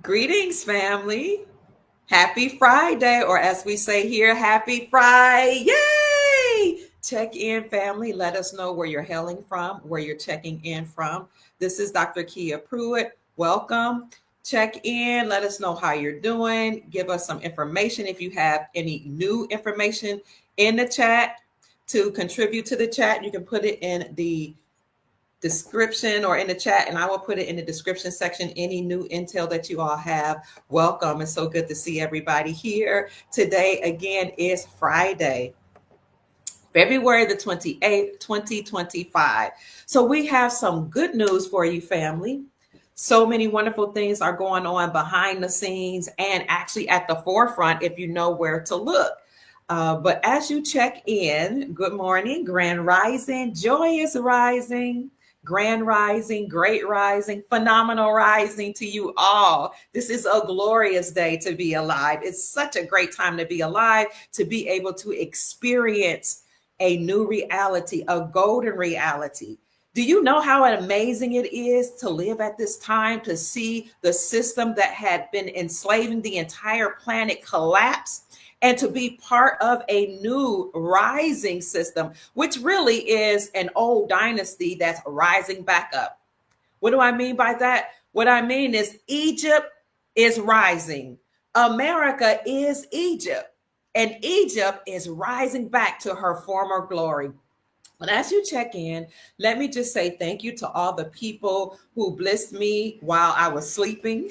Greetings, family. Happy Friday, or as we say here, happy Friday. Yay! Check in, family. Let us know where you're hailing from, where you're checking in from. This is Dr. Kia Pruitt. Welcome. Check in. Let us know how you're doing. Give us some information if you have any new information in the chat to contribute to the chat. You can put it in the description or in the chat, and I will put it in the description section. Any new intel that you all have, welcome. It's so good to see everybody here. Today again is Friday, February the 28th, 2025. So we have some good news for you, family. So many wonderful things are going on behind the scenes and actually at the forefront if you know where to look. But as you check in, good morning, grand rising, joyous rising, grand rising, great rising, phenomenal rising to you all. This is a glorious day to be alive. It's such a great time to be alive, to be able to experience a new reality, a golden reality. Do you know how amazing it is to live at this time, to see the system that had been enslaving the entire planet collapse? And to be part of a new rising system, which really is an old dynasty that's rising back up. What do I mean by that? What I mean is Egypt is rising. America is Egypt. And Egypt is rising back to her former glory. But as you check in, let me just say thank you to all the people who blessed me while I was sleeping,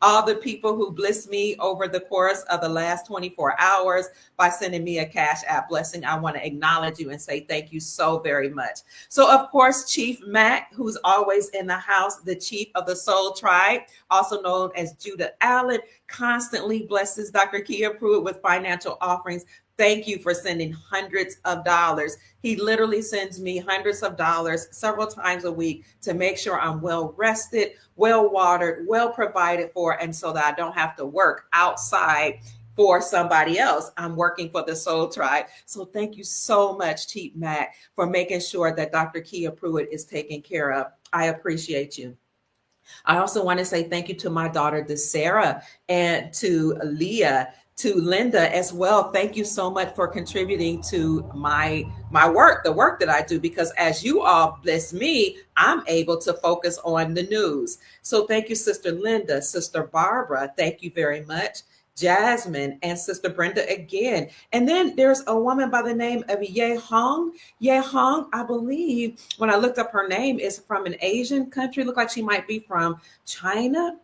all the people who blessed me over the course of the last 24 hours by sending me a Cash App blessing. I want to acknowledge you and say thank you so very much. So, of course, Chief Mack, who's always in the house, the chief of the Soul Tribe, also known as Judah Allen, constantly blesses Dr. Kia Pruitt with financial offerings. Thank you for sending hundreds of dollars. He literally sends me hundreds of dollars several times a week to make sure I'm well rested, well watered, well provided for, and so that I don't have to work outside for somebody else. I'm working for the Soul Tribe. So thank you so much, Chief Mack, for making sure that Dr. Kia Pruitt is taken care of. I appreciate you. I also want to say thank you to my daughter, DeSarah, and to Leah, to Linda as well. Thank you so much for contributing to my work, the work that I do, because as you all bless me, I'm able to focus on the news. So thank you, Sister Linda, Sister Barbara. Thank you very much. Jasmine and Sister Brenda again. And then there's a woman by the name of Ye Hong. Ye Hong, I believe, when I looked up her name, is from an Asian country. Look like she might be from China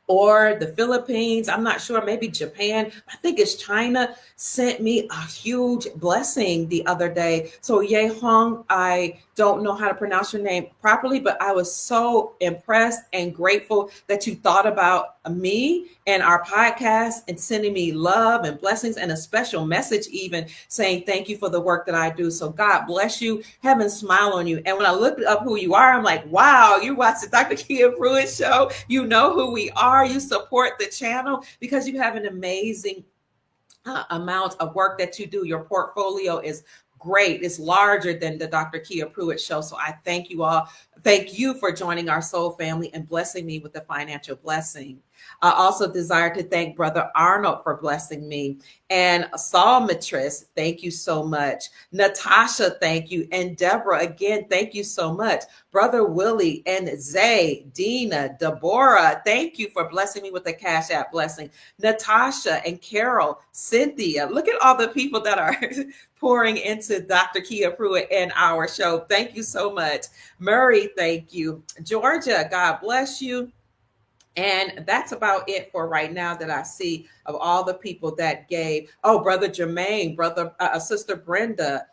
or the Philippines. I'm not sure, maybe Japan. I think it's China. Sent me a huge blessing the other day. So Ye Hong, I don't know how to pronounce your name properly, but I was so impressed and grateful that you thought about me and our podcast and sending me love and blessings and a special message, even saying thank you for the work that I do. So God bless you. Heaven smile on you. And when I looked up who you are, I'm like, wow, you watch the Dr. Kia Pruitt show. You know who we are. You support the channel because you have an amazing amount of work that you do. Your portfolio is great. It's larger than the Dr. Kia Pruitt show. So I thank you all. Thank you for joining our soul family and blessing me with the financial blessing. I also desire to thank Brother Arnold for blessing me. And Saul Matris, thank you so much. Natasha, thank you. And Deborah, again, thank you so much. Brother Willie and Zay, Dina, Deborah, thank you for blessing me with the Cash App blessing. Natasha and Carol, Cynthia, look at all the people that are pouring into Dr. Kia Pruitt and our show. Thank you so much. Murray, thank you. Georgia, God bless you. And that's about it for right now that I see of all the people that gave. Oh, Brother Jermaine, Sister Brenda,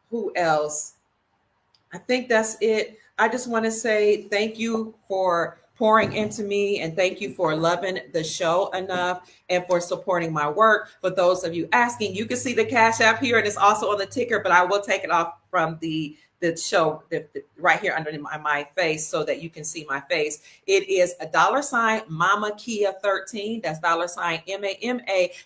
who else? I think that's it. I just want to say thank you for pouring into me and thank you for loving the show enough and for supporting my work. For those of you asking, you can see the Cash App here and it's also on the ticker, but I will take it off from the the show right here under my face so that you can see my face. It is a $ Mama Kia 13. That's $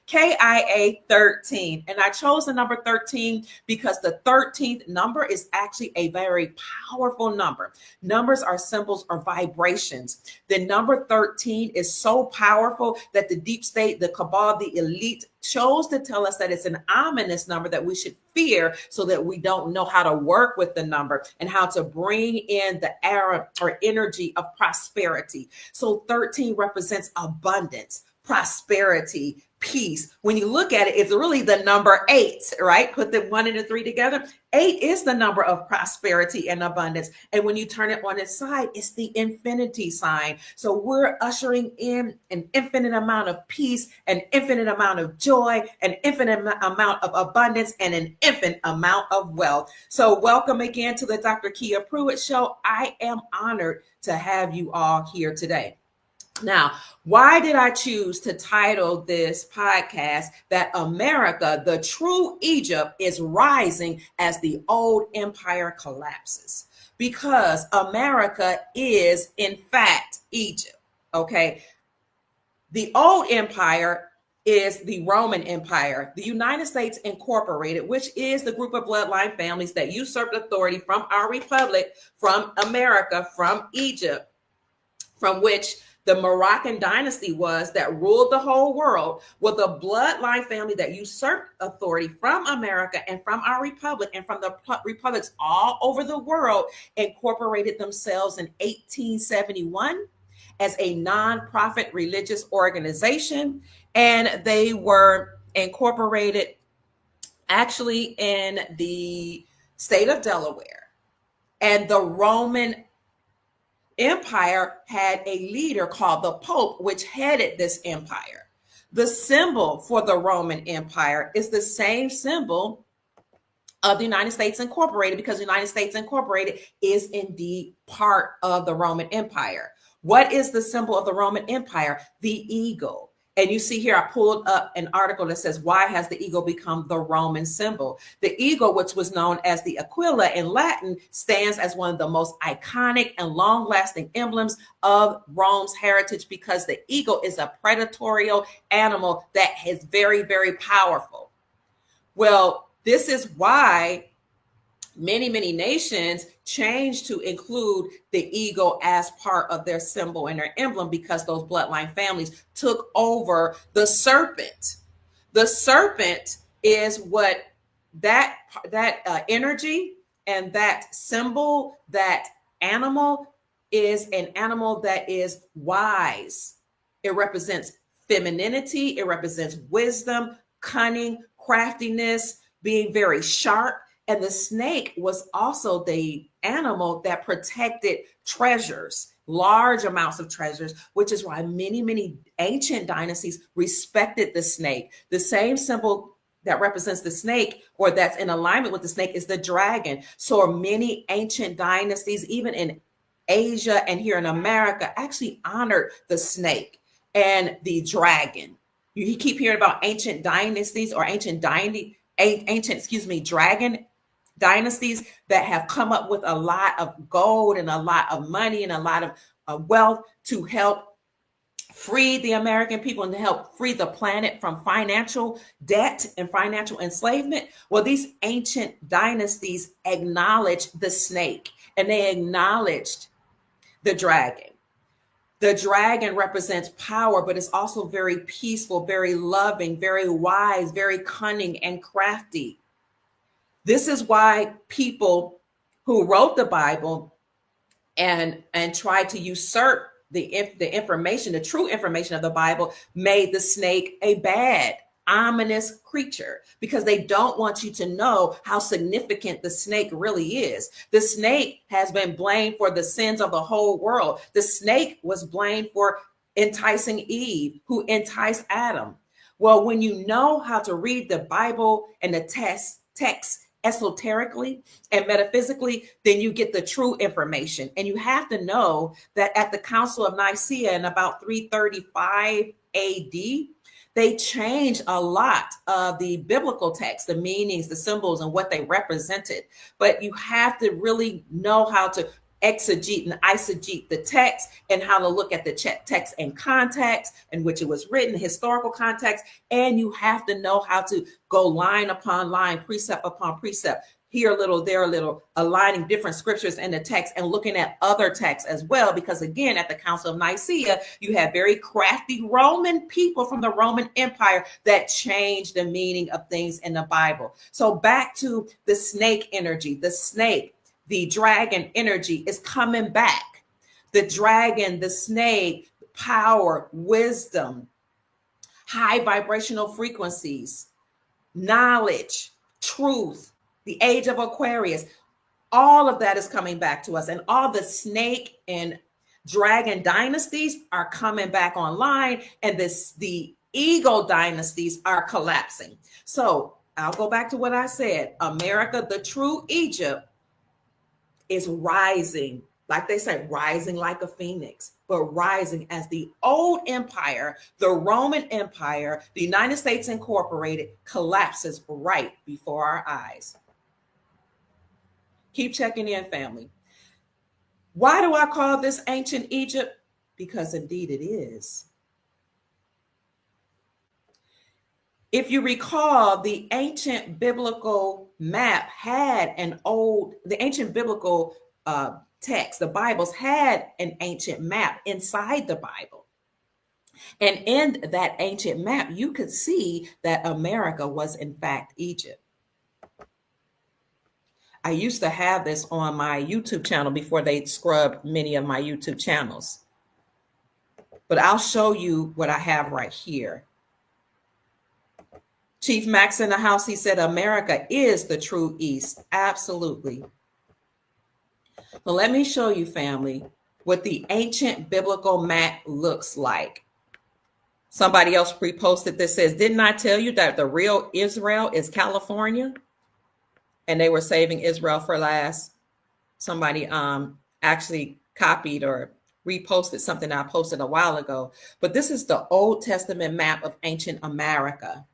MAMAKIA 13. And I chose the number 13 because the 13th number is actually a very powerful number. Numbers are symbols or vibrations. The number 13 is so powerful that the deep state, the cabal, the elite chose to tell us that it's an ominous number that we should fear, so that we don't know how to work with the number and how to bring in the era or energy of prosperity. So 13 represents abundance, prosperity, peace. When you look at it, it's really the number 8, right? Put the 1 and the 3 together. 8 is the number of prosperity and abundance. And when you turn it on its side, it's the infinity sign. So we're ushering in an infinite amount of peace, an infinite amount of joy, an infinite amount of abundance, and an infinite amount of wealth. So welcome again to the Dr. Kia Pruitt Show. I am honored to have you all here today. Now, why did I choose to title this podcast that America, the true Egypt, is rising as the old empire collapses? Because America is, in fact, Egypt, okay? The old empire is the Roman Empire. The United States Incorporated, which is the group of bloodline families that usurped authority from our republic, from America, from Egypt, from which the Moroccan dynasty was that ruled the whole world, with a bloodline family that usurped authority from America and from our republic and from the republics all over the world, incorporated themselves in 1871 as a nonprofit religious organization. And they were incorporated actually in the state of Delaware. And the Roman Empire had a leader called the Pope, which headed this empire. The symbol for the Roman Empire is the same symbol of the United States Incorporated, because the United States Incorporated is indeed part of the Roman Empire. What is the symbol of the Roman Empire? The eagle. And you see here, I pulled up an article that says, why has the eagle become the Roman symbol? The eagle, which was known as the aquila in Latin, stands as one of the most iconic and long-lasting emblems of Rome's heritage, because the eagle is a predatory animal that is very, very powerful. Well, this is why many nations changed to include the eagle as part of their symbol and their emblem, because those bloodline families took over the serpent. The serpent is what that energy and that symbol, that animal, is an animal that is wise. It represents femininity. It represents wisdom, cunning, craftiness, being very sharp. And the snake was also the animal that protected treasures, large amounts of treasures, which is why many ancient dynasties respected the snake. The same symbol that represents the snake, or that's in alignment with the snake, is the dragon. So many ancient dynasties, even in Asia and here in America, actually honored the snake and the dragon. You keep hearing about ancient dynasties or dragon dynasties that have come up with a lot of gold and a lot of money and a lot of wealth to help free the American people and to help free the planet from financial debt and financial enslavement. Well, these ancient dynasties acknowledged the snake and they acknowledged the dragon. The dragon represents power, but it's also very peaceful, very loving, very wise, very cunning and crafty. This is why people who wrote the Bible and tried to usurp the information, the true information of the Bible, made the snake a bad, ominous creature, because they don't want you to know how significant the snake really is. The snake has been blamed for the sins of the whole world. The snake was blamed for enticing Eve, who enticed Adam. Well, when you know how to read the Bible and the text esoterically and metaphysically, then you get the true information. And you have to know that at the Council of Nicaea in about 335 AD, they changed a lot of the biblical text, the meanings, the symbols, and what they represented. But you have to really know how to exegete and eisegete the text, and how to look at the text in context in which it was written, historical context. And you have to know how to go line upon line, precept upon precept, here a little, there a little, aligning different scriptures in the text and looking at other texts as well. Because again, at the Council of Nicaea, you had very crafty Roman people from the Roman Empire that changed the meaning of things in the Bible. So back to the snake energy, the snake, the dragon energy is coming back. The dragon, the snake, power, wisdom, high vibrational frequencies, knowledge, truth, the age of Aquarius, all of that is coming back to us. And all the snake and dragon dynasties are coming back online, and the eagle dynasties are collapsing. So I'll go back to what I said. America, the true Egypt, is rising, like they say, rising like a phoenix, but rising as the old empire, the Roman Empire, the United States Incorporated, collapses right before our eyes. Keep checking in, family. Why do I call this ancient Egypt? Because indeed it is. If you recall, the ancient biblical map had the ancient biblical text, the Bibles had an ancient map inside the Bible. And in that ancient map, you could see that America was in fact Egypt. I used to have this on my YouTube channel before they scrubbed many of my YouTube channels. But I'll show you what I have right here. Chief Mack's in the house. He said, America is the true East. Absolutely. Well, let me show you, family, what the ancient biblical map looks like. Somebody else reposted this, says, didn't I tell you that the real Israel is California? And they were saving Israel for last. Somebody actually copied or reposted something I posted a while ago. But this is the Old Testament map of ancient America.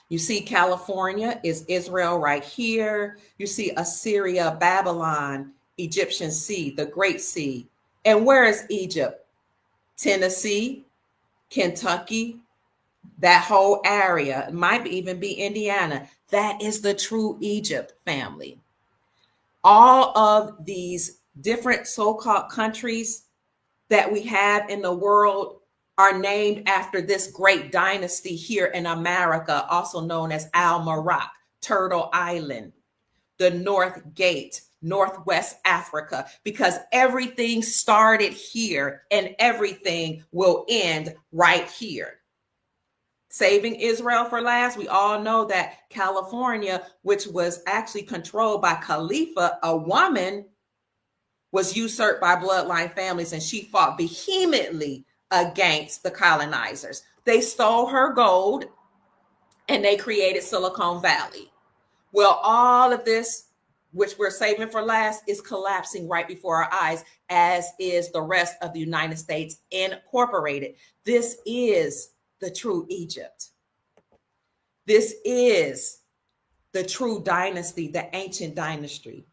You see California is Israel right here. You see Assyria, Babylon, Egyptian Sea, the Great Sea. And where is Egypt? Tennessee, Kentucky, that whole area. It might even be Indiana. That is the true Egypt, family. All of these different so-called countries that we have in the world are named after this great dynasty here in America, also known as Al-Marak, Turtle Island, the North Gate, Northwest Africa, because everything started here and everything will end right here. Saving Israel for last, we all know that California, which was actually controlled by Khalifa, a woman, was usurped by bloodline families, and she fought vehemently against the colonizers. They stole her gold and they created Silicon Valley. Well, all of this, which we're saving for last, is collapsing right before our eyes, as is the rest of the United States Incorporated. This is the true Egypt. This is the true dynasty, the ancient dynasty.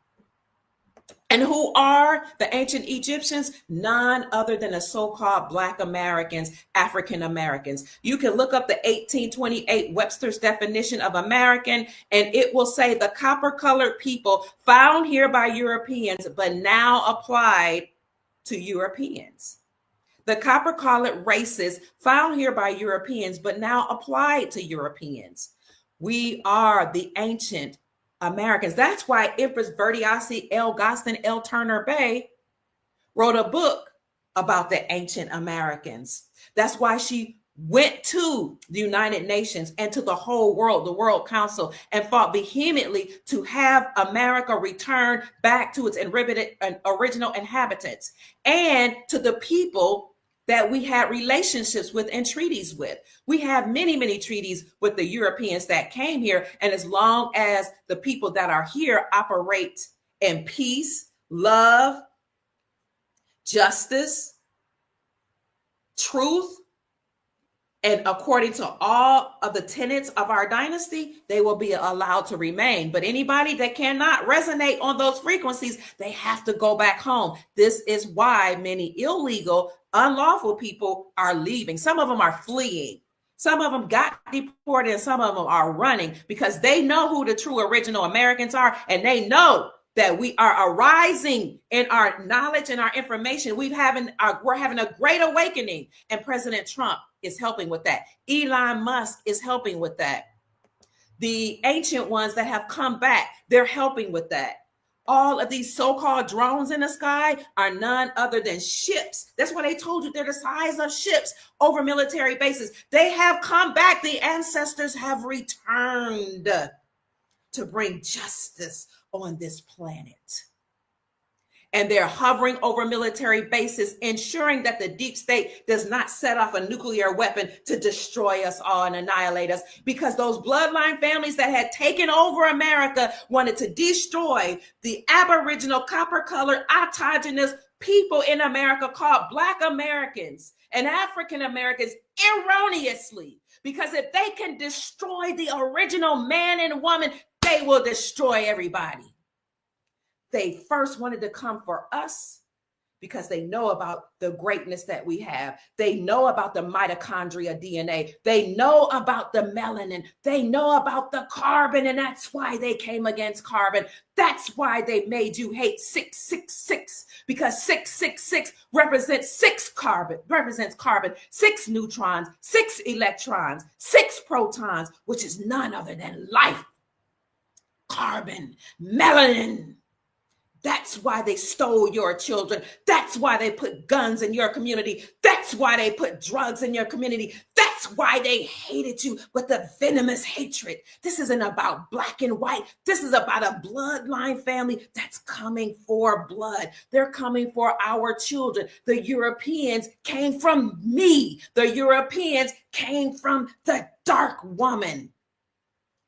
And who are the ancient Egyptians? None other than the so-called Black Americans, African Americans. You can look up the 1828 Webster's definition of American, and it will say the copper-colored people found here by Europeans, but now applied to Europeans. The copper-colored races found here by Europeans, but now applied to Europeans. We are the ancient Americans. That's why Empress Verdiasi L. Gostin L. Turner Bay wrote a book about the ancient Americans. That's why she went to the United Nations and to the whole world, the World Council, and fought vehemently to have America return back to its original inhabitants and to the people that we had relationships with and treaties with. We have many, many treaties with the Europeans that came here. And as long as the people that are here operate in peace, love, justice, truth, And according to all of the tenets of our dynasty, they will be allowed to remain. But anybody that cannot resonate on those frequencies, they have to go back home. This is why many illegal, unlawful people are leaving. Some of them are fleeing. Some of them got deported and some of them are running because they know who the true original Americans are, and they know that we are arising in our knowledge and our information. We're having a great awakening, and President Trump is helping with that. Elon Musk is helping with that. The ancient ones that have come back, they're helping with that. All of these so-called drones in the sky are none other than ships. That's why they told you they're the size of ships over military bases. They have come back. The ancestors have returned to bring justice on this planet. And they're hovering over military bases, ensuring that the deep state does not set off a nuclear weapon to destroy us all and annihilate us, because those bloodline families that had taken over America wanted to destroy the Aboriginal, copper-colored, autogenous people in America called Black Americans and African Americans erroneously, because if they can destroy the original man and woman, they will destroy everybody. They first wanted to come for us because they know about the greatness that we have. They know about the mitochondria DNA. They know about the melanin. They know about the carbon, and that's why they came against carbon. That's why they made you hate 666, because 666 represents carbon, 6 neutrons, 6 electrons, 6 protons, which is none other than life. Carbon, melanin. That's why they stole your children. That's why they put guns in your community. That's why they put drugs in your community. That's why they hated you with a venomous hatred. This isn't about black and white. This is about a bloodline family that's coming for blood. They're coming for our children. The Europeans came from me. The Europeans came from the dark woman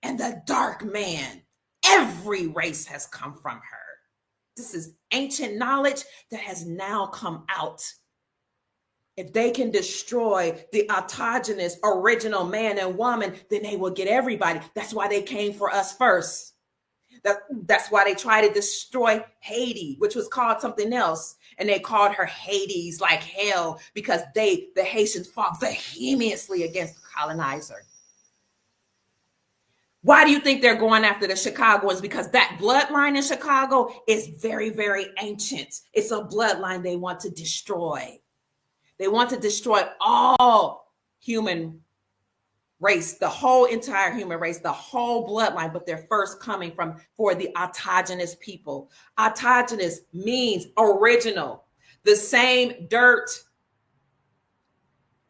and the dark man. Every race has come from her. This is ancient knowledge that has now come out. If they can destroy the autogenous original man and woman, then they will get everybody. That's why they came for us first. That's why they tried to destroy Haiti, which was called something else. And they called her Hades, like hell, because the Haitians fought vehemently against the colonizer. Why do you think they're going after the Chicagoans? Because that bloodline in Chicago is very, very ancient. It's a bloodline they want to destroy. They want to destroy all human race, the whole entire human race, the whole bloodline, but they're first coming for the autogenous people. Autogenous means original. The same dirt,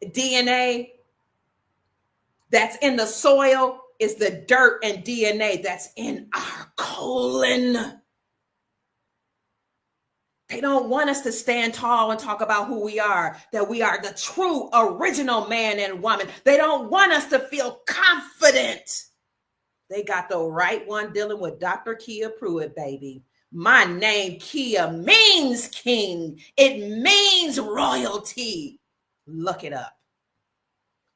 DNA that's in the soil is the dirt and DNA that's in our colon. They don't want us to stand tall and talk about who we are, that we are the true original man and woman. They don't want us to feel confident. They got the right one dealing with Dr. Kia Pruitt, baby. My name, Kia, means king. It means royalty. Look it up.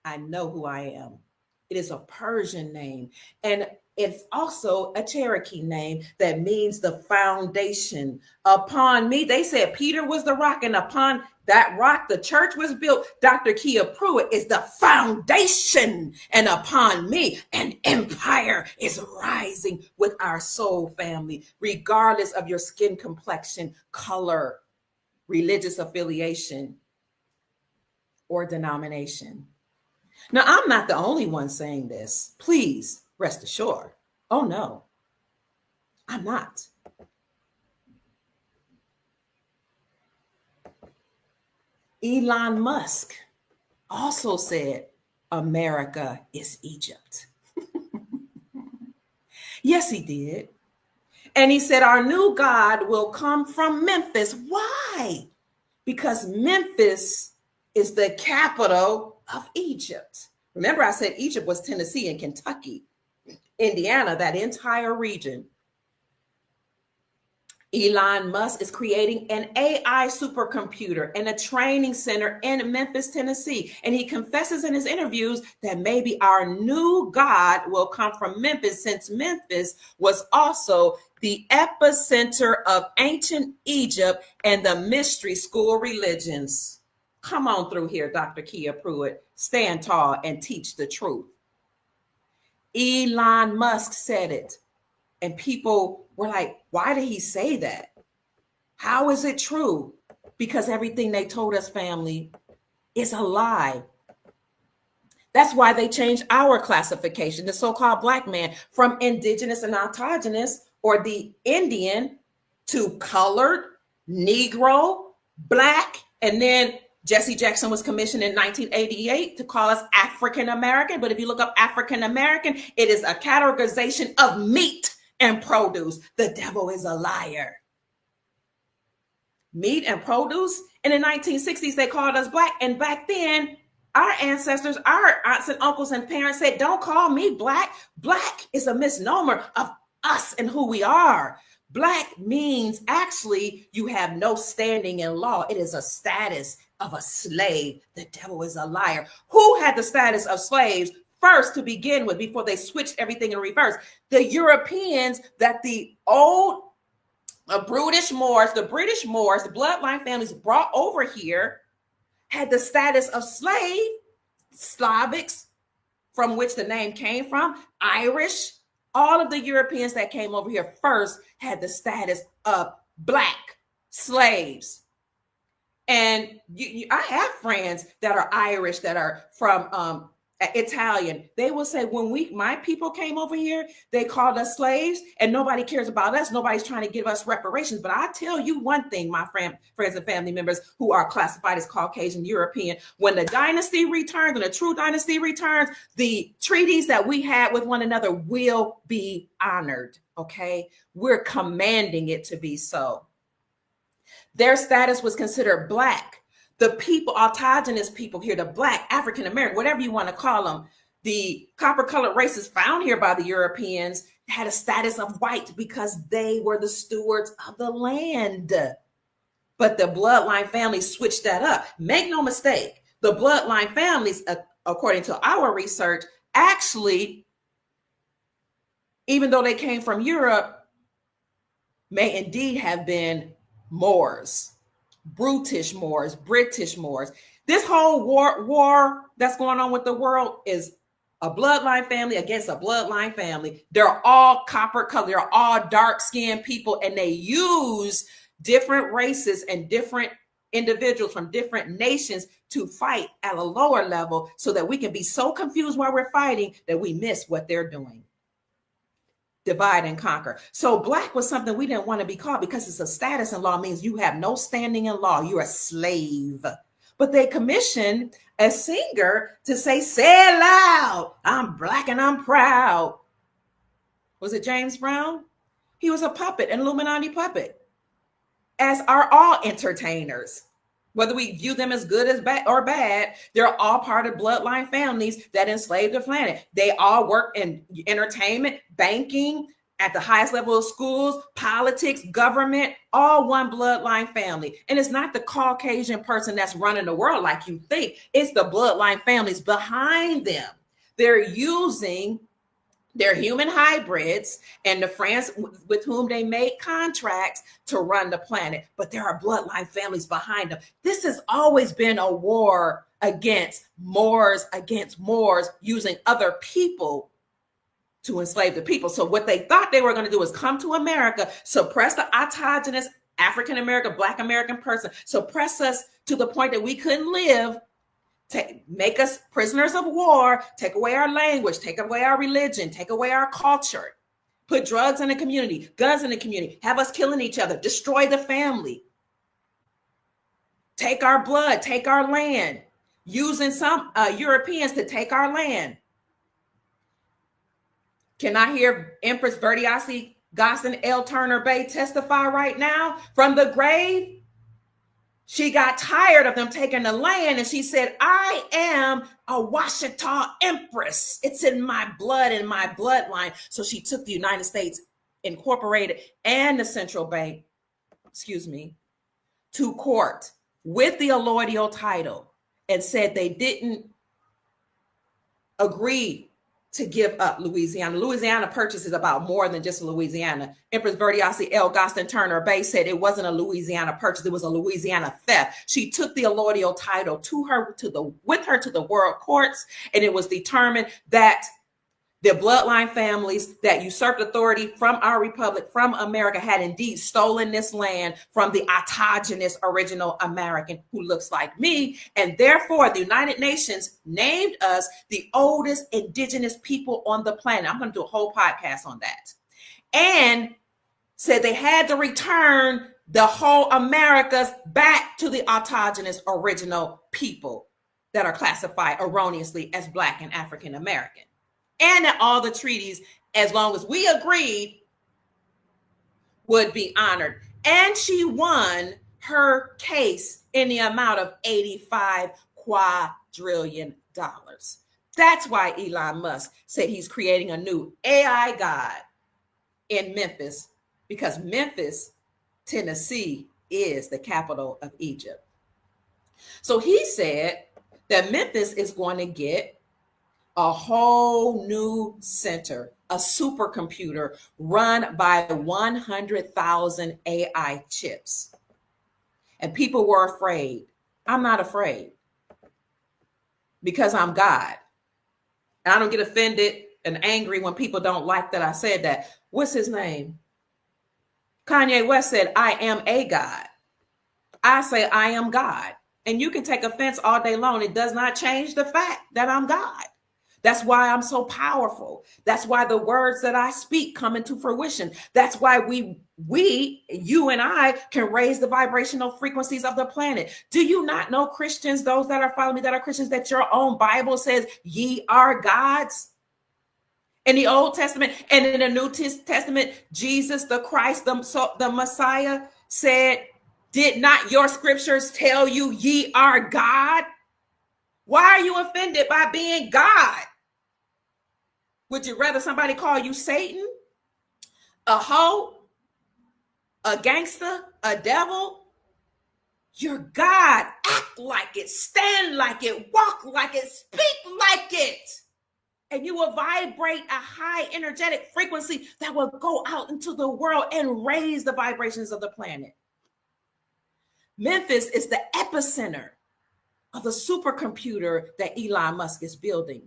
I know who I am. It is a Persian name, and it's also a Cherokee name that means the foundation. Upon me, they said Peter was the rock, and upon that rock, the church was built. Dr. Kia Pruitt is the foundation, and upon me, an empire is rising with our soul family, regardless of your skin complexion, color, religious affiliation, or denomination. Now, I'm not the only one saying this. Please rest assured. Oh, no, I'm not. Elon Musk also said, America is Egypt. Yes, he did. And he said, our new God will come from Memphis. Why? Because Memphis is the capital of Egypt. Remember, I said Egypt was Tennessee and Kentucky, Indiana, that entire region. Elon Musk is creating an AI supercomputer and a training center in Memphis, Tennessee. And he confesses in his interviews that maybe our new God will come from Memphis, since Memphis was also the epicenter of ancient Egypt and the mystery school religions. Come on through here, Dr. Kia Pruitt. Stand tall and teach the truth. Elon Musk said it. And people were like, why did he say that? How is it true? Because everything they told us, family, is a lie. That's why they changed our classification, the so-called Black man, from indigenous and autogenous, or the Indian, to colored, Negro, Black, and then Jesse Jackson was commissioned in 1988 to call us African American. But if you look up African American, it is a categorization of meat and produce. The devil is a liar. Meat and produce. In the 1960s, they called us Black. And back then, our ancestors, our aunts and uncles and parents said, don't call me Black. Black is a misnomer of us and who we are. Black means actually you have no standing in law. It is a status of a slave. The devil is a liar. Who had the status of slaves first to begin with before they switched everything in reverse? The Europeans that the old British Moors, the bloodline families brought over here, had the status of slave. Slavics, from which the name came from, Irish, all of the Europeans that came over here first had the status of Black slaves. And I have friends that are Irish, that are from Italian. They will say, when my people came over here, they called us slaves, and nobody cares about us. Nobody's trying to give us reparations. But I tell you one thing, my friends and family members who are classified as Caucasian European, when the dynasty returns, when the true dynasty returns, the treaties that we had with one another will be honored. Okay, we're commanding it to be so. Their status was considered Black. The people, autogenous people here, the Black, African American, whatever you want to call them, the copper colored races found here by the Europeans had a status of white because they were the stewards of the land. But the bloodline families switched that up. Make no mistake, the bloodline families, according to our research, actually, even though they came from Europe, may indeed have been Moors. Brutish Moors, British Moors. This whole war that's going on with the world is a bloodline family against a bloodline family. They're all copper color. They're all dark-skinned people, and they use different races and different individuals from different nations to fight at a lower level so that we can be so confused while we're fighting that we miss what they're doing. Divide and conquer. So Black was something we didn't want to be called because it's a status in law, means you have no standing in law. You're a slave. But they commissioned a singer to say it loud, I'm Black and I'm proud. Was it James Brown? He was a puppet, an Illuminati puppet, as are all entertainers. Whether we view them as good as bad or bad, they're all part of bloodline families that enslaved the planet. They all work in entertainment, banking, at the highest level of schools, politics, government, all one bloodline family. And it's not the Caucasian person that's running the world like you think. It's the bloodline families behind them. They're using their human hybrids and the friends with whom they made contracts to run the planet. But there are bloodline families behind them. This has always been a war against Moors, using other people to enslave the people. So what they thought they were going to do is come to America, suppress the autogenous African American, Black American person, suppress us to the point that we couldn't live, make us prisoners of war, take away our language, take away our religion, take away our culture, put drugs in the community, guns in the community, have us killing each other, destroy the family, take our blood, take our land, using some Europeans to take our land. Can I hear Empress Verdiasi Gosson L. Turner Bay testify right now from the grave? She got tired of them taking the land, and she said, I am a Washita Empress. It's in my blood, in my bloodline. So she took the United States Incorporated and the Central Bank to court with the allodial title and said they didn't agree to give up Louisiana. Louisiana Purchase is about more than just Louisiana. Empress Verdiasi L. Gostin Turner Bay said it wasn't a Louisiana purchase, it was a Louisiana theft. She took the allodial title with her to the world courts, and it was determined that the bloodline families that usurped authority from our republic, from America, had indeed stolen this land from the autogenous original American who looks like me. And therefore, the United Nations named us the oldest indigenous people on the planet. I'm going to do a whole podcast on that. And said they had to return the whole Americas back to the autogenous original people that are classified erroneously as Black and African American. And that all the treaties, as long as we agreed, would be honored. And she won her case in the amount of $85 quadrillion. That's why Elon Musk said he's creating a new AI god in Memphis, because Memphis, Tennessee, is the capital of Egypt. So he said that Memphis is going to get a whole new center, a supercomputer run by 100,000 AI chips. And people were afraid. I'm not afraid, because I'm God. And I don't get offended and angry when people don't like that I said that. What's his name? Kanye West said, I am a God. I say I am God. And you can take offense all day long. It does not change the fact that I'm God. That's why I'm so powerful. That's why the words that I speak come into fruition. That's why you and I can raise the vibrational frequencies of the planet. Do you not know, Christians, those that are following me that are Christians, that your own Bible says ye are gods? In the Old Testament and in the New Testament, Jesus, the Christ, the Messiah said, did not your scriptures tell you ye are God? Why are you offended by being God? Would you rather somebody call you Satan, a hoe, a gangster, a devil? You're God. Act like it, stand like it, walk like it, speak like it. And you will vibrate a high energetic frequency that will go out into the world and raise the vibrations of the planet. Memphis is the epicenter of the supercomputer that Elon Musk is building.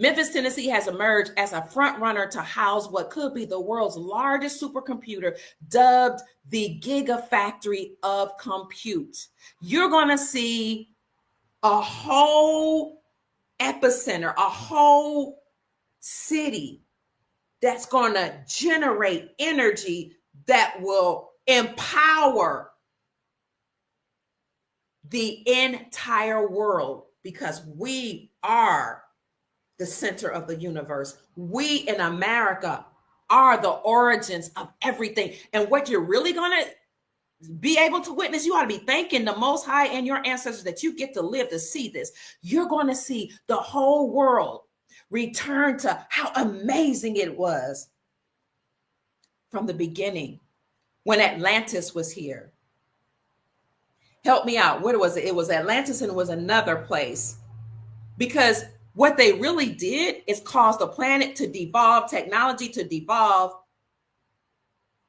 Memphis, Tennessee has emerged as a front runner to house what could be the world's largest supercomputer, dubbed the Gigafactory of Compute. You're going to see a whole epicenter, a whole city that's going to generate energy that will empower the entire world, because we are the center of the universe. We in America are the origins of everything. And what you're really going to be able to witness, you ought to be thanking the Most High and your ancestors that you get to live to see this. You're going to see the whole world return to how amazing it was from the beginning when Atlantis was here. Help me out. What was it? It was Atlantis, and it was another place. Because what they really did is cause the planet to devolve, technology to devolve.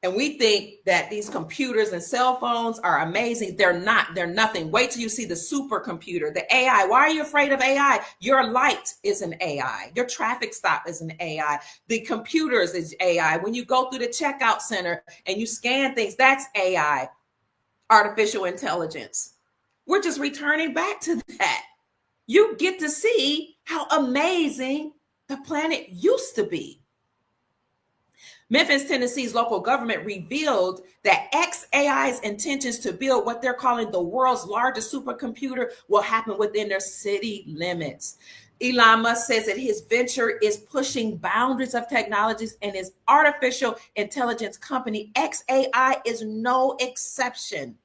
And we think that these computers and cell phones are amazing. They're not. They're nothing. Wait till you see the supercomputer, the AI. Why are you afraid of AI? Your light is an AI. Your traffic stop is an AI. The computers is AI. When you go through the checkout center and you scan things, that's AI, artificial intelligence. We're just returning back to that. You get to see how amazing the planet used to be. Memphis, Tennessee's local government revealed that XAI's intentions to build what they're calling the world's largest supercomputer will happen within their city limits. Elon Musk says that his venture is pushing boundaries of technologies, and his artificial intelligence company XAI is no exception.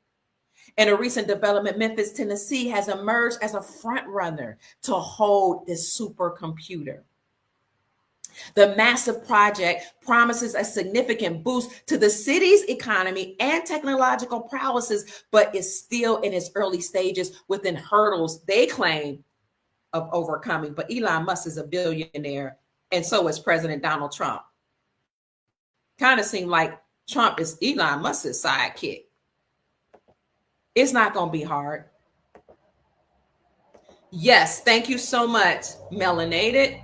In a recent development, Memphis, Tennessee has emerged as a front runner to hold this supercomputer. The massive project promises a significant boost to the city's economy and technological prowesses, but is still in its early stages within hurdles they claim of overcoming. But Elon Musk is a billionaire, and so is President Donald Trump. Kind of seemed like Trump is Elon Musk's sidekick. It's not going to be hard. Yes, thank you so much, Melanated.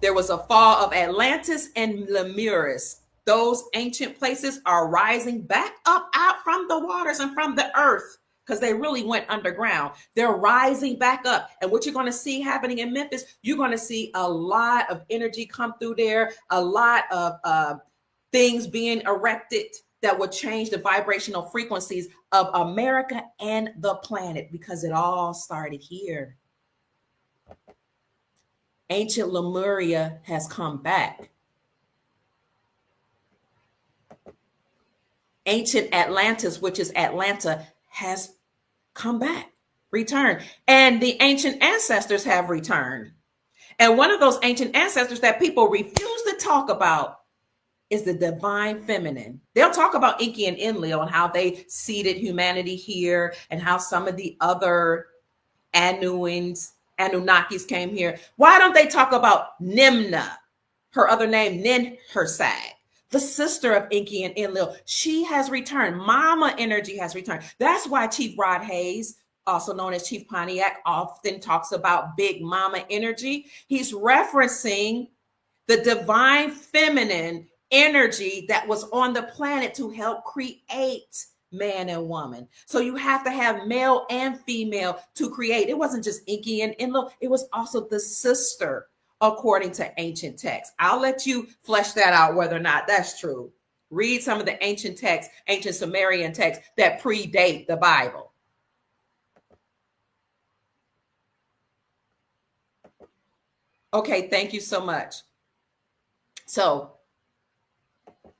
There was a fall of Atlantis and Lemurus. Those ancient places are rising back up out from the waters and from the earth because they really went underground. They're rising back up. And what you're going to see happening in Memphis, you're going to see a lot of energy come through there, a lot of things being erected that would change the vibrational frequencies of America and the planet because it all started here. Ancient Lemuria has come back. Ancient Atlantis, which is Atlanta, has come back, returned. And the ancient ancestors have returned. And one of those ancient ancestors that people refuse to talk about is the divine feminine. They'll talk about Enki and Enlil and how they seeded humanity here and how some of the other Anunnakis came here. Why don't they talk about Nimna, her other name, Ninhursag, the sister of Enki and Enlil? She has returned. Mama energy has returned. That's why Chief Rod Hayes, also known as Chief Pontiac, often talks about Big Mama energy. He's referencing the divine feminine energy that was on the planet to help create man and woman. So you have to have male and female to create. It wasn't just Enki and Enlil, it was also the sister, according to ancient texts. I'll let you flesh that out whether or not that's true. Read some of the ancient texts, ancient Sumerian texts that predate the Bible. Okay, thank you so much. So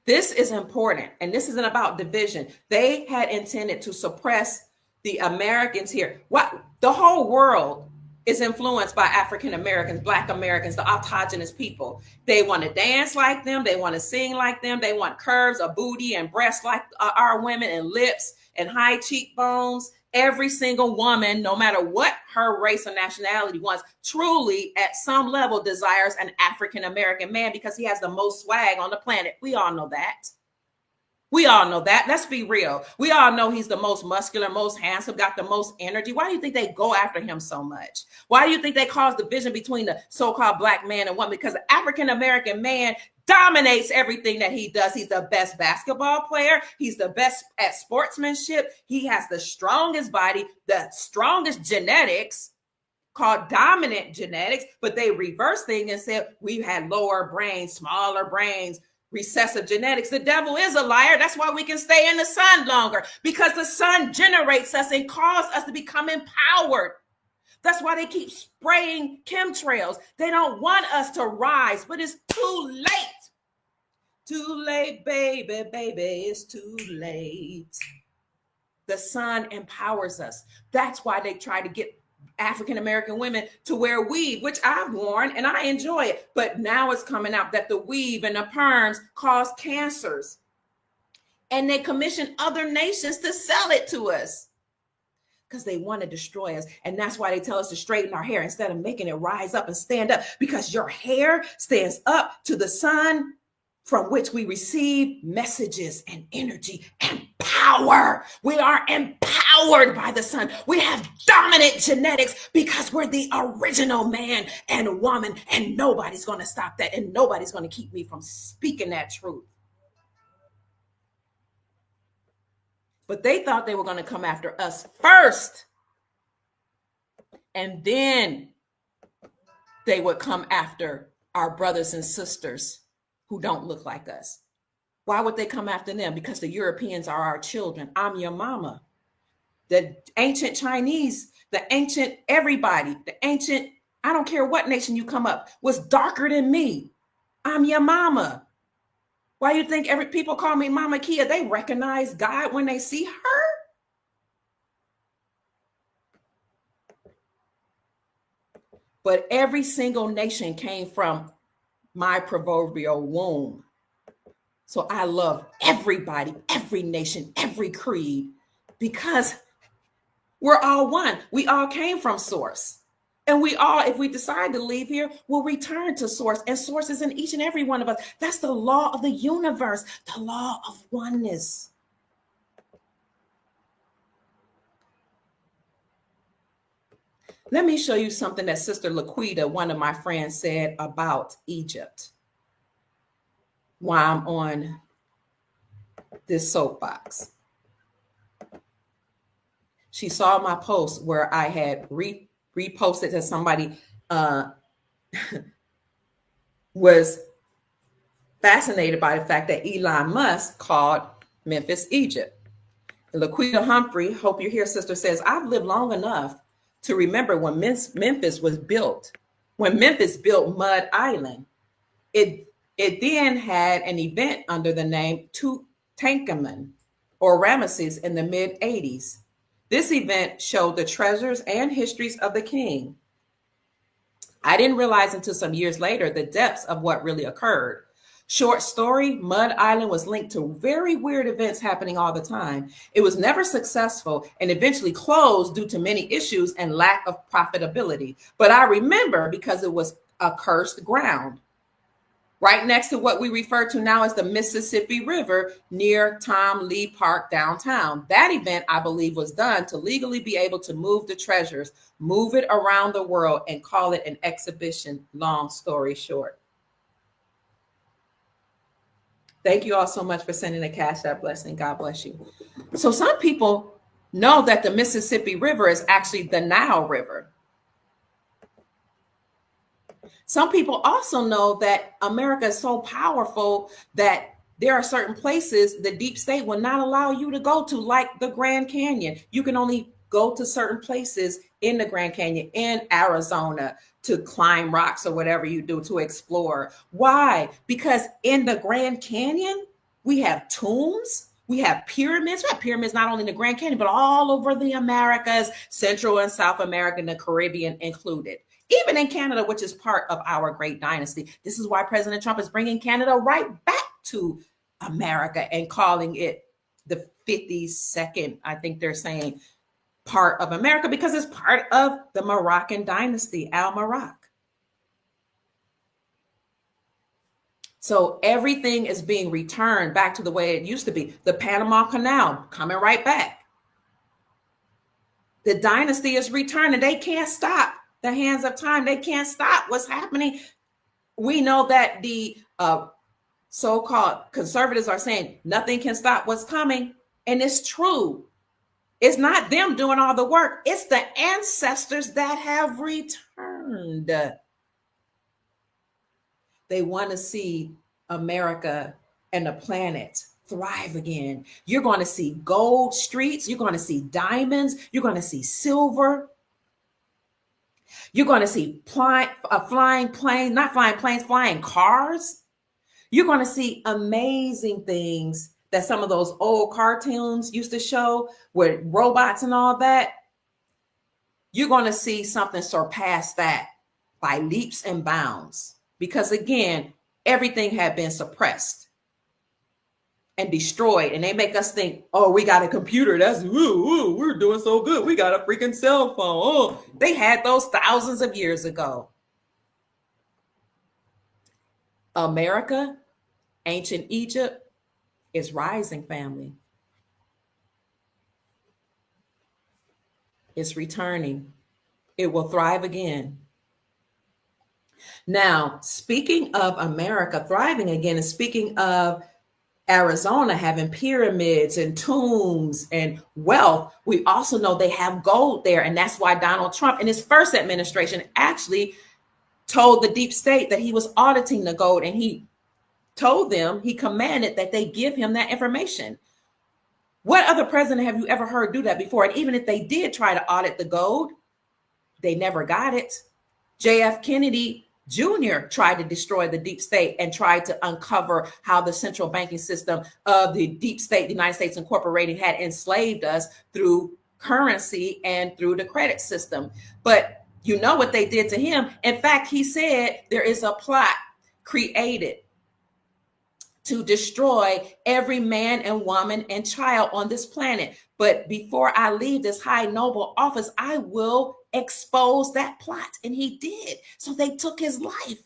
this is important, and this isn't about division. They had intended to suppress the Americans here. What the whole world is influenced by African Americans, Black Americans, the autogenous people. They want to dance like them. They want to sing like them. They want curves, a booty, and breasts like our women, and lips and high cheekbones. Every single woman, no matter what her race or nationality wants, truly at some level desires an African American man because he has the most swag on the planet. We all know that. We all know that. Let's be real. We all know he's the most muscular, most handsome, got the most energy. Why do you think they go after him so much? Why do you think they cause division between the so-called Black man and woman? Because the African American man dominates everything that he does. He's the best basketball player. He's the best at sportsmanship. He has the strongest body, the strongest genetics, called dominant genetics, but they reverse things and said we had lower brains, smaller brains, recessive genetics. The devil is a liar. That's why we can stay in the sun longer, because the sun generates us and causes us to become empowered. That's why they keep spraying chemtrails. They don't want us to rise, but it's too late. Too late, baby, baby, it's too late. The sun empowers us. That's why they try to get African American women to wear weave, which I've worn and I enjoy it. But now it's coming out that the weave and the perms cause cancers. And they commission other nations to sell it to us because they want to destroy us. And that's why they tell us to straighten our hair instead of making it rise up and stand up, because your hair stands up to the sun from which we receive messages and energy and power. We are empowered by the sun. We have dominant genetics because we're the original man and woman, and nobody's going to stop that, and nobody's going to keep me from speaking that truth. But they thought they were going to come after us first, and then they would come after our brothers and sisters who don't look like us. Why would they come after them? Because the Europeans are our children. I'm your mama. The ancient Chinese, the ancient everybody, the ancient, I don't care what nation you come up, was darker than me. I'm your mama. Why you think people call me Mama Kia? They recognize God when they see her. But every single nation came from my proverbial womb. So I love everybody, every nation, every creed, because we're all one. We all came from source. And we all, if we decide to leave here, will return to source. And source is in each and every one of us. That's the law of the universe, the law of oneness. Let me show you something that Sister Laquita, one of my friends, said about Egypt while I'm on this soapbox. She saw my post where I had reposted that somebody was fascinated by the fact that Elon Musk called Memphis, Egypt. Laquita Humphrey, hope you're here, sister, says, I've lived long enough to remember when Memphis was built. When Memphis built Mud Island, it then had an event under the name Tutankhamun or Ramesses in the mid-80s. This event showed the treasures and histories of the king. I didn't realize until some years later the depths of what really occurred. Short story, Mud Island was linked to very weird events happening all the time. It was never successful and eventually closed due to many issues and lack of profitability. But I remember because it was a cursed ground. Right next to what we refer to now as the Mississippi River near Tom Lee Park downtown. That event, I believe, was done to legally be able to move the treasures, move it around the world, and call it an exhibition, long story short. Thank you all so much for sending a Cash App blessing. God bless you. So some people know that the Mississippi River is actually the Nile River. Some people also know that America is so powerful that there are certain places the deep state will not allow you to go to, like the Grand Canyon. You can only go to certain places in the Grand Canyon, in Arizona, to climb rocks or whatever you do to explore. Why? Because in the Grand Canyon, we have tombs, we have pyramids. We have pyramids not only in the Grand Canyon, but all over the Americas, Central and South America, and the Caribbean included. Even in Canada, which is part of our great dynasty. This is why President Trump is bringing Canada right back to America and calling it the 52nd, I think they're saying, part of America, because it's part of the Moroccan dynasty, Al Maroc. So everything is being returned back to the way it used to be. The Panama Canal coming right back. The dynasty is returning. They can't stop the hands of time. They can't stop what's happening. We know that the so-called conservatives are saying nothing can stop what's coming. And it's true. It's not them doing all the work. It's the ancestors that have returned. They want to see America and the planet thrive again. You're going to see gold streets. You're going to see diamonds. You're going to see silver. You're going to see flying planes, not flying planes, flying cars. You're going to see amazing things that some of those old cartoons used to show with robots and all that. You're going to see something surpass that by leaps and bounds. Because again, everything had been suppressed and destroyed. And they make us think, oh, we got a computer. That's, we're doing so good. We got a freaking cell phone. Oh, they had those thousands of years ago. America, ancient Egypt, is rising, family. It's returning. It will thrive again. Now, speaking of America thriving again, and speaking of Arizona having pyramids and tombs and wealth, we also know they have gold there. And that's why Donald Trump in his first administration actually told the deep state that he was auditing the gold, and he told them, he commanded that they give him that information. What other president have you ever heard do that before? And even if they did try to audit the gold, they never got it. JF Kennedy Jr. tried to destroy the deep state and tried to uncover how the central banking system of the deep state, the United States Incorporated, had enslaved us through currency and through the credit system. But you know what they did to him? In fact, he said there is a plot created to destroy every man and woman and child on this planet. But before I leave this high noble office, I will expose that plot. And he did. So they took his life.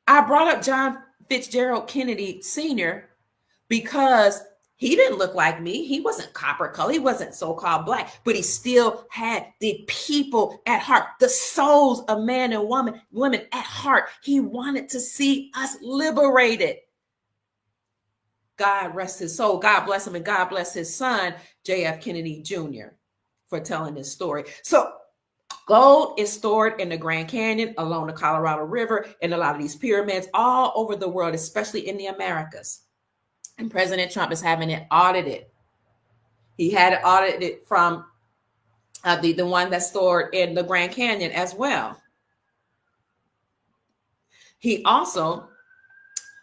I brought up John Fitzgerald Kennedy Sr. because he didn't look like me. He wasn't copper color. He wasn't so-called black, but he still had the people at heart, the souls of man and women at heart. He wanted to see us liberated. God rest his soul. God bless him, and God bless his son, J.F. Kennedy Jr., for telling this story. So gold is stored in the Grand Canyon, along the Colorado River, in a lot of these pyramids all over the world, especially in the Americas. And President Trump is having it audited. He had it audited from the one that's stored in the Grand Canyon as well. He also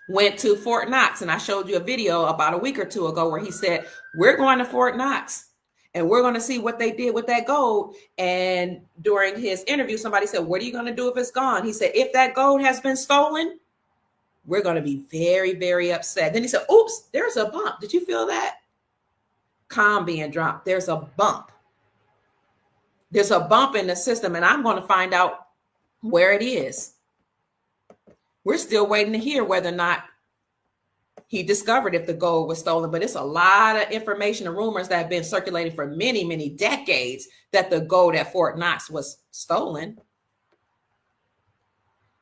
went to Fort Knox, and I showed you a video about a week or two ago where he said, we're going to Fort Knox and we're going to see what they did with that gold. And during his interview, somebody said, what are you going to do if it's gone? He said, if that gold has been stolen, we're going to be very, very upset. Then he said, oops, there's a bump. Did you feel that? Calm being dropped. There's a bump. There's a bump in the system, and I'm going to find out where it is. We're still waiting to hear whether or not he discovered if the gold was stolen, but it's a lot of information and rumors that have been circulating for many, many decades that the gold at Fort Knox was stolen.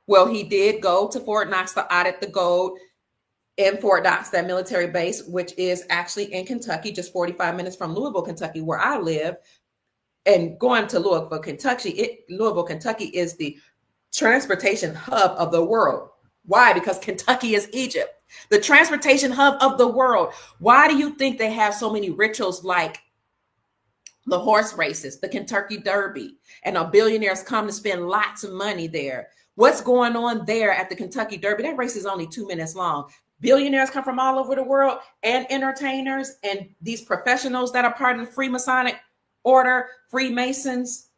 Well, he did go to Fort Knox to audit the gold in Fort Knox, that military base, which is actually in Kentucky, just 45 minutes from Louisville, Kentucky, where I live. And going to Louisville, Kentucky is the transportation hub of the world. Why? Because Kentucky is Egypt, the transportation hub of the world. Why do you think they have so many rituals like the horse races, the Kentucky Derby, and billionaires come to spend lots of money there? What's going on there at the Kentucky Derby? That race is only 2 minutes long. Billionaires come from all over the world, and entertainers, and these professionals that are part of the Freemasonic order, Freemasons.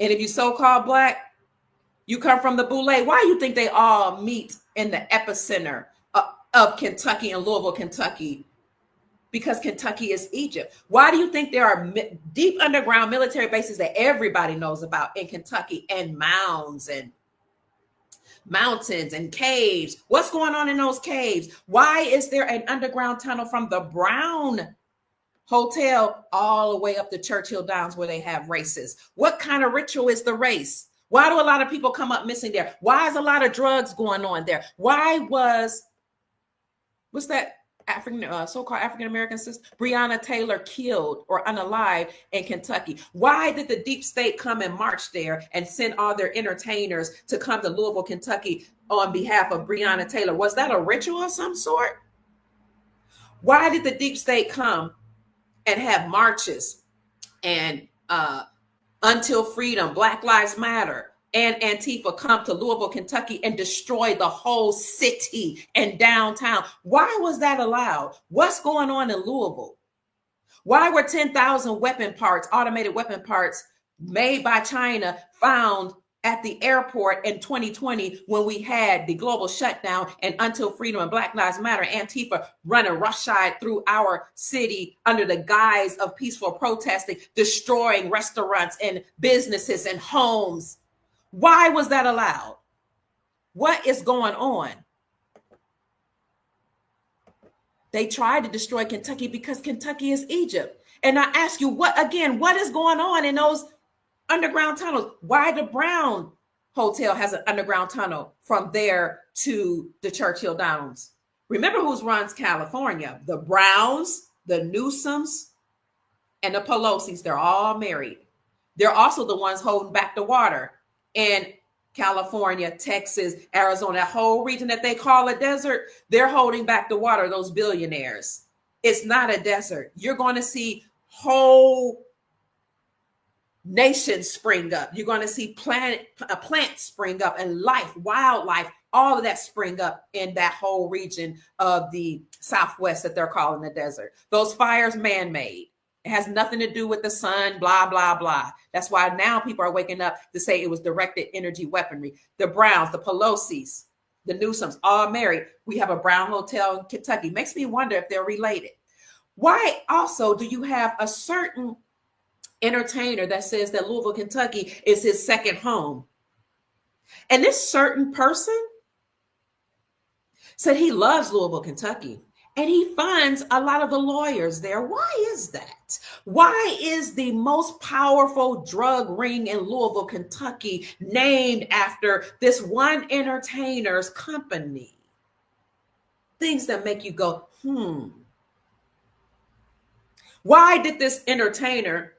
And if you so-called black, you come from the Boule. Why do you think they all meet in the epicenter of Kentucky and Louisville, Kentucky? Because Kentucky is Egypt. Why do you think there are deep underground military bases that everybody knows about in Kentucky, and mounds and mountains and caves? What's going on in those caves? Why is there an underground tunnel from the Brown Hotel all the way up the Churchill Downs where they have races? What kind of ritual is the race? Why do a lot of people come up missing there? Why is a lot of drugs going on there? What's that so-called African-American sister, Breonna Taylor, killed or unalive in Kentucky? Why did the deep state come and march there and send all their entertainers to come to Louisville, Kentucky on behalf of Breonna Taylor? Was that a ritual of some sort? Why did the deep state come and have marches and Until Freedom, Black Lives Matter, and Antifa come to Louisville, Kentucky and destroy the whole city and downtown? Why was that allowed? What's going on in Louisville? Why were 10,000 weapon parts, automated weapon parts made by China, found at the airport in 2020 when we had the global shutdown and Until Freedom and Black Lives Matter, Antifa running roughshod through our city under the guise of peaceful protesting, destroying restaurants and businesses and homes? Why was that allowed? What is going on? They tried to destroy Kentucky because Kentucky is Egypt. And I ask you, what is going on in those underground tunnels? Why the Brown Hotel has an underground tunnel from there to the Churchill Downs? Remember who runs California? The Browns, the Newsoms, and the Pelosi's. They're all married. They're also the ones holding back the water in California, Texas, Arizona, that whole region that they call a desert. They're holding back the water, those billionaires. It's not a desert. You're going to see whole nations spring up. You're going to see plants spring up, and life, wildlife, all of that spring up in that whole region of the Southwest that they're calling the desert. Those fires, man-made. It has nothing to do with the sun, blah, blah, blah. That's why now people are waking up to say it was directed energy weaponry. The Browns, the Pelosi's, the Newsoms, all married. We have a Brown hotel in Kentucky. Makes me wonder if they're related. Why also do you have a certain entertainer that says that Louisville, Kentucky is his second home? And this certain person said he loves Louisville, Kentucky, and he funds a lot of the lawyers there. Why is that? Why is the most powerful drug ring in Louisville, Kentucky named after this one entertainer's company? Things that make you go, Why did this entertainer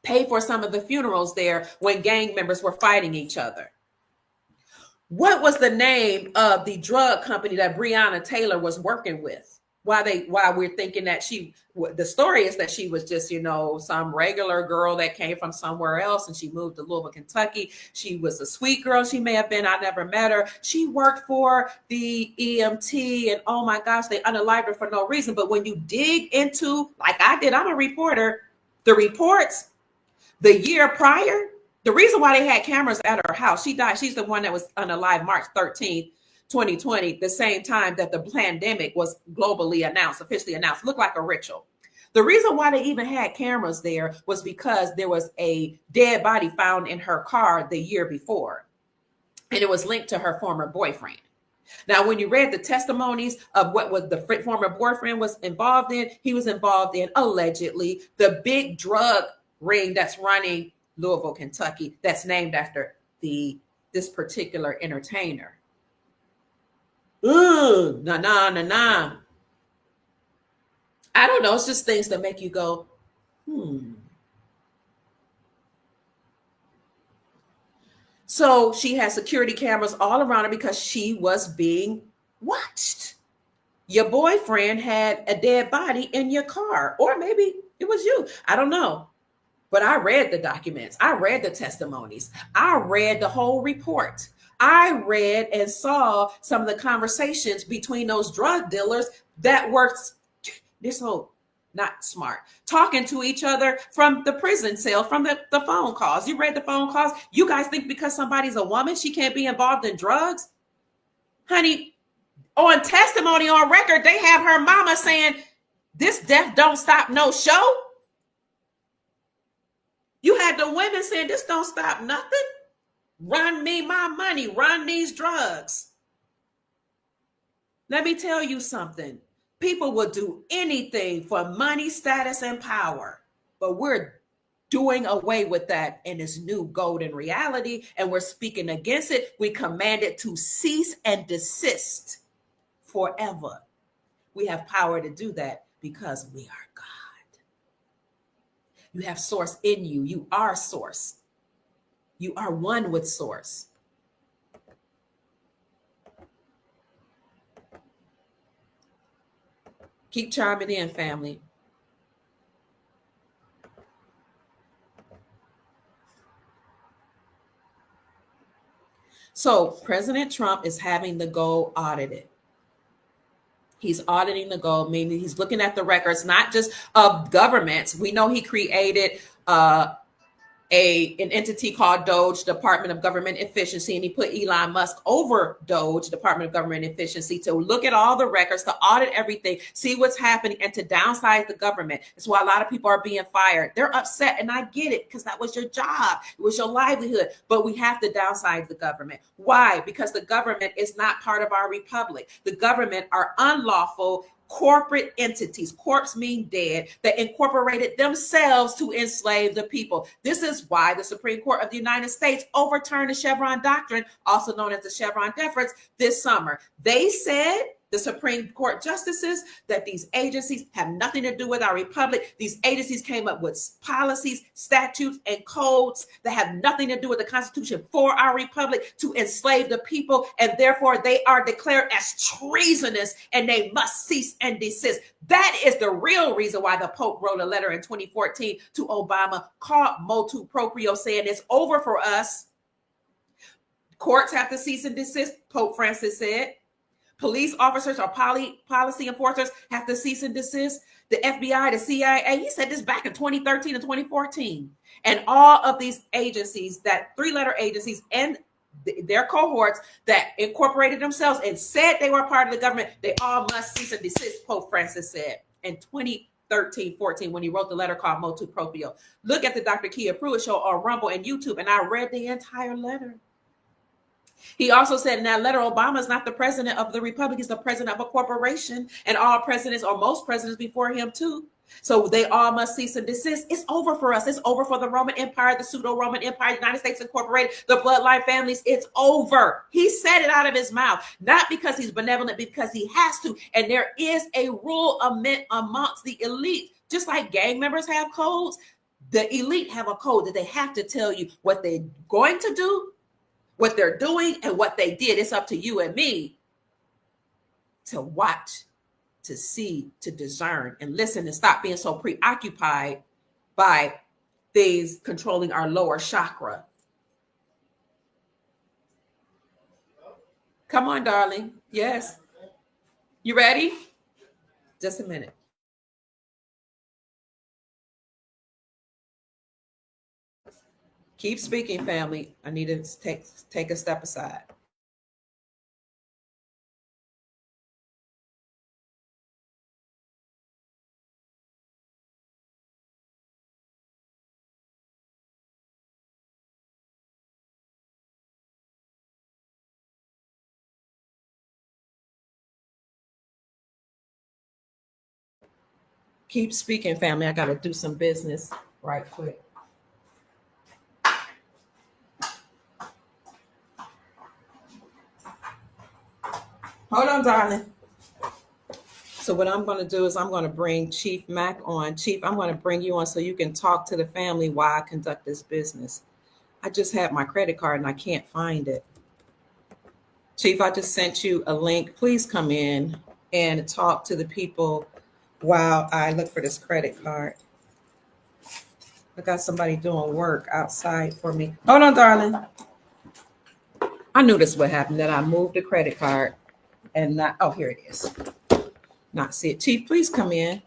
pay for some of the funerals there when gang members were fighting each other? What was the name of the drug company that Breonna Taylor was working with? Why we're thinking that the story is that she was just, some regular girl that came from somewhere else and she moved to Louisville, Kentucky. She was a sweet girl. She may have been, I never met her. She worked for the EMT and oh my gosh, they unalived her for no reason. But when you dig into, like I did, I'm a reporter, the reports, the year prior, the reason why they had cameras at her house, she died. She's the one that was unalived March 13th, 2020, the same time that the pandemic was globally announced, officially announced. Looked like a ritual. The reason why they even had cameras there was because there was a dead body found in her car the year before, and it was linked to her former boyfriend. Now, when you read the testimonies of what was the former boyfriend was involved in, he was involved in allegedly the big drug ring that's running Louisville, Kentucky, that's named after this particular entertainer. Nah. I don't know. It's just things that make you go, So she had security cameras all around her because she was being watched. Your boyfriend had a dead body in your car, or maybe it was you. I don't know. But I read the documents. I read the testimonies. I read the whole report. I read and saw some of the conversations between those drug dealers that were not smart, talking to each other from the prison cell, from the phone calls. You read the phone calls. You guys think because somebody's a woman, she can't be involved in drugs? Honey, on testimony on record, they have her mama saying, this death don't stop no show. You had the women saying, this don't stop nothing. Run me my money, run these drugs. Let me tell you something. People will do anything for money, status, and power. But we're doing away with that in this new golden reality, and we're speaking against it. We command it to cease and desist forever. We have power to do that because we are God. You have source in you. You are source. You are one with source. Keep chiming in, family. So President Trump is having the gold audited. He's auditing the gold, meaning he's looking at the records, not just of governments. We know he created an entity called DOGE, Department of Government Efficiency, and he put Elon Musk over DOGE, Department of Government Efficiency, to look at all the records, to audit everything, see what's happening, and to downsize the government. That's why a lot of people are being fired. They're upset, and I get it, because that was your job. It was your livelihood, but we have to downsize the government. Why? Because the government is not part of our republic. The government are unlawful corporate entities. Corpse mean dead, that incorporated themselves to enslave the people. This is why the Supreme Court of the United States overturned the Chevron doctrine, also known as the Chevron deference, this summer. They said, the Supreme Court justices, that these agencies have nothing to do with our republic. These agencies came up with policies, statutes, and codes that have nothing to do with the Constitution for our republic to enslave the people, and therefore they are declared as treasonous and they must cease and desist. That is the real reason why the Pope wrote a letter in 2014 to Obama called motu proprio, saying it's over for us. Courts have to cease and desist, Pope Francis said. Police officers or policy enforcers have to cease and desist. the FBI, the CIA. He said this back in 2013 and 2014. And all of these agencies, that three-letter agencies and their cohorts that incorporated themselves and said they were a part of the government, they all must cease and desist, Pope Francis said in 2013, 14, when he wrote the letter called Motu Proprio. Look at the Dr. Kia Pruitt show on Rumble and YouTube, and I read the entire letter. He also said in that letter, Obama is not the president of the republic, he's the president of a corporation, and all presidents, or most presidents before him too. So they all must cease and desist. It's over for us. It's over for the Roman Empire, the pseudo-Roman Empire, United States Incorporated, the bloodline families. It's over. He said it out of his mouth, not because he's benevolent, because he has to. And there is a rule amongst the elite. Just like gang members have codes, the elite have a code that they have to tell you what they're going to do, what they're doing, and what they did. It's up to you and me to watch, to see, to discern, and listen, and stop being so preoccupied by things controlling our lower chakra. Come on, darling. Yes. You ready? Just a minute. Keep speaking, family. I need to take a step aside. Keep speaking, family. I got to do some business right quick. Hold on, darling. So what I'm going to do is I'm going to bring Chief Mack on. Chief, I'm going to bring you on so you can talk to the family while I conduct this business. I just had my credit card and I can't find it. Chief, I just sent you a link. Please come in and talk to the people while I look for this credit card. I got somebody doing work outside for me. Hold on, darling. I knew this would happen, that I moved the credit card and not, oh, here it is. Not see it. Chief, please come in.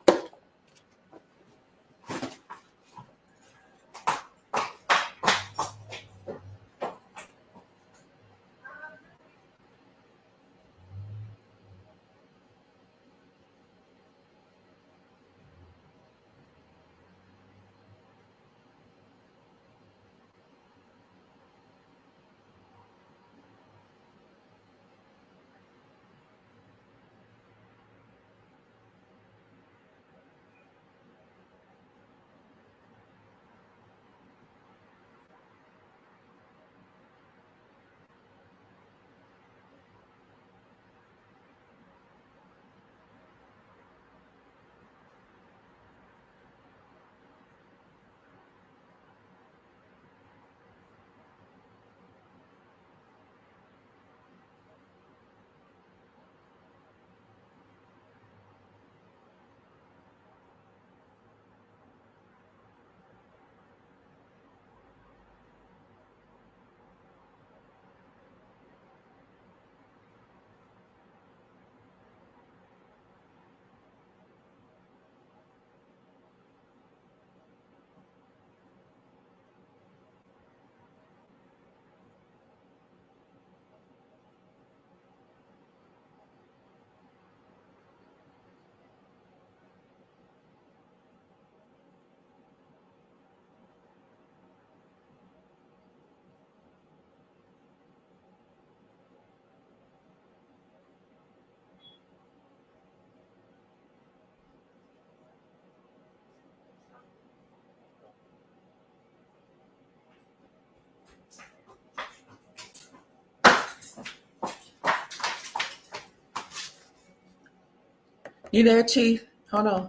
You there, Chief? Hold on. I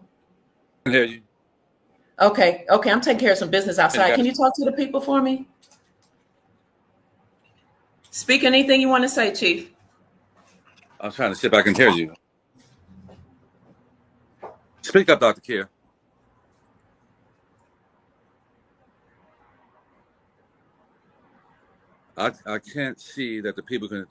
can hear you. Okay, I'm taking care of some business outside. Can you talk to the people for me? Speak anything you want to say, Chief. I'm trying to see if I can hear you. Speak up, Dr. Kier. I can't see that the people can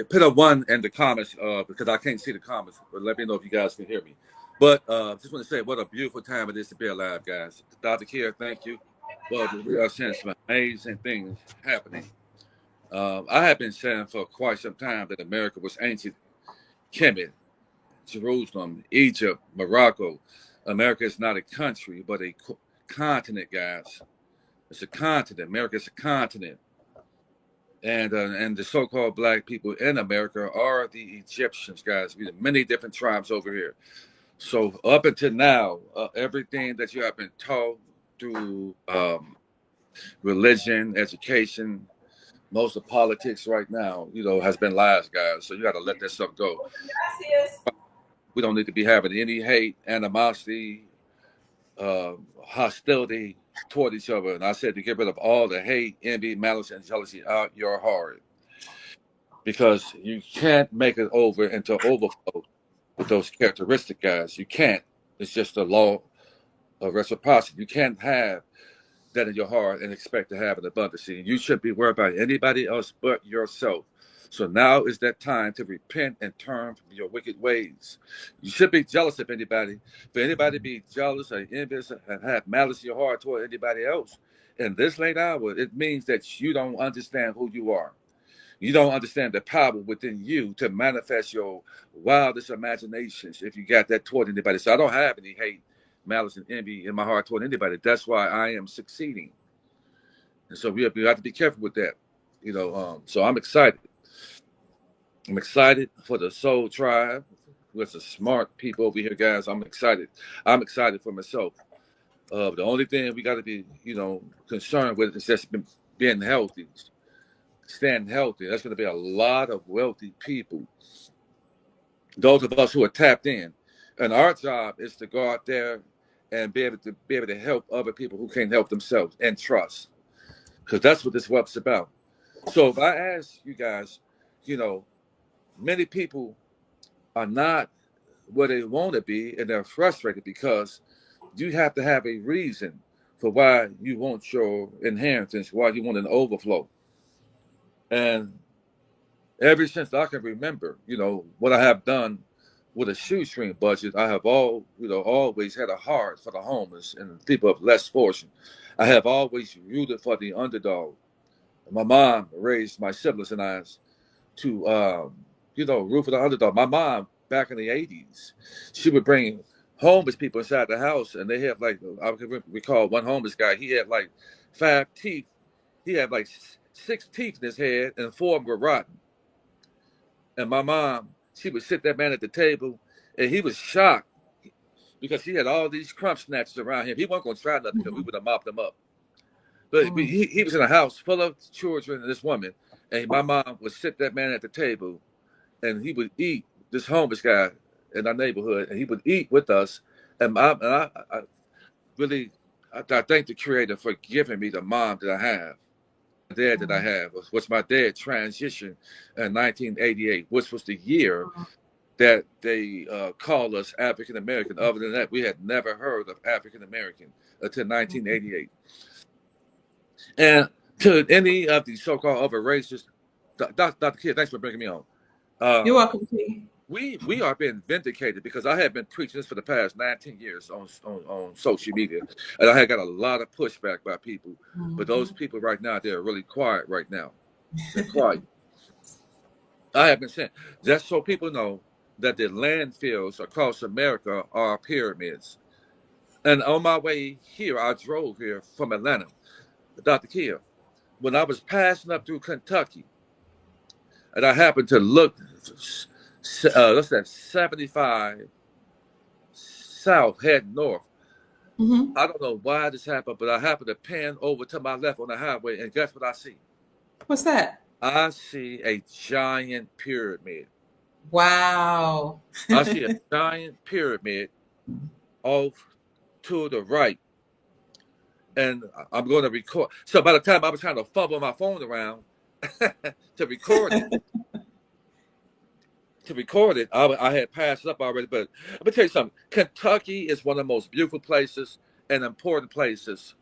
put a one in the comments because I can't see the comments. But let me know if you guys can hear me. But just want to say what a beautiful time it is to be alive, guys. Dr. Kier, thank you. Well, we are seeing some amazing things happening. I have been saying for quite some time that America was ancient Kemet, Jerusalem, Egypt, Morocco. America is not a country, but a continent, guys. It's a continent. America is a continent. And the so-called black people in America are the Egyptians, guys. We have many different tribes over here. So up until now, everything that you have been taught through religion, education, most of politics right now, has been lies, guys. So you got to let that stuff go. We don't need to be having any hate, animosity, hostility toward each other. And I said to get rid of all the hate, envy, malice, and jealousy out your heart, because you can't make it over into overflow with those characteristic, guys. You can't. It's just the law of reciprocity. You can't have that in your heart and expect to have an abundance. You shouldn't be worried about anybody else but yourself. So now is that time to repent and turn from your wicked ways. You should be jealous of anybody. For anybody to be jealous or envious and have malice in your heart toward anybody else in this late hour, it means that you don't understand who you are. You don't understand the power within you to manifest your wildest imaginations if you got that toward anybody. So I don't have any hate, malice, and envy in my heart toward anybody. That's why I am succeeding. And so we have to be careful with that. So I'm excited. I'm excited for the Soul Tribe. With the smart people over here, guys. I'm excited. I'm excited for myself. The only thing we got to be, concerned with is just being healthy, staying healthy. There's going to be a lot of wealthy people. Those of us who are tapped in, and our job is to go out there and be able to help other people who can't help themselves and trust, because that's what this web's about. So if I ask you guys, many people are not where they want to be, and they're frustrated because you have to have a reason for why you want your inheritance, why you want an overflow. And ever since I can remember, what I have done with a shoestring budget, I have always had a heart for the homeless and people of less fortune. I have always rooted for the underdog. My mom raised my siblings and I to, root for the underdog. My mom, back in the 80s, she would bring homeless people inside the house, and they had I can recall one homeless guy, he had 5 teeth. He had 6 teeth in his head, and 4 of them were rotten. And my mom, she would sit that man at the table, and he was shocked because he had all these crumb snatchers around him. He wasn't going to try nothing because we would have mopped him up. But he was in a house full of children and this woman, and my mom would sit that man at the table, and he would eat, this homeless guy in our neighborhood, and he would eat with us. And I really, I thank the Creator for giving me the mom that I have. The dad that I have was my dad transitioned in 1988, which was the year that they called us African American. Other than that, we had never heard of African American until 1988. And to any of these so-called other races, Dr. Kidd, thanks for bringing me on. You're welcome, T. We are being vindicated because I have been preaching this for the past 19 years on social media, and I had got a lot of pushback by people. But those people right now, they're really quiet right now. They're quiet. I have been saying, just so people know that the landfills across America are pyramids. And on my way here, I drove here from Atlanta, Dr. Kier. When I was passing up through Kentucky, and I happened to look, let's say 75 south, head north. I don't know why this happened, but I happened to pan over to my left on the highway, and guess what I see? What's that? I see a giant pyramid. Wow. I see a giant pyramid off to the right. And I'm going to record. So by the time I was trying to fumble my phone around to record it, I had passed up already. But let me tell you something. Kentucky is one of the most beautiful places and important places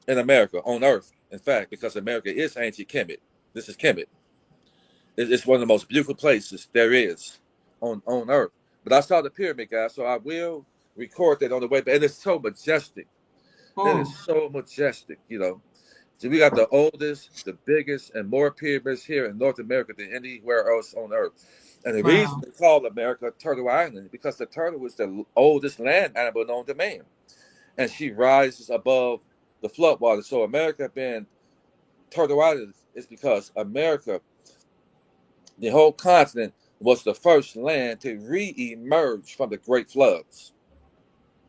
in America, on earth, in fact, because America is ancient Kemet. This is Kemet. It's one of the most beautiful places there is on earth. But I saw the pyramid, guys, so I will record that on the way. And it's so majestic. It is Mm. so majestic, you know. So we got the oldest, the biggest, and more pyramids here in North America than anywhere else on Earth. And the reason Wow. they call America Turtle Island is because the turtle is the oldest land animal known to man, and she rises above the floodwater. So America being Turtle Island is because America, the whole continent, was the first land to re-emerge from the great floods.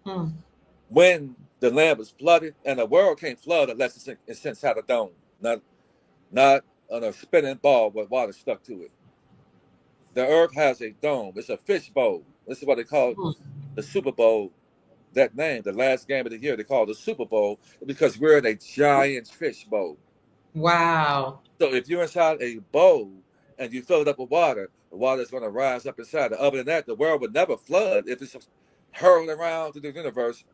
Mm. When the land was flooded, and the world can't flood unless it's inside a dome, not on a spinning ball with water stuck to it. The earth has a dome. It's a fish bowl. This is what they call Mm. the Super Bowl. That name, the last game of the year, they call it the Super Bowl because we're in a giant fish bowl. Wow. So if you're inside a bowl and you fill it up with water, the water is going to rise up inside it. Other than that, the world would never flood if it's just hurling around through the universe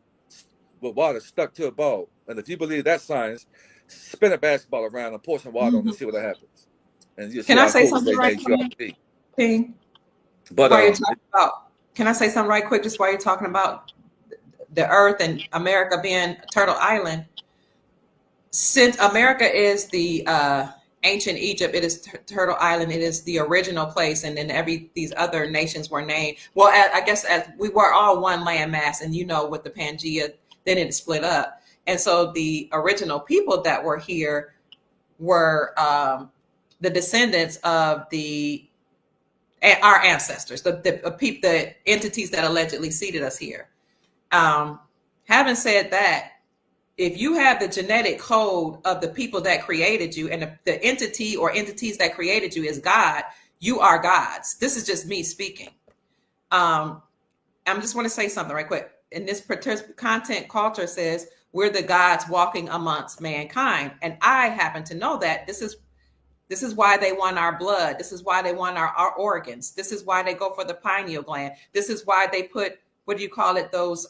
with water stuck to a bowl. And if you believe that science, spin a basketball around and pour some water on it and Mhm. see what happens. And you'll see Can I how say cool something they right made you out quick, to be. King? But While you're talking about, can I say something right quick just while you're talking about the earth and America being Turtle Island? Since America is the ancient Egypt, it is Turtle Island. It is the original place, and then these other nations were named. Well, I guess as we were all one landmass, and with the Pangea, then it split up, and so the original people that were here were the descendants of our ancestors, the entities that allegedly seeded us here. Having said that, if you have the genetic code of the people that created you, and the entity or entities that created you is God, you are God's. This is just me speaking. I just want to say something right quick. In this content culture says we're the gods walking amongst mankind, and I happen to know that this is why they want our blood. This is why they want our organs. This is why they go for the pineal gland. This is why they put, what do you call it? Those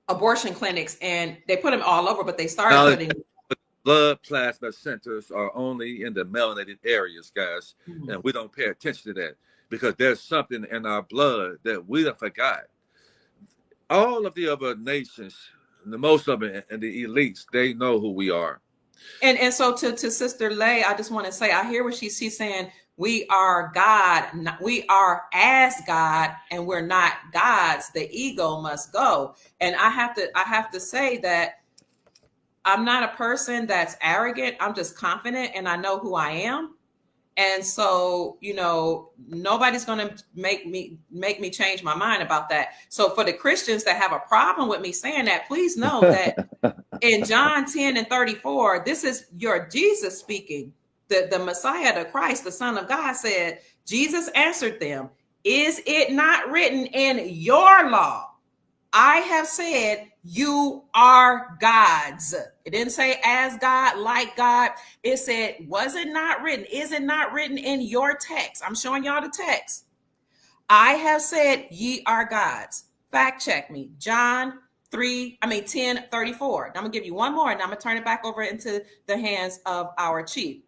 abortion clinics, and they put them all over, but they started putting blood plasma centers are only in the melanated areas, guys, and we don't pay attention to that because there's something in our blood that we have forgot. All of the other nations, most of it, and the elites, they know who we are. And so to Sister Lay, I just want to say, I hear what she's saying. We are God. We are as God, and we're not gods. The ego must go. And I have to say that I'm not a person that's arrogant. I'm just confident, and I know who I am. And so, nobody's going to make me change my mind about that. So for the Christians that have a problem with me saying that, please know that in John 10:34, this is your Jesus speaking. The Messiah, the Christ, the Son of God said, Jesus answered them, is it not written in your law? I have said you are gods. It didn't say as God, like God. It said, was it not written? Is it not written in your text? I'm showing y'all the text. I have said ye are gods. Fact check me. John 10:34. I'm gonna give you one more, and I'm gonna turn it back over into the hands of our chief.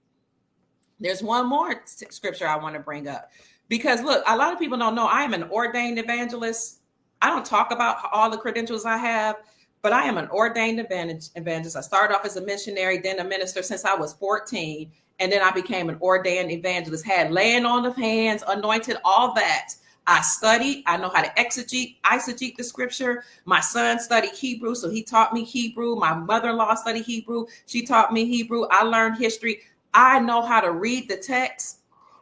There's one more scripture I want to bring up, because look, a lot of people don't know I am an ordained evangelist. I don't talk about all the credentials I have, but I am an ordained evangelist. I started off as a missionary, then a minister since I was 14, and then I became an ordained evangelist, had laying on of hands, anointed, all that. I studied. I know how to eisegete the scripture. My son studied Hebrew, so he taught me Hebrew. My mother-in-law studied Hebrew. She taught me Hebrew. I learned history. I know how to read the text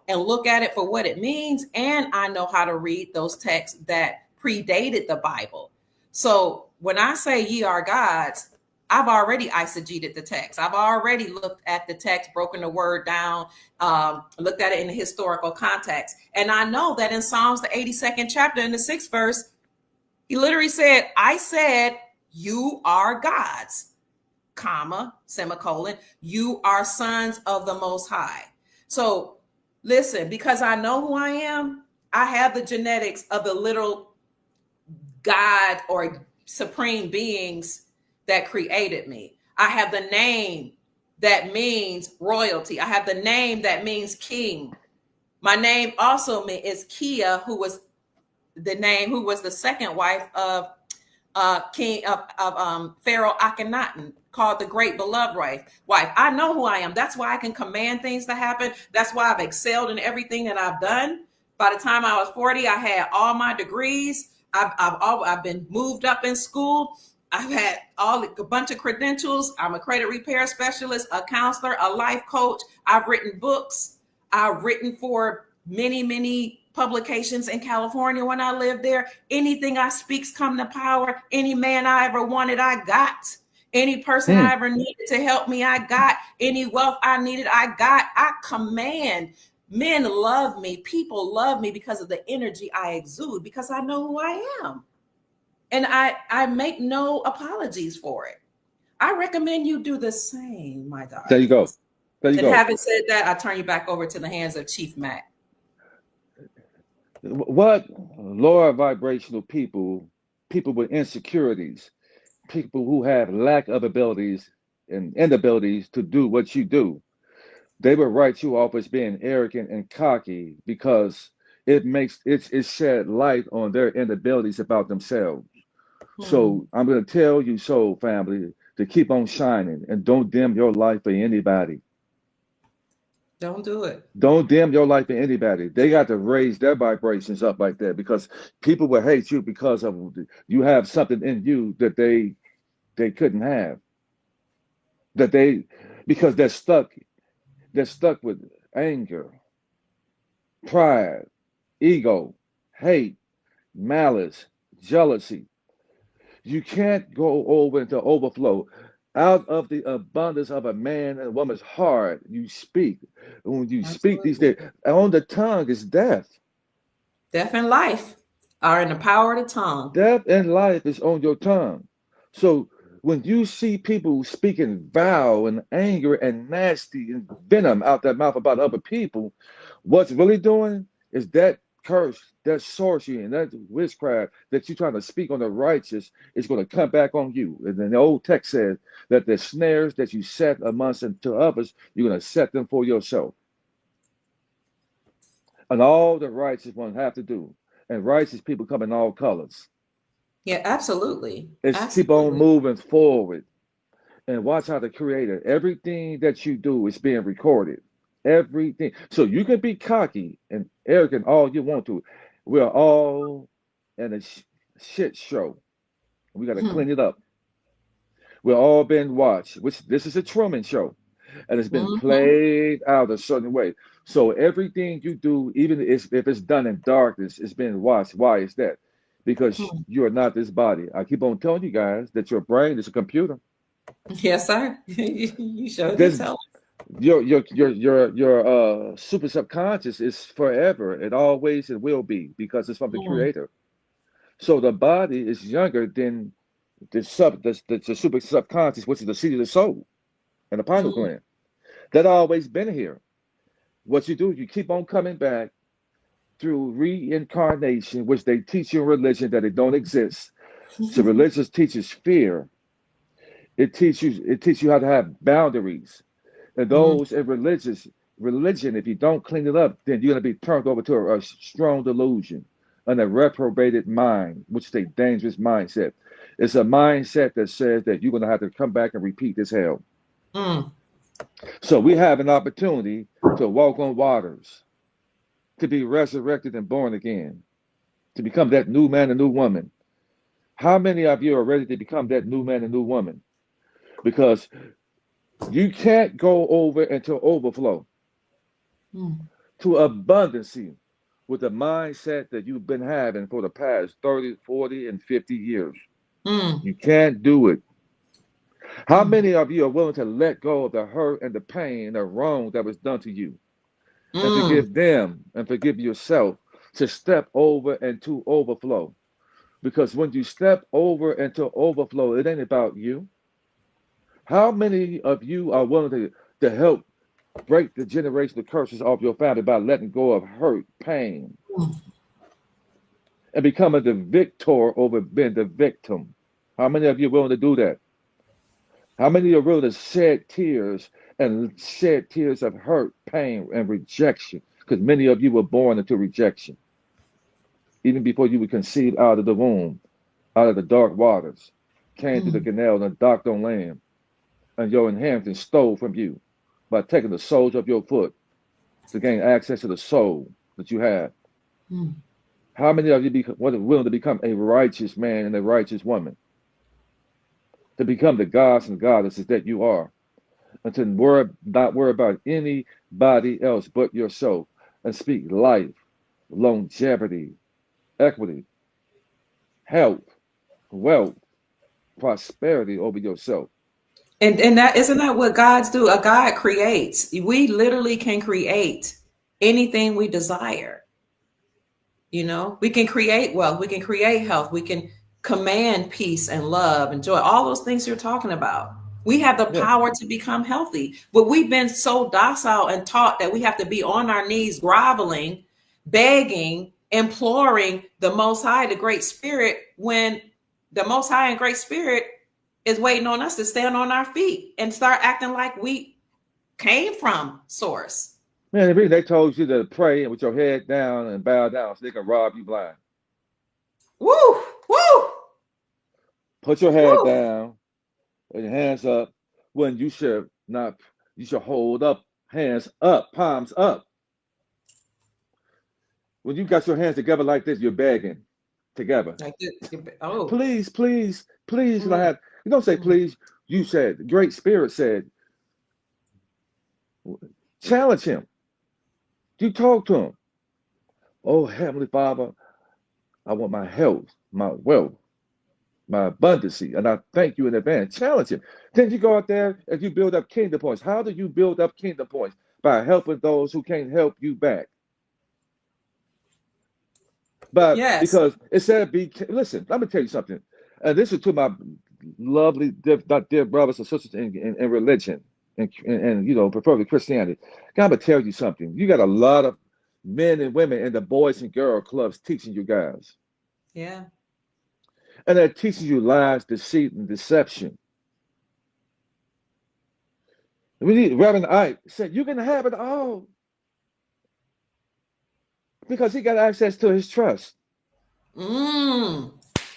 and look at it for what it means, and I know how to read those texts that predated the Bible. So when I say ye are gods, I've already eisegeted the text. I've already looked at the text, broken the word down, looked at it in the historical context. And I know that in Psalms, the 82nd chapter, in the 6th verse, he literally said, I said, you are gods, comma, semicolon, you are sons of the Most High. So listen, because I know who I am, I have the genetics of the little God or supreme beings that created me. I have the name that means royalty. I have the name that means king. My name also is Kia, who was the second wife of king of Pharaoh Akhenaten, called the Great Beloved Wife. I know who I am. That's why I can command things to happen. That's why I've excelled in everything that I've done. By the time I was 40, I had all my degrees. I've been moved up in school. I've had a bunch of credentials. I'm a credit repair specialist, a counselor, a life coach. I've written books. I've written for many publications in California when I lived there. Anything I speaks come to power. Any man I ever wanted, I got. Any person I ever needed to help me, I got. Any wealth I needed, I got. I command. Men love me. People love me because of the energy I exude, because I know who I am. And I make no apologies for it. I recommend you do the same, my darling. There you go. There you and go. Having said that, I turn you back over to the hands of Chief Mack. What lower vibrational people, people with insecurities, people who have lack of abilities and inabilities to do what you do, they would write you off as being arrogant and cocky because it shed light on their inabilities about themselves. So I'm going to tell you, soul family, to keep on shining and don't dim your light for anybody. Don't do it. Don't dim your light for anybody. They got to raise their vibrations up like that, because people will hate you because of you have something in you that they couldn't have. That they Because they're stuck with anger, pride, ego, hate, malice, jealousy. You can't go over into overflow. Out of the abundance of a man and a woman's heart, you speak. And when you speak these Absolutely. days, on the tongue is death. Death and life are in the power of the tongue. Death and life is on your tongue. So when you see people speaking vile and anger and nasty and venom out their mouth about other people, what's really doing is that curse, that sorcery, and that witchcraft that you're trying to speak on the righteous is going to come back on you. And then the old text says that the snares that you set amongst and to others, you're going to set them for yourself. And all the righteous one have to do, and righteous people come in all colors, Yeah, absolutely. is keep on Absolutely. moving forward and watch how the creator, everything that you do is being recorded. Everything. So you can be cocky and arrogant all you want to. We're all in a shit show. We got to clean it up. We're all being watched, which this is a Truman show, and it's been played out a certain way. So everything you do, even if it's done in darkness, it's being watched. Why is that? Because you are not this body. I keep on telling you guys that your brain is a computer. Yes, sir. You sure did This tell. your super subconscious is forever. It always it will be, because it's from the creator. So the body is younger than the super subconscious, which is the seat of the soul and the pineal gland. That always been here. What you do, you keep on coming back through reincarnation, which they teach you in religion that it don't exist. So religion teaches fear. It teaches you how to have boundaries. And those in religion, if you don't clean it up, then you're going to be turned over to a strong delusion and a reprobated mind, which is a dangerous mindset. It's a mindset that says that you're going to have to come back and repeat this hell. So we have an opportunity to walk on waters, to be resurrected and born again, to become that new man and new woman. How many of you are ready to become that new man and new woman? Because you can't go over into overflow, to abundancy, with the mindset that you've been having for the past 30, 40, and 50 years. You can't do it. How many of you are willing to let go of the hurt and the pain and the wrong that was done to you, and forgive them and forgive yourself, to step over into overflow? Because when you step over into overflow, it ain't about you. How many of you are willing to help break the generational curses off your family by letting go of hurt, pain, and becoming the victor over being the victim? How many of you are willing to do that? How many are willing to shed tears of hurt, pain, and rejection? because many of you were born into rejection. Even before you were conceived out of the womb, out of the dark waters, came through the Mm, canal and docked on land, and your inheritance stole from you by taking the soles of your foot to gain access to the soul that you have. mm. How many of you willing to become a righteous man and a righteous woman, to become the gods and goddesses that you are, and to not worry about anybody else but yourself, and speak life, longevity, equity, health, wealth, prosperity over yourself? And that isn't that what gods do? A God creates. We literally can create anything we desire. We can create wealth, we can create health, we can command peace and love and joy, all those things you're talking about. We have the Yeah, power to become healthy, but we've been so docile and taught that we have to be on our knees groveling, begging, imploring the Most High, the Great Spirit, when the Most High and Great Spirit is waiting on us to stand on our feet and start acting like we came from source. man. The reason they told you to pray with your head down and bow down so they can rob you blind. Woo, woo, Put your head woo. down and your hands up when you should not. You should hold up, hands up, palms up. When you got your hands together like this, you're begging together. Like this. Oh. Please, please, please. And I Mm, had, you don't say mm. please. You said, the Great Spirit said, challenge him. You talk to him. Oh, Heavenly Father, I want my health, my wealth, my abundance, and I thank you in advance. Challenge him. Then you go out there and you build up kingdom points. How do you build up kingdom points? By helping those who can't help you back. But Yes. because it said, listen, let me tell you something. And this is to my lovely, dear brothers and sisters in religion and, preferably Christianity. God, I'm going to tell you something. You got a lot of men and women in the boys and girl clubs teaching you guys. Yeah. And they're teaching you lies, deceit, and deception. Reverend Ike said, you can have it all because he got access to his trust. Mm.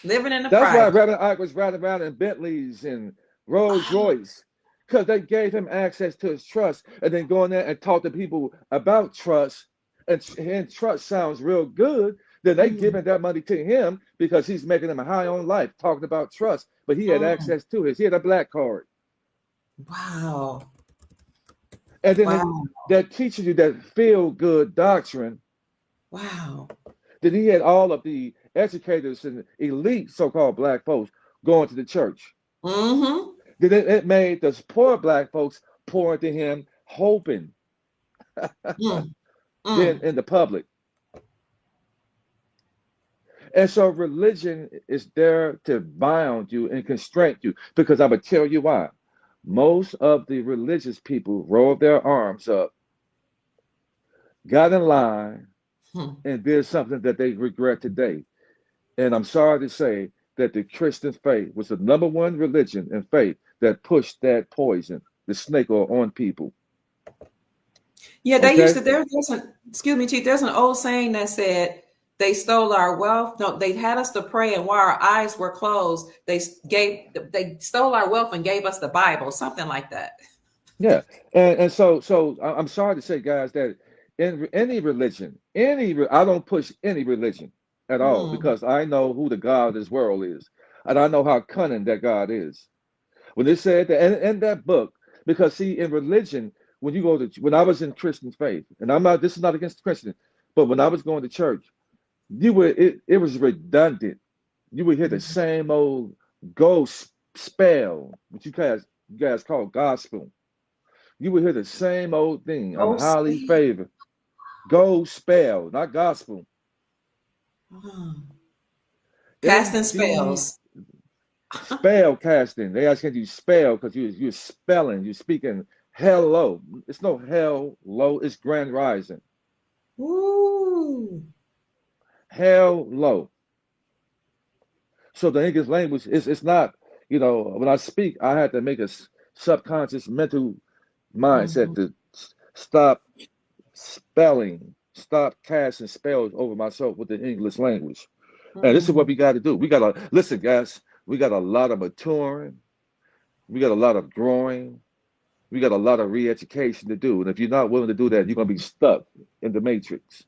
Living in the That's why private. Reverend Ike was riding around in Bentleys and Rolls Wow. Royce, because they gave him access to his trust, and then go in there and talk to people about trust, and trust sounds real good. Then they Mm, giving that money to him because he's making them high on life talking about trust. But he had mm. access to his. He had a black card, Wow. and then Wow. that teaches you that feel good doctrine. Wow. Then he had all of the educators and elite so-called black folks going to the church. Mm-hmm. Then it made the poor black folks pour into him, hoping Mm, then mm. in the public. And so religion is there to bound you and constrain you, because I would tell you why. Most of the religious people rolled their arms up, got in line, Hmm. and did something that they regret today. And I'm sorry to say that the Christian faith was the number one religion and faith that pushed that poison, the snake oil, on people. Yeah, they used Okay? to. There's an excuse me, Chief. There's an old saying that said they stole our wealth. No, they had us to pray, and while our eyes were closed, they stole our wealth and gave us the Bible, something like that. Yeah. And so I'm sorry to say, guys, that in any religion, I don't push any religion at all, Mm, because I know who the God of this world is. And I know how cunning that God is. When they said that in that book, because see, in religion, when I was in Christian faith, and this is not against Christian, but when I was going to church, it was redundant. You would hear the mm. same old ghost spell, which you guys call gospel. You would hear the same old thing. I'm Oh, highly speak. favored. Go spell, not gospel. Mm. Casting MG spells. spell casting. They asking you spell because you're spelling, you're speaking hello. It's no hell low, it's grand rising. Ooh. Hell low. So the English language is it's not, when I speak, I had to make a subconscious mental mindset Mhm. to stop spelling. stop casting spells over myself with the English language. And this is what Mm. we got to do. We got to listen, guys. We got a lot of maturing. We got a lot of growing. We got a lot of re-education to do. And if you're not willing to do that, you're going to be stuck in the matrix.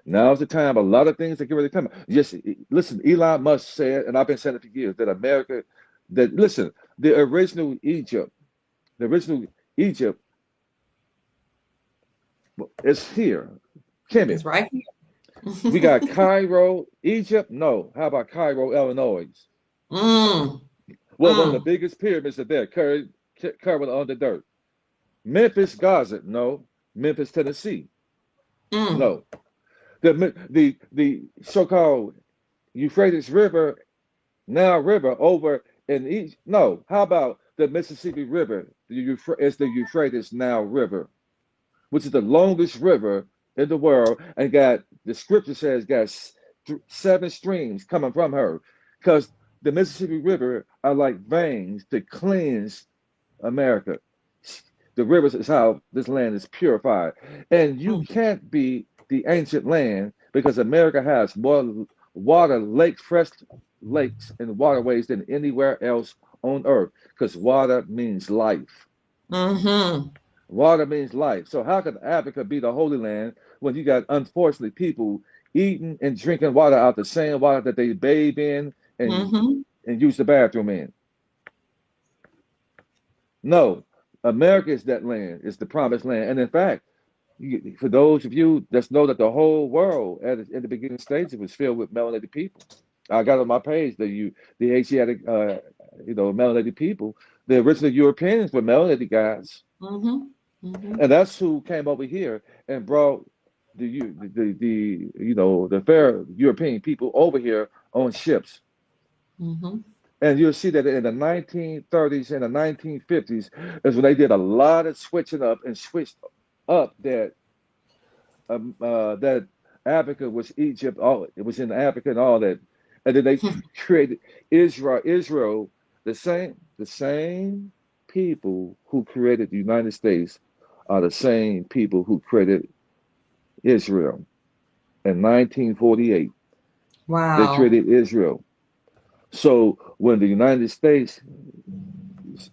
Now's the time. A lot of things that get ready to come. Just listen. Elon Musk said, and I've been saying it for years, that America, that listen, the original Egypt, the original Egypt is here. Kimmy, It's right we got here. Cairo, Egypt. No, how about Cairo, Illinois? Mm. Well, one of the Mm. biggest pyramids are there, covered under dirt. Memphis, Gaza. No. Memphis, Tennessee. Mm. No. The so-called Euphrates River, Nile River over in East. No. How about the Mississippi River? It's the Euphrates Nile River, which is the longest river in the world, and got the scripture says got seven streams coming from her, because the Mississippi River are like veins to cleanse America. The rivers is how this land is purified. And you Mm. can't be the ancient land because America has more water, fresh lakes and waterways than anywhere else on earth because water means life. Mm-hmm. Water means life. So how can Africa be the Holy Land when you got, unfortunately, people eating and drinking water out the same water that they bathe in Mm-hmm. and use the bathroom in? No, America is that land. It's the promised land. And in fact, for those of you that know that the whole world in the beginning stages was filled with melanated people. I got on my page the Asiatic, melanated people. The original Europeans were melanated guys, Mm-hmm. Mm-hmm. and that's who came over here and brought the fair European people over here on ships. Mm-hmm. And you'll see that in the 1930s and the 1950s is when they did a lot of switching up and switched up that Africa was Egypt, all it was in Africa and all that, and then they created Israel. Israel, the same people who created the United States are the same people who created Israel in 1948. They Wow. created Israel. So when the United States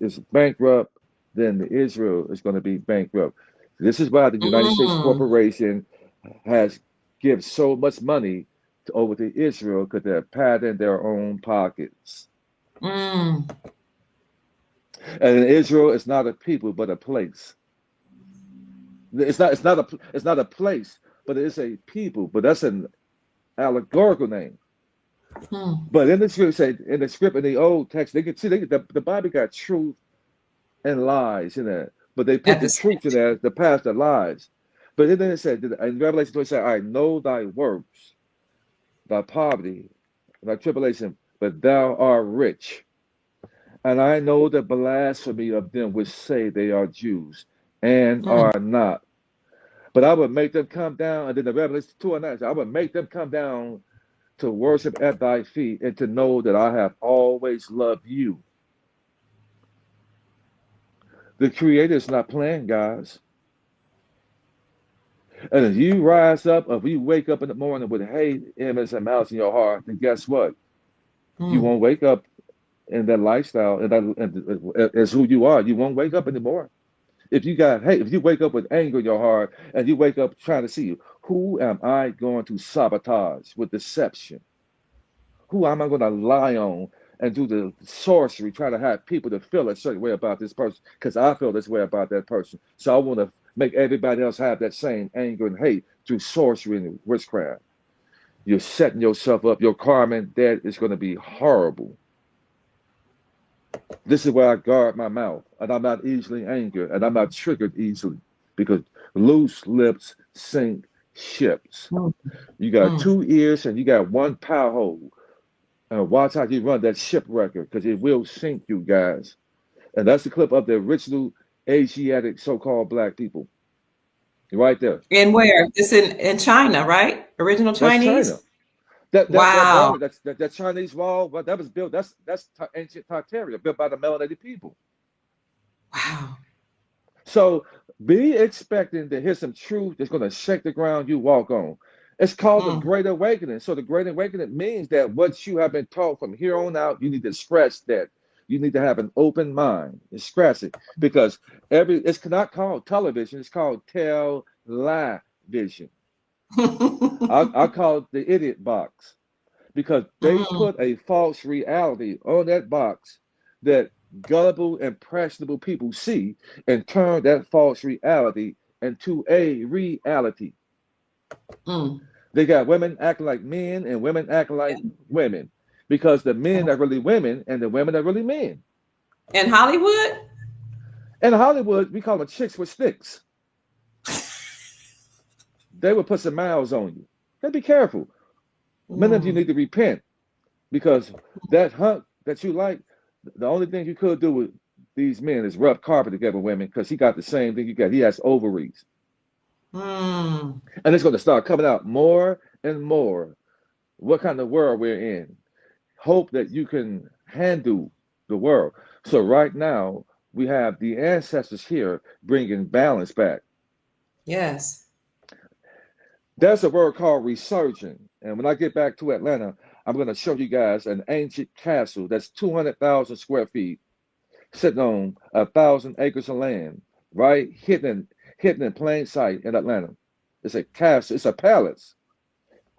is bankrupt, then Israel is going to be bankrupt. This is why the United States Mm. corporation has given so much money over to Israel because they're padding their own pockets. Mm. And Israel is not a people, but a place. It's not a place, but it's a people. But that's an allegorical name. Mm. But in the script, in the old text, they can see the Bible got truth and lies in there. But they put At the the same truth in there to pass the lies. But then it said in Revelation 20, it said, I know thy works, thy poverty, thy tribulation, but thou art rich. And I know the blasphemy of them which say they are Jews and Mm. are not. But I would make them come down, and then the Revelation 2 and 9, I would make them come down to worship at thy feet and to know that I have always loved you. The Creator is not playing, guys. And if you rise up, if you wake up in the morning with hate, image, and malice in your heart, then guess what? You Mm. won't wake up in that lifestyle and as who you are. You won't wake up anymore. If you got hate, if you wake up with anger in your heart and you wake up trying to see who am I going to sabotage with deception? Who am I going to lie on and do the sorcery, trying to have people to feel a certain way about this person because I feel this way about that person. So I want to make everybody else have that same anger and hate through sorcery and witchcraft. You're setting yourself up. Your karma debt is going to be horrible. This is where I guard my mouth, and I'm not easily angered, and I'm not triggered easily because loose lips sink ships. Mm. You got Mm. two ears and you got one power hole. And watch how you run that shipwrecker because it will sink you guys. And that's the clip of the original Asiatic so-called black people. Right there. And where? This in China, right? Original That's Chinese? China. That Wow. monument, that Chinese wall, but that was built. That's ancient Tartaria, built by the melanated people. Wow. So be expecting to hear some truth that's going to shake the ground you walk on. It's called the Mm. Great Awakening. So the Great Awakening means that what you have been taught from here on out, you need to scratch that. You need to have an open mind and scratch it because it's not called television. It's called vision. I call it the idiot box because they Mm. put a false reality on that box that gullible, impressionable people see and turn that false reality into a reality. Mm. They got women acting like men and women acting like Yeah. women because the men are really women and the women are really men. In Hollywood? In Hollywood, we call them chicks with sticks. They will put some miles on you. Hey, be careful. Many of you Mm. need to repent because that hunk that you like, the only thing you could do with these men is rub carpet together with women because he got the same thing you got. He has ovaries. Mm. And it's going to start coming out more and more what kind of world we're in. Hope that you can handle the world. So right now, we have the ancestors here bringing balance back. Yes. There's a word called resurging. And when I get back to Atlanta, I'm going to show you guys an ancient castle that's 200,000 square feet sitting on 1,000 acres of land, right? Hidden in plain sight in Atlanta. It's a castle, it's a palace,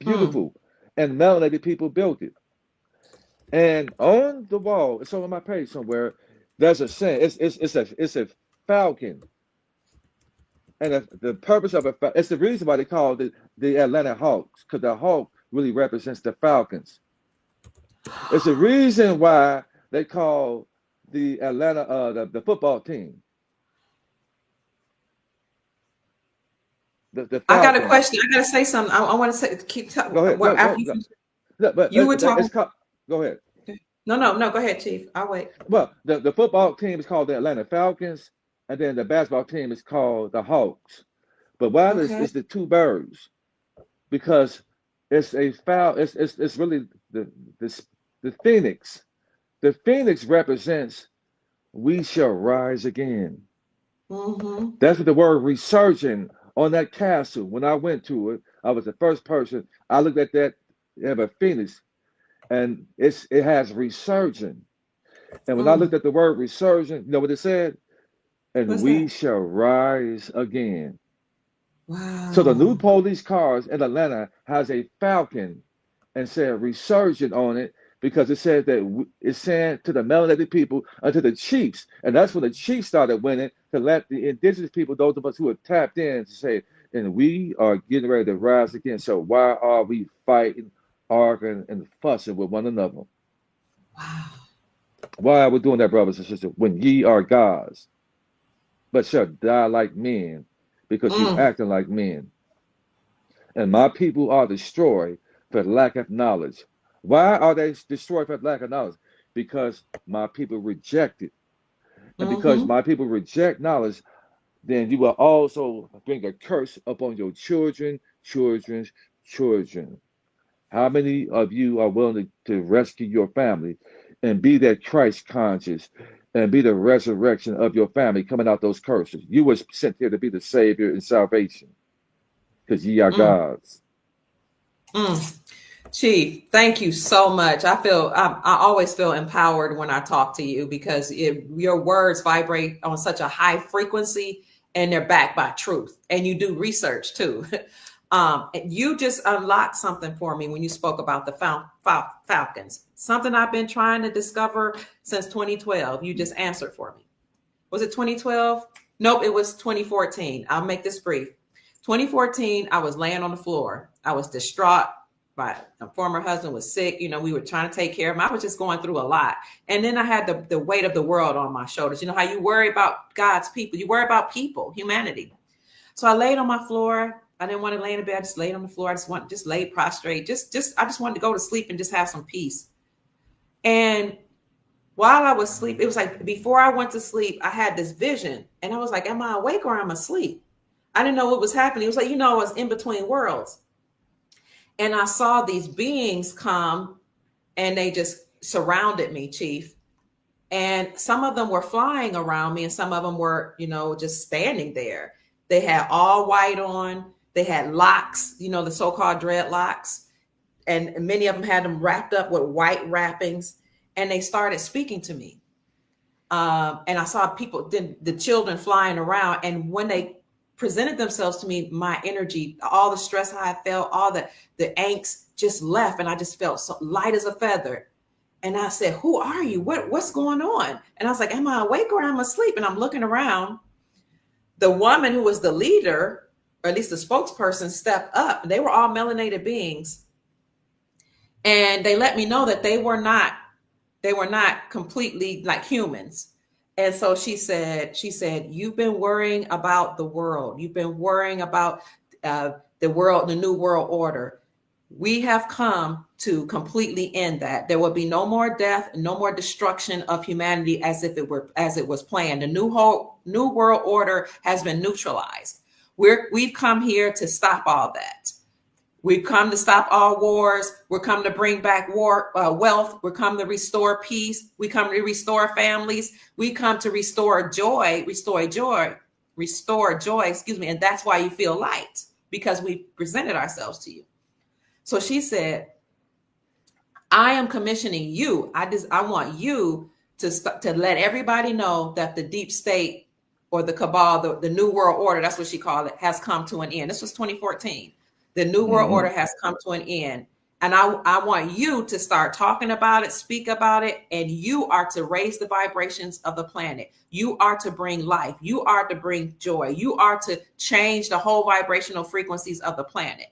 Mm. beautiful. And melanated people built it. And on the wall, it's on my page somewhere, there's a saying, it's a falcon. And the purpose of it's the reason why they call it the Atlanta Hawks, because the hawk really represents the Falcons. It's the reason why they call the Atlanta the football team the I got a Falcons. question. I got to say something. I want to say, keep talking. Go ahead. Well, No, after no, you no. finish, No, you were it's talking. called. Go ahead. No, no, no. Go ahead, Chief. I'll wait. Well, the football team is called the Atlanta Falcons, and then the basketball team is called the Hawks. But why is Okay. it's the two birds? Because it's a foul. It's really the the phoenix. The phoenix represents we shall rise again. Mm-hmm. That's what the word resurging on that castle. When I went to it, I was the first person. I looked at that. They have a phoenix, and it has resurging. And when I looked Mm. at the word resurging, you know what it said? And What's we that? shall rise again. So the new Wow. police cars in Atlanta has a falcon and said resurgent on it because it said that it's saying to the melanated people and to the chiefs, and that's when the chiefs started winning to let the indigenous people, those of us who have tapped in, to say, and we are getting ready to rise again. So why are we fighting, arguing, and fussing with one another? Wow. Why are we doing that, brothers and sisters? When ye are gods, but shall die like men, because you Mm. acting like men. And my people are destroyed for lack of knowledge. Why are they destroyed for lack of knowledge? Because my people reject it. And because Mm-hmm. my people reject knowledge, then you will also bring a curse upon your children, children's children. How many of you are willing to rescue your family and be that Christ conscious and be the resurrection of your family coming out those curses? You were sent here to be the Savior and salvation because ye are Mm. God's. Mm. Chief, thank you so much. I always feel empowered when I talk to you because your words vibrate on such a high frequency and they're backed by truth. And you do research too. And you just unlocked something for me when you spoke about the Falcons, something I've been trying to discover since 2012. You just answered for me. Was it 2012? Nope, it was 2014. I'll make this brief. 2014, I was laying on the floor. I was distraught. My former husband was sick. You know, we were trying to take care of him. I was just going through a lot. And then I had the weight of the world on my shoulders. You know how you worry about God's people, you worry about people, humanity. So I laid on my floor. I didn't want to lay in the bed. I just laid on the floor. Just lay prostrate. I just wanted to go to sleep and just have some peace. And while I was asleep, it was like before I went to sleep, I had this vision and I was like, am I awake or am I asleep? I didn't know what was happening. It was like, I was in between worlds. And I saw these beings come and they just surrounded me, Chief. And some of them were flying around me, and some of them were, just standing there. They had all white on. They had locks, the so-called dreadlocks, and many of them had them wrapped up with white wrappings. And they started speaking to me. And I saw people, then the children flying around. And when they presented themselves to me, my energy, all the stress I felt, all the angst just left, and I just felt so light as a feather. And I said, "Who are you? What's going on?" And I was like, "Am I awake or am I asleep?" And I'm looking around. The woman who was the leader, or at least the spokesperson, stepped up. They were all melanated beings, and they let me know that they were not completely like humans. And so she said, "You've been worrying about the world. You've been worrying about the world, the new world order. We have come to completely end that. There will be no more death, no more destruction of humanity as it was planned. The new world order has been neutralized. We've come here to stop all that. We've come to stop all wars. We're come to bring back wealth. We're come to restore peace. We come to restore families. We come to restore joy. Excuse me. And that's why you feel light, because we presented ourselves to you." So she said, "I am commissioning you. I want you to let everybody know that the deep state, or the cabal, the new world order, that's what she called it, has come to an end." This was 2014. The new world order has come to an end. And I want you to start talking about it, speak about it, and you are to raise the vibrations of the planet. You are to bring life. You are to bring joy. You are to change the whole vibrational frequencies of the planet.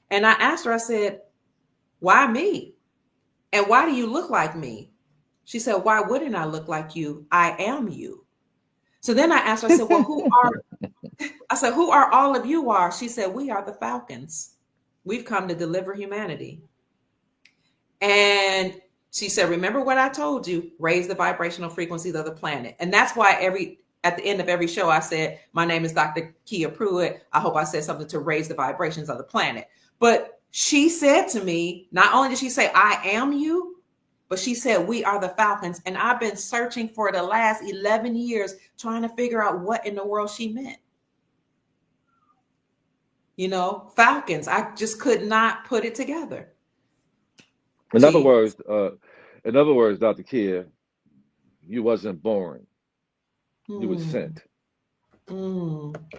And I asked her, I said, "Why me? And why do you look like me?" She said, "Why wouldn't I look like you? I am you." So then I asked her, I said, "Well, who are all of you are?" She said, "We are the Falcons. We've come to deliver humanity." And she said, "Remember what I told you, raise the vibrational frequencies of the planet." And that's why at the end of every show, I said, "My name is Dr. Kia Pruitt. I hope I said something to raise the vibrations of the planet." But she said to me, not only did she say, "I am you," but she said, "We are the Falcons." And I've been searching for the last 11 years, trying to figure out what in the world she meant. Falcons. I just could not put it together. In other words, Dr. Kia, you wasn't born. You were sent.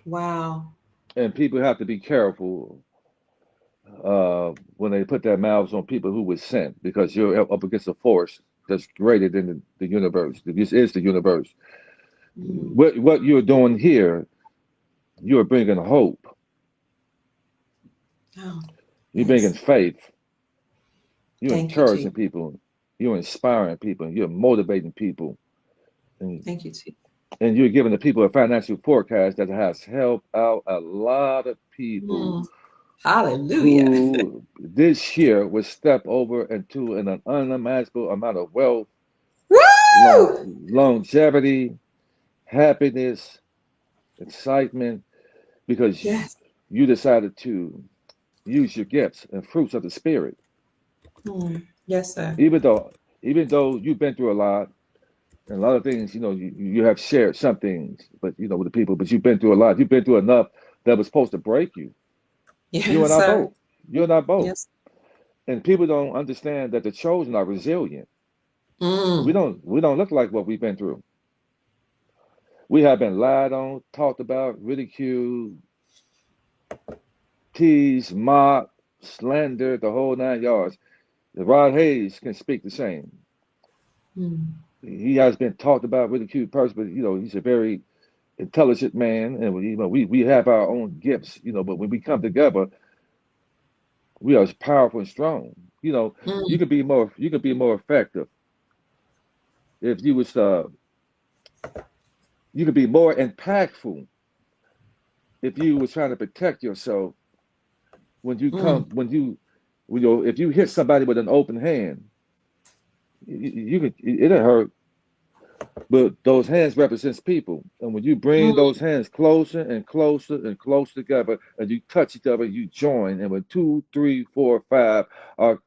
Wow. And people have to be careful when they put their mouths on people who were sent, because you're up against a force that's greater than the universe. This is the universe. What you're doing here, you're bringing hope. Oh, you're bringing faith. You're Thank you, encouraging Chief. people. You're inspiring people. You're motivating people. And, Thank you, Chief. and you're giving the people a financial forecast that has helped out a lot of people Hallelujah. who this year will step over into an unimaginable amount of wealth, Woo! longevity, happiness, excitement, because Yes. you decided to use your gifts and fruits of the spirit. Yes, sir. Even though you've been through a lot, and a lot of things, you have shared some things, but with the people, but you've been through a lot. You've been through enough that was supposed to break you. You and Yes, I sir. both. You and I both. Yes. And people don't understand that the chosen are resilient. We Mm. don't look like what we've been through. We have been lied on, talked about, ridiculed, teased, mocked, slandered, the whole 9 yards. Rod Hayes can speak the same. He has been talked about, ridiculed person, but he's a very intelligent man, and we have our own gifts, but when we come together, we are powerful and strong. You could be more effective if you could be more impactful if you was trying to protect yourself when you come if you hit somebody with an open hand, you could it'll hurt, but those hands represents people, and when you bring those hands closer and closer and closer together, and you touch each other, you join, and when 2, 3, 4, 5 are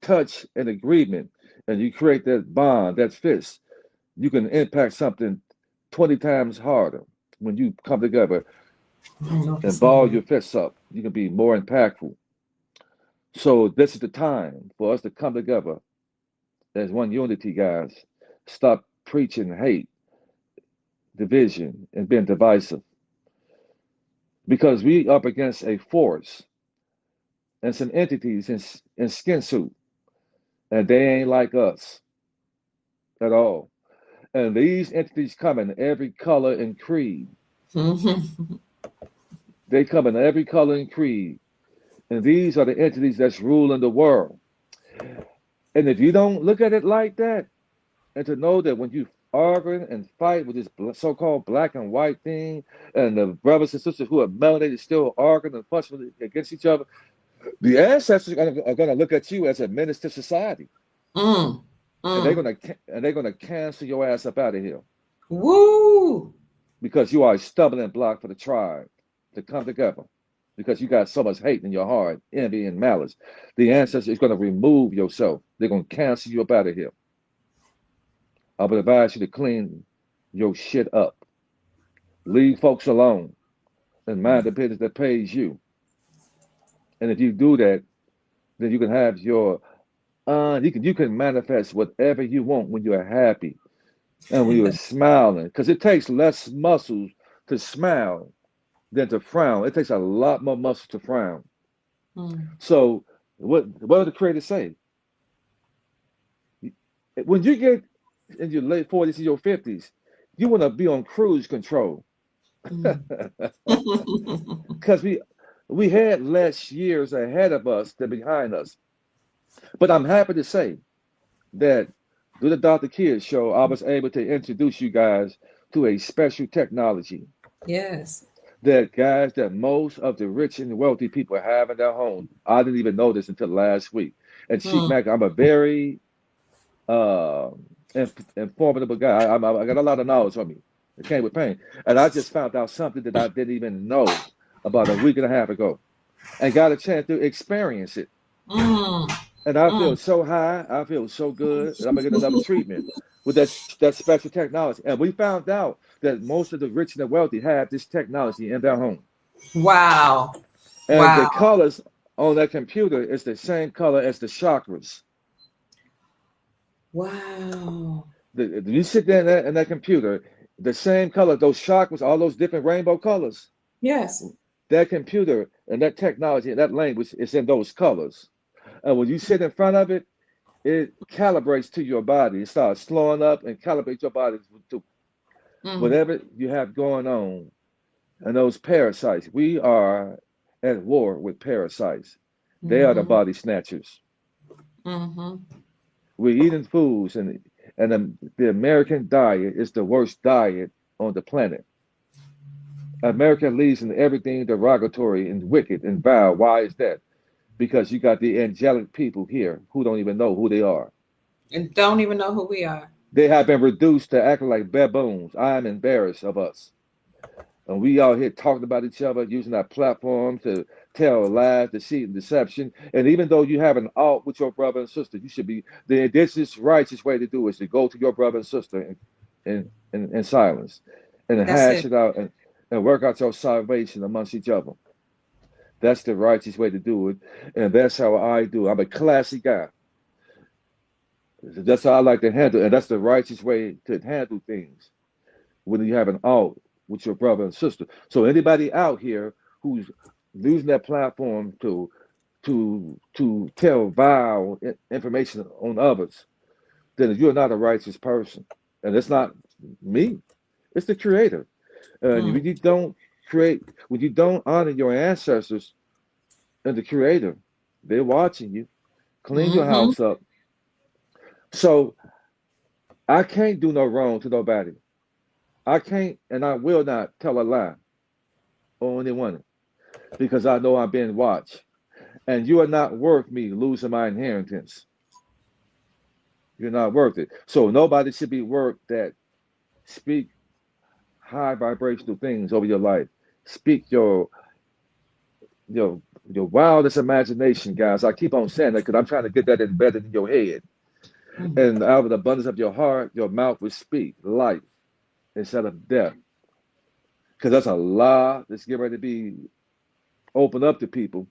touch and agreement, and you create that bond, that fist, you can impact something 20 times harder when you come together I know and this ball one. your fists up. You can be more impactful. So this is the time for us to come together as one unity, guys. Stop preaching hate, division, and being divisive. Because we up against a force and some entities in skin suit, and they ain't like us at all. And these entities come in every color and creed. Mhm. They come in every color and creed. And these are the entities that's ruling the world. And if you don't look at it like that, and to know that when you arguing and fight with this so-called black and white thing, and the brothers and sisters who are melanated still arguing and fussing against each other, the ancestors are going to look at you as a menace to society, Mm, and they're mm. going to cancel your ass up out of here Woo! because you are a stumbling block for the tribe to come together. Because you got so much hate in your heart, envy and malice, the ancestors is going to remove yourself. They're going to cancel you up out of here. I would advise you to clean your shit up. Leave folks alone and mind the business that pays you. And if you do that, then you can have your you can manifest whatever you want when you're happy and when you're smiling. Because it takes less muscles to smile than to frown. It takes a lot more muscles to frown. Mm. So what did the creator say? When you get in your late 40s and your 50s, you want to be on cruise control. Mm. Because we had less years ahead of us than behind us. But I'm happy to say that through the Dr. Kids show, I was able to introduce you guys to a special technology Yes. that guys that most of the rich and wealthy people have in their home. I didn't even know this until last week. And Chief Mm. Mack, I'm a very uh, informative guy. I got a lot of knowledge on me. It came with pain. And I just found out something that I didn't even know about a week and a half ago and got a chance to experience it. Mm. And I feel Mm. so high. I feel so good. And I'm gonna get another treatment with that special technology. And we found out that most of the rich and the wealthy have this technology in their home. Wow. And the Wow. colors on that computer is the same color as the chakras. Wow. You sit there in that computer, the same color, those chakras, all those different rainbow colors. Yes. That computer and that technology and that language is in those colors. And when you sit in front of it, it calibrates to your body. It starts slowing up and calibrates your body to Mm. whatever you have going on. And those parasites, we are at war with parasites. They are the Mm-hmm. body snatchers. Mm-hmm. We're eating foods, and the American diet is the worst diet on the planet. America leads in everything derogatory and wicked and vile. Why is that? Because you got the angelic people here who don't even know who they are. And don't even know who we are. They have been reduced to acting like baboons. I am embarrassed of us. And we out here talking about each other, using our platform to tell lies, deceit, and deception. And even though you have an out with your brother and sister, you should be this is righteous way to do is to go to your brother and sister in silence and That's hash it. it out and work out your salvation amongst each other. That's the righteous way to do it. And that's how I do. I'm a classy guy. That's how I like to handle it. And that's the righteous way to handle things when you have an out with your brother and sister. So anybody out here who's using that platform to tell vile information on others, then you're not a righteous person. And it's not me, it's the creator. And Mm. when you don't honor your ancestors and the creator, they're watching you. Clean your Mm-hmm. house up. So I can't do no wrong to nobody. I can't and I will not tell a lie on anyone because I know I'm being watched. And you are not worth me losing my inheritance. You're not worth it. So nobody should be worth that. Speak high vibrational things over your life. Speak your your wildest imagination, guys. I keep on saying that because I'm trying to get that embedded in your head. Mhm. And out of the abundance of your heart, your mouth will speak life instead of death. Because that's a lot that's getting ready to be opened up to people.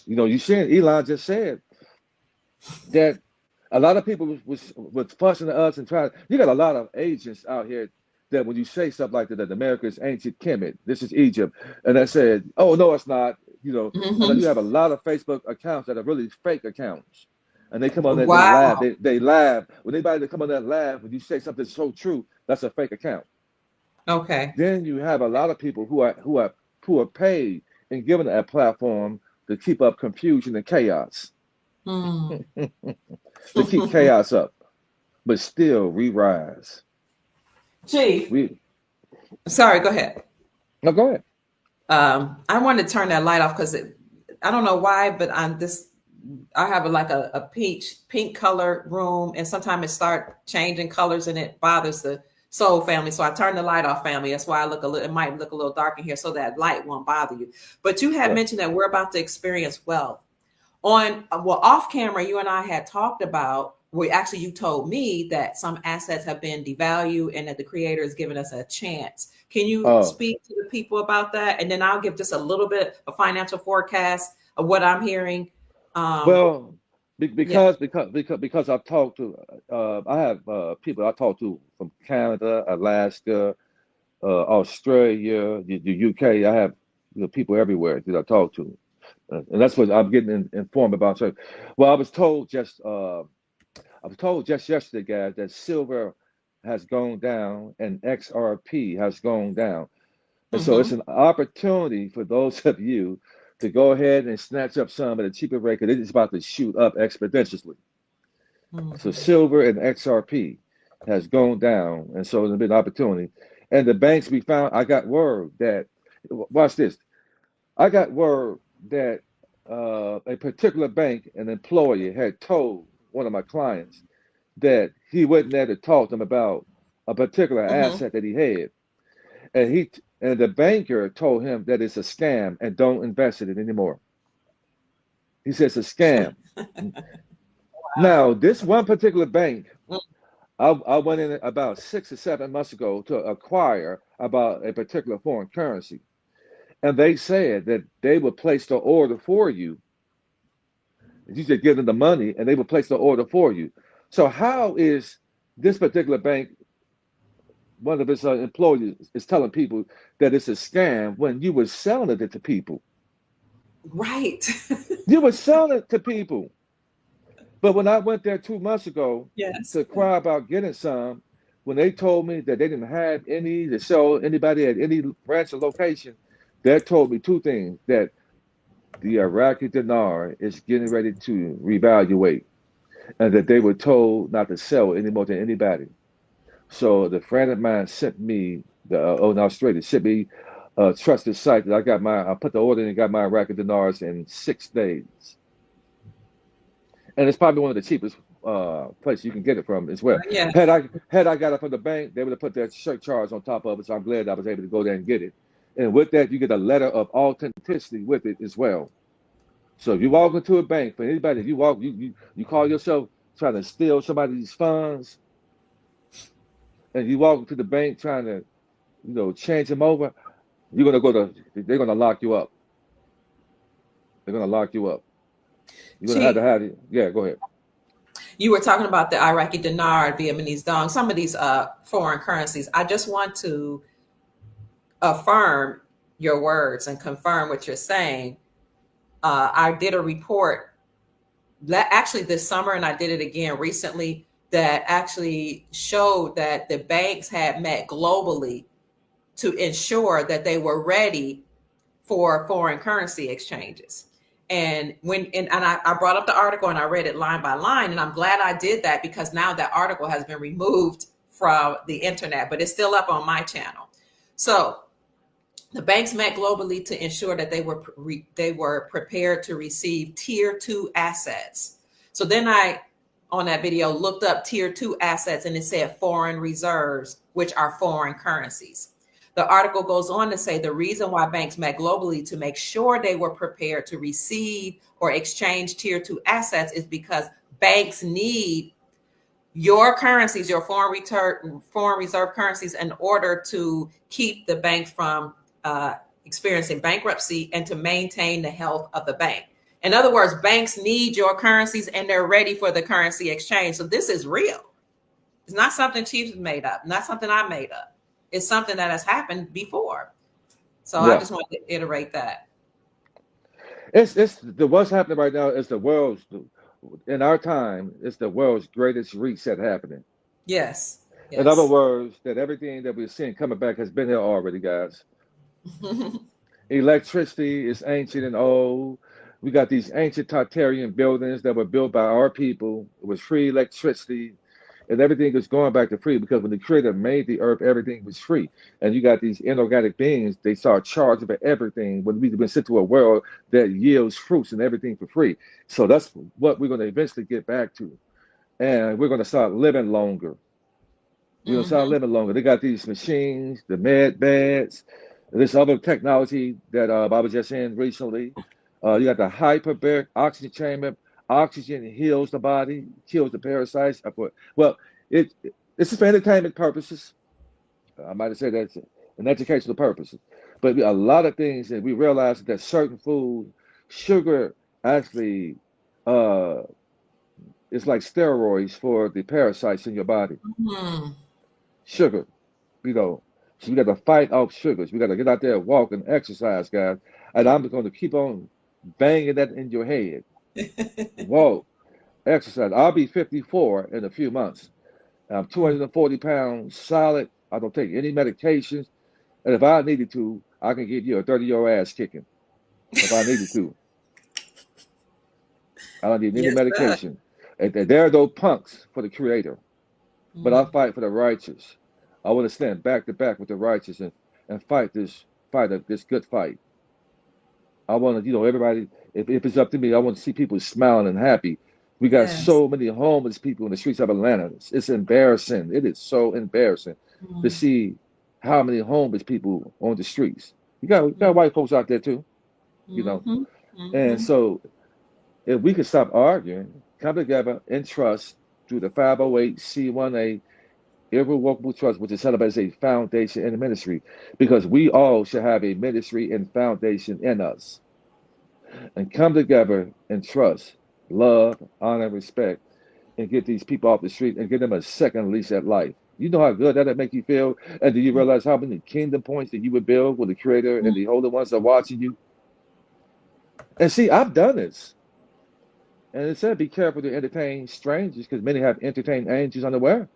You know, you said Elon just said that a lot of people was fussing at us and trying. You got a lot of agents out here that when you say stuff like that America is ancient Kemet, this is Egypt, and I said, oh no, it's not. You know, and then Mhm. you have a lot of Facebook accounts that are really fake accounts, and they come on there, they laugh, Wow. they laugh when anybody that come on that laugh when you say something so true, that's a fake account. Okay. Then you have a lot of people who are paid and given a platform to keep up confusion and chaos, Hmm. to keep chaos up, but still we rise. Chief, We sorry, go ahead. no go ahead. I wanted to turn that light off because I don't know why, but on this, I have like a pink color room, and sometimes it start changing colors, and it bothers the soul family. So I turn the light off, family. That's why I look a little. It might look a little dark in here, so that light won't bother you. But you had Right. mentioned that we're about to experience wealth on well off camera. You and I had talked about. Well, actually, you told me that some assets have been devalued and that the creator has given us a chance. Can you Oh speak to the people about that? And then I'll give just a little bit of financial forecast of what I'm hearing. Um, well, yeah. because I've talked to I have people I talk to from Canada, Alaska, Australia, the UK. I have people everywhere that I talk to, and that's what I'm getting informed about. So, well, I was told just yesterday, guys, that silver has gone down and XRP has gone down. And so it's Mm-hmm. an opportunity for those of you to go ahead and snatch up some at a cheaper rate because it's about to shoot up exponentially. So Mm-hmm. silver and XRP has gone down, and so there's been an opportunity. And the banks we found, I got word that, watch this, I got word that a particular bank, an employee, had told one of my clients that he wasn't there to talk to him about a particular Mm-hmm. asset that he had, and the banker told him that it's a scam and don't invest in it anymore. He says it's a scam. Now, this one particular bank, I went in about 6 or 7 months ago to acquire about a particular foreign currency, and they said that they would place the order for you. You just give them the money, and they would place the order for you. So how is this particular bank, one of its employees, is telling people that it's a scam when you were selling it to people? Right. You were selling it to people. But when I went there 2 months ago Yes. to inquire about getting some, when they told me that they didn't have any to sell anybody at any branch or location, that told me two things: that the Iraqi dinar is getting ready to reevaluate, and that they were told not to sell anymore to anybody. So the friend of mine sent me in Australia sent me a trusted site that I put the order in and got my Iraqi dinars in 6 days. And it's probably one of the cheapest places you can get it from as well. Yeah. Had I got it from the bank, they would have put their surcharge on top of it. So I'm glad I was able to go there and get it. And with that, you get a letter of authenticity with it as well. So if you walk into a bank, for anybody, if you call yourself trying to steal somebody's funds, and you walk into the bank trying to change them over, they're gonna lock you up. They're gonna lock you up. You're gonna have to Chief, have it. Yeah, go ahead. you were talking about the Iraqi dinar, Vietnamese dong, some of these foreign currencies. I just want to affirm your words and confirm what you're saying. I did a report actually this summer, and I did it again recently, that actually showed that the banks had met globally to ensure that they were ready for foreign currency exchanges. And I brought up the article and I read it line by line, and I'm glad I did that because now that article has been removed from the internet, but it's still up on my channel. So the banks met globally to ensure that they were prepared to receive tier two assets. So then I, on that video, looked up tier two assets, and it said foreign reserves, which are foreign currencies. The article goes on to say the reason why banks met globally to make sure they were prepared to receive or exchange tier two assets is because banks need your currencies, your foreign reserve currencies, in order to keep the bank from experiencing bankruptcy and to maintain the health of the bank. In other words, banks need your currencies and they're ready for the currency exchange. So this is real. It's not something Chiefs made up, not something I made up. It's something that has happened before. So I Yeah, just want to iterate that. it's the what's happening right now is the world's in our time. It's the world's greatest reset happening. Yes. In other Yes. words, that everything that we're seeing coming back has been here already, guys. Electricity is ancient and old. We got these ancient Tartarian buildings that were built by our people. It was free electricity, and everything is going back to free because when the Creator made the earth, everything was free. And you got these inorganic beings; they start charging for everything. When we've been sent to a world that yields fruits and everything for free, so that's what we're going to eventually get back to, and we're going to start living longer. We're gonna start Hmm. living longer. They got these machines, the med beds, this other technology that I was just in recently. You got the hyperbaric oxygen chamber. Oxygen heals the body, kills the parasites. Well, it it's for entertainment purposes. I might have said that's an educational purposes. But a lot of things that we realize that certain food, sugar actually uh, is like steroids for the parasites in your body. Hmm. Sugar. You know, so we got to fight off sugars. We got to get out there and walk and exercise, guys. And I'm going to keep on banging that in your head. Whoa, exercise. I'll be 54 in a few months. I'm 240 pounds solid. I don't take any medications. And if I needed to, I can give you a 30-year ass kicking if I needed to. I don't need any Yes, sir. medication. And there are those punks for the Creator. But I Mm. fight for the righteous. I want to stand back to back with the righteous and this good fight. I want to, everybody, if it's up to me, I want to see people smiling and happy. We got Yes. so many homeless people in the streets of Atlanta. It's embarrassing. It is so embarrassing to Mm. see how many homeless people on the streets. You got white folks out there too, you know. Mm-hmm. And Mm-hmm. so if we could stop arguing, come together and trust through the 508c1a irrevocable trust, which is set up as a foundation in the ministry, because we all should have a ministry and foundation in us, and come together and trust, love, honor, respect, and get these people off the street and give them a second lease at life. You know how good that'll make you feel? And do you realize how many kingdom points that you would build with the Creator and the Holy Ones that are watching you? And see, I've done this. And it said, be careful to entertain strangers because many have entertained angels unaware.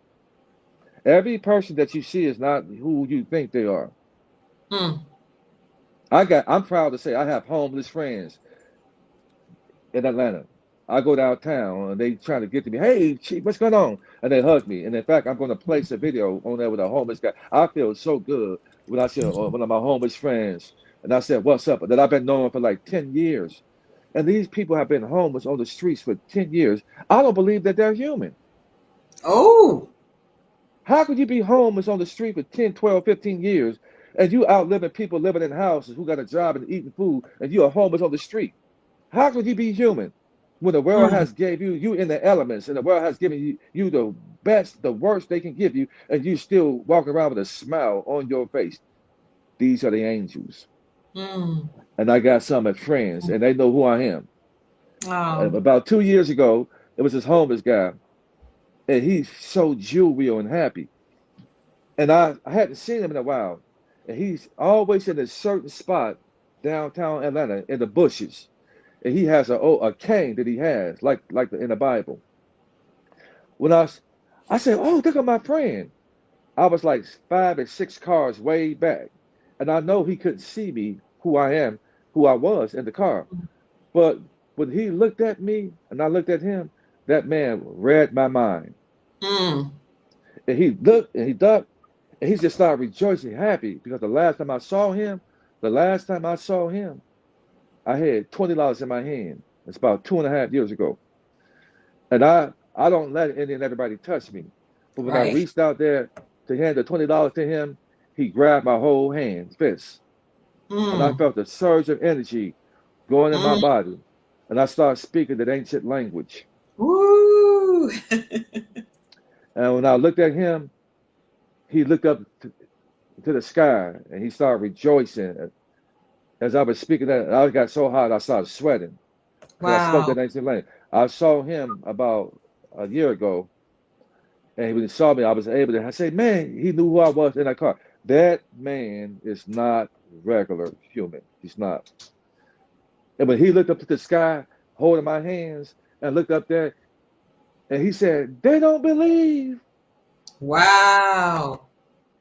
Every person that you see is not who you think they are. Mm. I'm proud to say I have homeless friends in Atlanta. I go downtown and they try to get to me. Hey, Chief, what's going on? And they hug me. And in fact, I'm going to place a video on there with a homeless guy. I feel so good when I see one of my homeless friends. And I said, what's up? That I've been knowing for like 10 years. And these people have been homeless on the streets for 10 years. I don't believe that they're human. Oh. How could you be homeless on the street for 10, 12, 15 years and you outliving people living in houses who got a job and eating food and you are homeless on the street? How could you be human when the world Mm. has gave you in the elements and the world has given you the best, the worst they can give you, and you still walk around with a smile on your face? These are the angels. Mm. And I got some of friends, and they know who I am. Oh. About 2 years ago, it was this homeless guy, and he's so jovial and happy. And I hadn't seen him in a while. And he's always in a certain spot downtown Atlanta in the bushes. And he has a cane that he has, like in the Bible. When I said, "Oh, look at my friend." I was like 5 or 6 cars way back, and I know he couldn't see me, who I am, who I was in the car. But when he looked at me and I looked at him, that man read my mind. Mm. And he looked and he ducked, and he just started rejoicing, happy because the last time I saw him, I had $20 in my hand. It's about 2.5 years ago. And I don't let any and everybody touch me. But when I Right. reached out there to hand the $20 to him, he grabbed my whole hand, fist. And I Mm. felt a surge of energy going in my Mm. body. And I started speaking that ancient language. Woo. And when I looked at him, he looked up to the sky and he started rejoicing. As I was speaking that, I got so hot I started sweating because I spoke Wow. that ancient language. I saw him about a year ago, and when he saw me, I was able to. I say, man, he knew who I was in that car. That man is not regular human. He's not. And when he looked up to the sky, holding my hands, and looked up there, and he said, "They don't believe. Wow.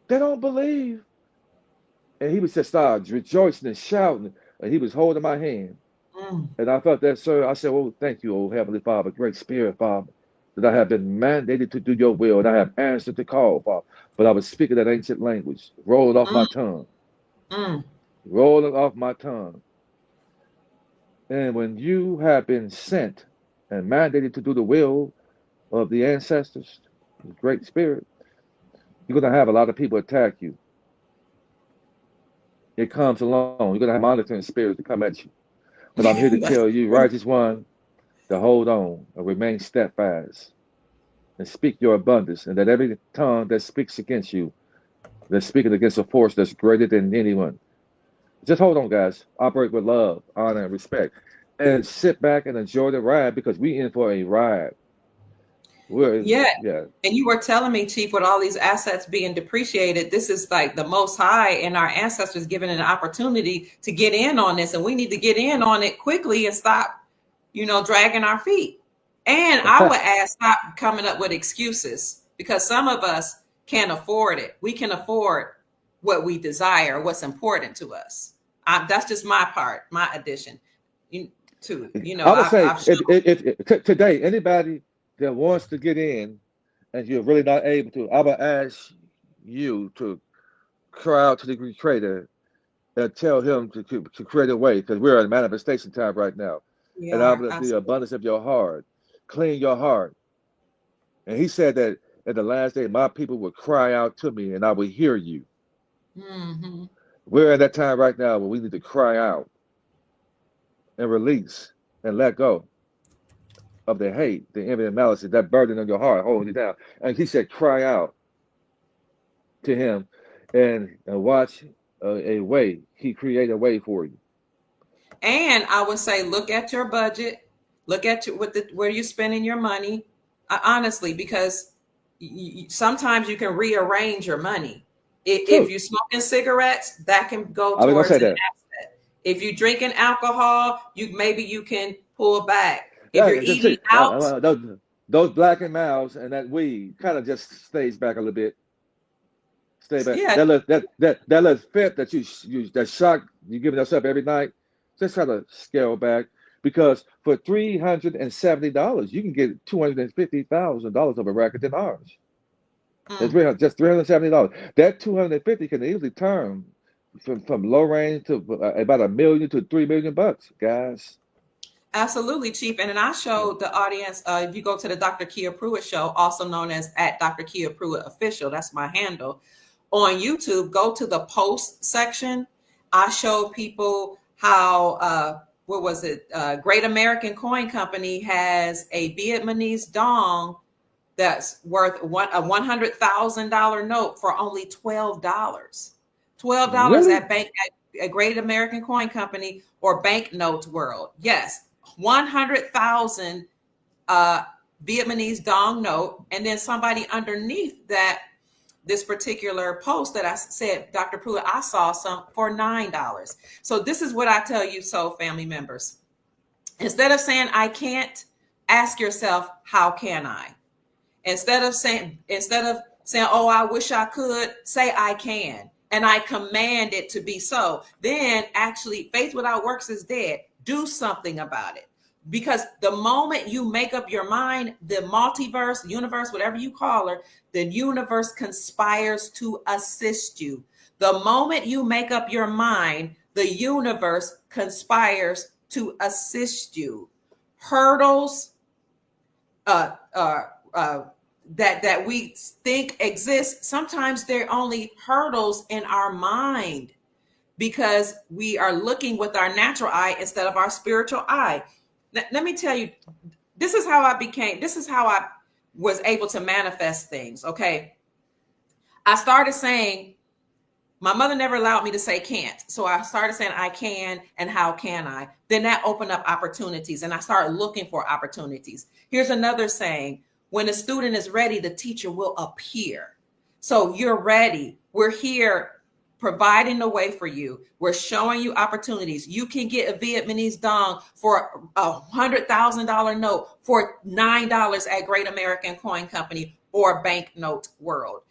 They don't believe." And he was just started rejoicing and shouting, and he was holding my hand. Mm, And I felt that, sir. I said, "Oh, thank you, oh Heavenly Father, great Spirit, Father, that I have been mandated to do your will, and I have answered the call, Father." But I was speaking that ancient language, rolling off my mm, tongue, mm. rolling off my tongue. And when you have been sent and mandated to do the will of the ancestors, the great Spirit, you're going to have a lot of people attack you. It comes along. You're going to have monitoring spirits to come at you. But I'm here to That's tell you, true. righteous one, to hold on and remain steadfast and speak your abundance, and that every tongue that speaks against you, that's speaking against a force that's greater than anyone. Just hold on, guys. Operate with love, honor, and respect. And sit back and enjoy the ride because we in for a ride. We're Yeah. yeah. And you were telling me, Chief, with all these assets being depreciated, this is like the most high, and our ancestors given an opportunity to get in on this. And we need to get in on it quickly and stop, dragging our feet. And I would ask, stop coming up with excuses because some of us can't afford it. We can afford what we desire, what's important to us. That's just my part, my addition to it. I would say I've shown. if today anybody that wants to get in and you're really not able to, I would ask you to cry out to the Creator and tell Him to create a way because we're in manifestation time right now. We And out are of the absolutely. abundance of your heart, clean your heart. And He said that in the last day, my people would cry out to me and I would hear you. Hmm. We're at that time right now where we need to cry out and release and let go of the hate, the envy, and malice, that burden on your heart holding you down. And He said, cry out to Him and watch a way. He created a way for you. And I would say, look at your budget, look at where you're spending your money, honestly, because sometimes you can rearrange your money. If True. you're smoking cigarettes, that can go I was gonna towards say an that. asset. If you're drinking alcohol, you can pull back. If you're Yeah, just eating see, out, those black and miles and that weed kind of just stays back a little bit. Stay back. yeah, That little fit that that shock you giving yourself every night, just try to scale back because for $370 you can get $250,000 of a racket than ours. It's mm. just $370. That 250 can easily turn from low range to about $1 million to $3 million, guys. Absolutely, Chief. And then I Yeah. showed the audience, if you go to the Dr. Kia Pruitt show, also known as at Dr. Kia Pruitt Official, that's my handle, on YouTube, go to the post section. I showed people how, what was it? Great American Coin Company has a Vietnamese dong that's worth a $100,000 note for only $12. $12 Really? at bank at a Great American Coin Company or Banknote World. Yes, 100,000 uh, Vietnamese dong note, and then somebody underneath that this particular post that I said, Dr. Pruitt, I saw some for $9. So this is what I tell you, so family members. Instead of saying I can't, ask yourself, how can I? Instead of saying, oh, I wish I could, say I can. And I command it to be so. Then actually, faith without works is dead. Do something about it. Because the moment you make up your mind, the multiverse, universe, whatever you call her, the universe conspires to assist you. The moment you make up your mind, the universe conspires to assist you. Hurdles, uh, uh, uh, that we think exist, sometimes they're only hurdles in our mind because we are looking with our natural eye instead of our spiritual eye. Let me tell you, this is how I was able to manifest things. Okay. I started saying, my mother never allowed me to say can't. So I started saying I can and how can I? Then that opened up opportunities and I started looking for opportunities. Here's another saying, when a student is ready, the teacher will appear. So you're ready. We're here providing the way for you. We're showing you opportunities. You can get a Vietnamese dong for $100,000 note for $9 at Great American Coin Company or Banknote World.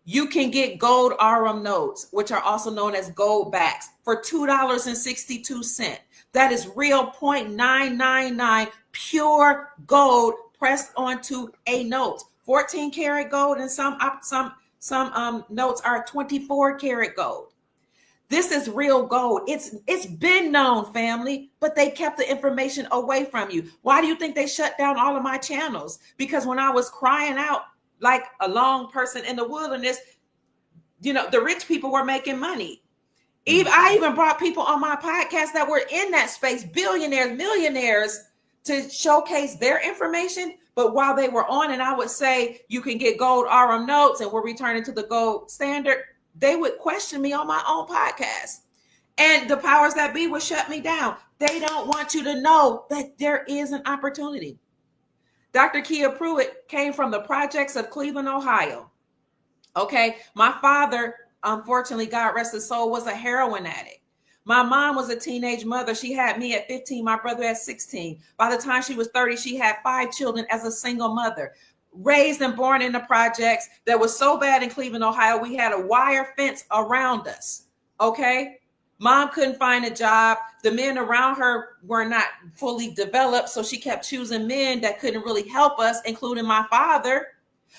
You can get gold RM notes, which are also known as gold backs, for $2.62. That is real 0.999 pure gold pressed onto a note. 14 karat gold, and some notes are 24 karat gold. This is real gold. It's been known, family, but they kept the information away from you. Why do you think they shut down all of my channels? Because when I was crying out like a lone person in the wilderness, you know, the rich people were making money. I even brought people on my podcast that were in that space, billionaires, millionaires, to showcase their information. But while they were on, and I would say, you can get gold RM notes and we're returning to the gold standard, they would question me on my own podcast. And the powers that be would shut me down. They don't want you to know that there is an opportunity. Dr. Kia Pruitt came from the projects of Cleveland, Ohio. Okay. My father, unfortunately, God rest his soul, was a heroin addict. My mom was a teenage mother. She had me at 15, my brother at 16. By the time she was 30, she had 5 children as a single mother. Raised and born in the projects that was so bad in Cleveland, Ohio, we had a wire fence around us. Okay. Mom couldn't find a job. The men around her were not fully developed, so she kept choosing men that couldn't really help us, including my father.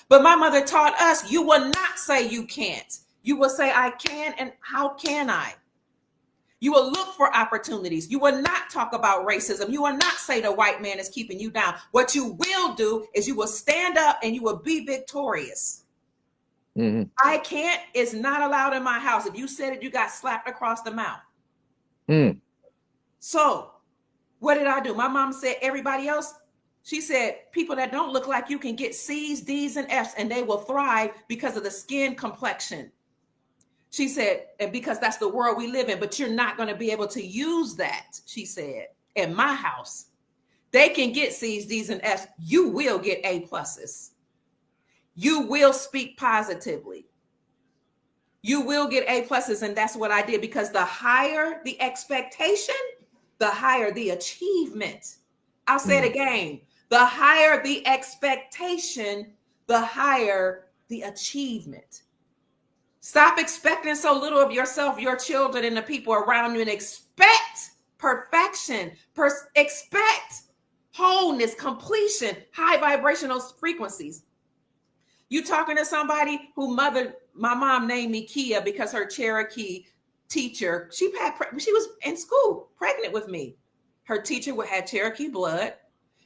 But my mother taught us, you will not say you can't. You will say I can, and how can I? You will look for opportunities. You will not talk about racism. You will not say the white man is keeping you down. What you will do is you will stand up and you will be victorious. Mm-hmm. I can't is not allowed in my house. If you said it, you got slapped across the mouth. So what did I do? My mom said, everybody else, she said, people that don't look like you can get C's, D's, and F's, and they will thrive because of the skin complexion. She said, and because that's the world we live in, but you're not going to be able to use that, she said, in my house. They can get C's, D's, and F's. You will get A pluses. You will speak positively. You will get A pluses, and that's what I did, because the higher the expectation, the higher the achievement. I'll say it again. The higher the expectation, the higher the achievement. Stop expecting so little of yourself, your children, and the people around you, and expect perfection. Expect wholeness, completion, high vibrational frequencies. You talking to somebody who my mom named me Kia because her Cherokee teacher, she was in school pregnant with me. Her teacher had Cherokee blood.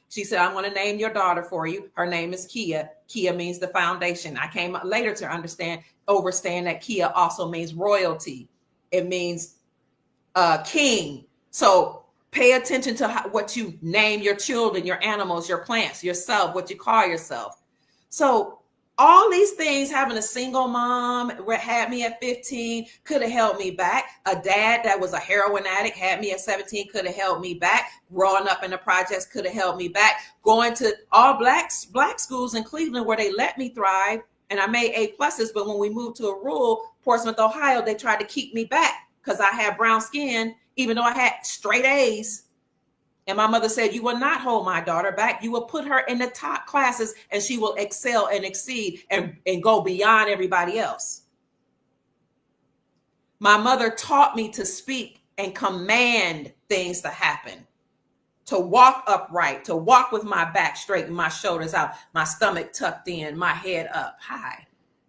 She said, I'm going to name your daughter for you. Her name is Kia. Kia means the foundation. I came later to understand that Kia also means royalty. It means king. So pay attention to what you name your children, your animals, your plants, yourself, what you call yourself. So all these things, having a single mom had me at 15, could have held me back. A dad that was a heroin addict had me at 17, could have held me back. Growing up in the projects could have held me back. Going to all black schools in Cleveland where they let me thrive, and I made A pluses. But when we moved to a rural Portsmouth, Ohio, they tried to keep me back because I had brown skin, even though I had straight A's. And my mother said, you will not hold my daughter back. You will put her in the top classes and she will excel and exceed and go beyond everybody else. My mother taught me to speak and command things to happen, to walk upright, to walk with my back straight and my shoulders out, my stomach tucked in, my head up high,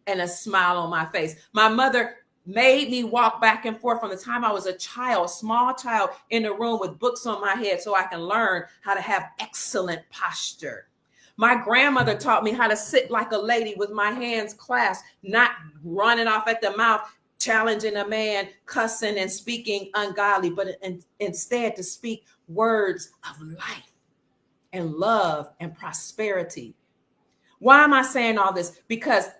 and a smile on my face. My mother made me walk back and forth from the time I was a child, small child, in a room with books on my head so I can learn how to have excellent posture. My grandmother taught me how to sit like a lady with my hands clasped, not running off at the mouth, challenging a man, cussing and speaking ungodly, but instead to speak words of life and love and prosperity. Why am I saying all this? Because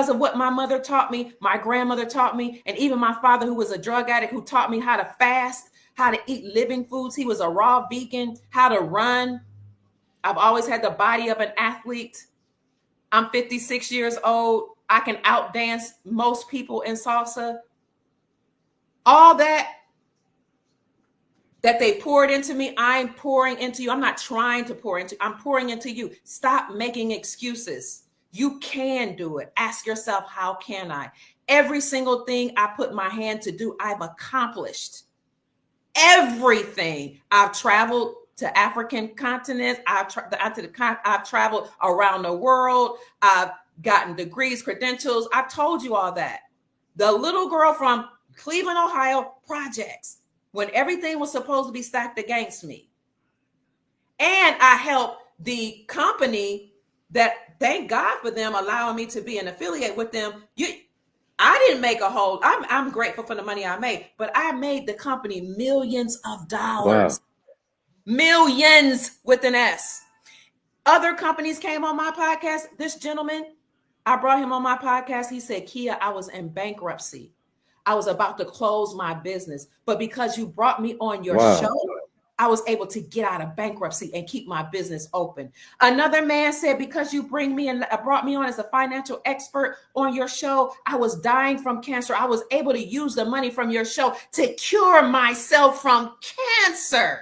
of what my mother taught me, my grandmother taught me, and even my father, who was a drug addict, who taught me how to fast, how to eat living foods. He was a raw vegan, how to run. I've always had the body of an athlete. I'm 56 years old. I can outdance most people in salsa. All that they poured into me, I'm pouring into you. I'm not trying to pour into, I'm pouring into you. Stop making excuses. You can do it. Ask yourself, how can I? Every single thing I put my hand to do, I've accomplished. Everything. I've traveled to African continents. I've traveled around the world. I've gotten degrees, credentials. I've told you all that. The little girl from Cleveland, Ohio, projects, when everything was supposed to be stacked against me. And I helped the company that, thank God for them allowing me to be an affiliate with them. I didn't make a whole, I'm grateful for the money I made, but I made the company millions of dollars. Wow. Millions with an S. Other companies came on my podcast. This gentleman, I brought him on my podcast. He said, Kia, I was in bankruptcy. I was about to close my business, but because you brought me on your show, I was able to get out of bankruptcy and keep my business open. Another man said, because you brought me on as a financial expert on your show, I was dying from cancer. I was able to use the money from your show to cure myself from cancer,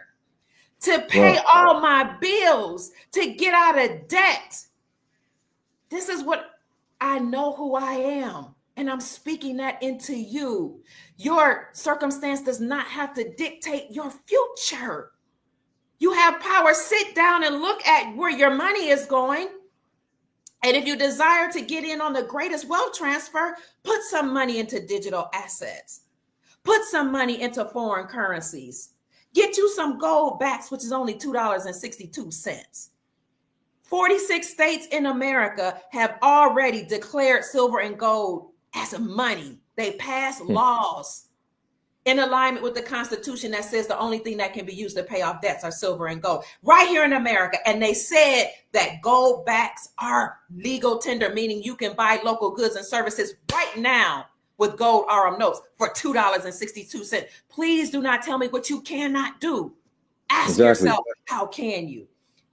to pay all my bills, to get out of debt. This is what I know who I am. And I'm speaking that into you. Your circumstance does not have to dictate your future. You have power. Sit down and look at where your money is going. And if you desire to get in on the greatest wealth transfer, put some money into digital assets. Put some money into foreign currencies. Get you some gold backs, which is only $2.62. 46 states in America have already declared silver and gold as a money. They passed laws in alignment with the Constitution that says the only thing that can be used to pay off debts are silver and gold right here in America. And they said that gold backs are legal tender, meaning you can buy local goods and services right now with gold RM notes for $2.62. Please do not tell me what you cannot do. Ask yourself, how can you?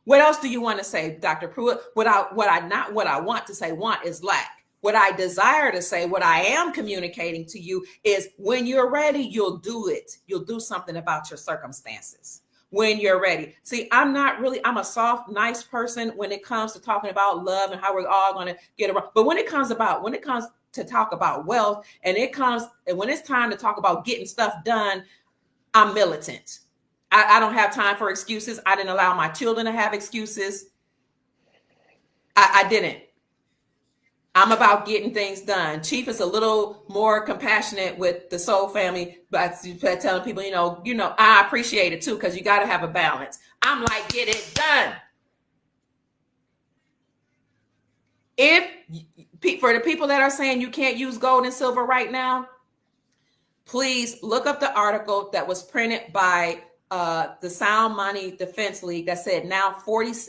What else do you want to say, Dr. Pruitt? What I want to say, want is lack. What I desire to say, what I am communicating to you is when you're ready, you'll do it. You'll do something about your circumstances when you're ready. See, I'm a soft, nice person when it comes to talking about love and how we're all going to get around. But when it comes to talk about wealth and when it's time to talk about getting stuff done, I'm militant. I don't have time for excuses. I didn't allow my children to have excuses. I didn't. I'm about getting things done. Chief is a little more compassionate with the soul family, but telling people, I appreciate it too, because you got to have a balance. I'm like, get it done. For the people that are saying you can't use gold and silver right now, please look up the article that was printed by the Sound Money Defense League that said now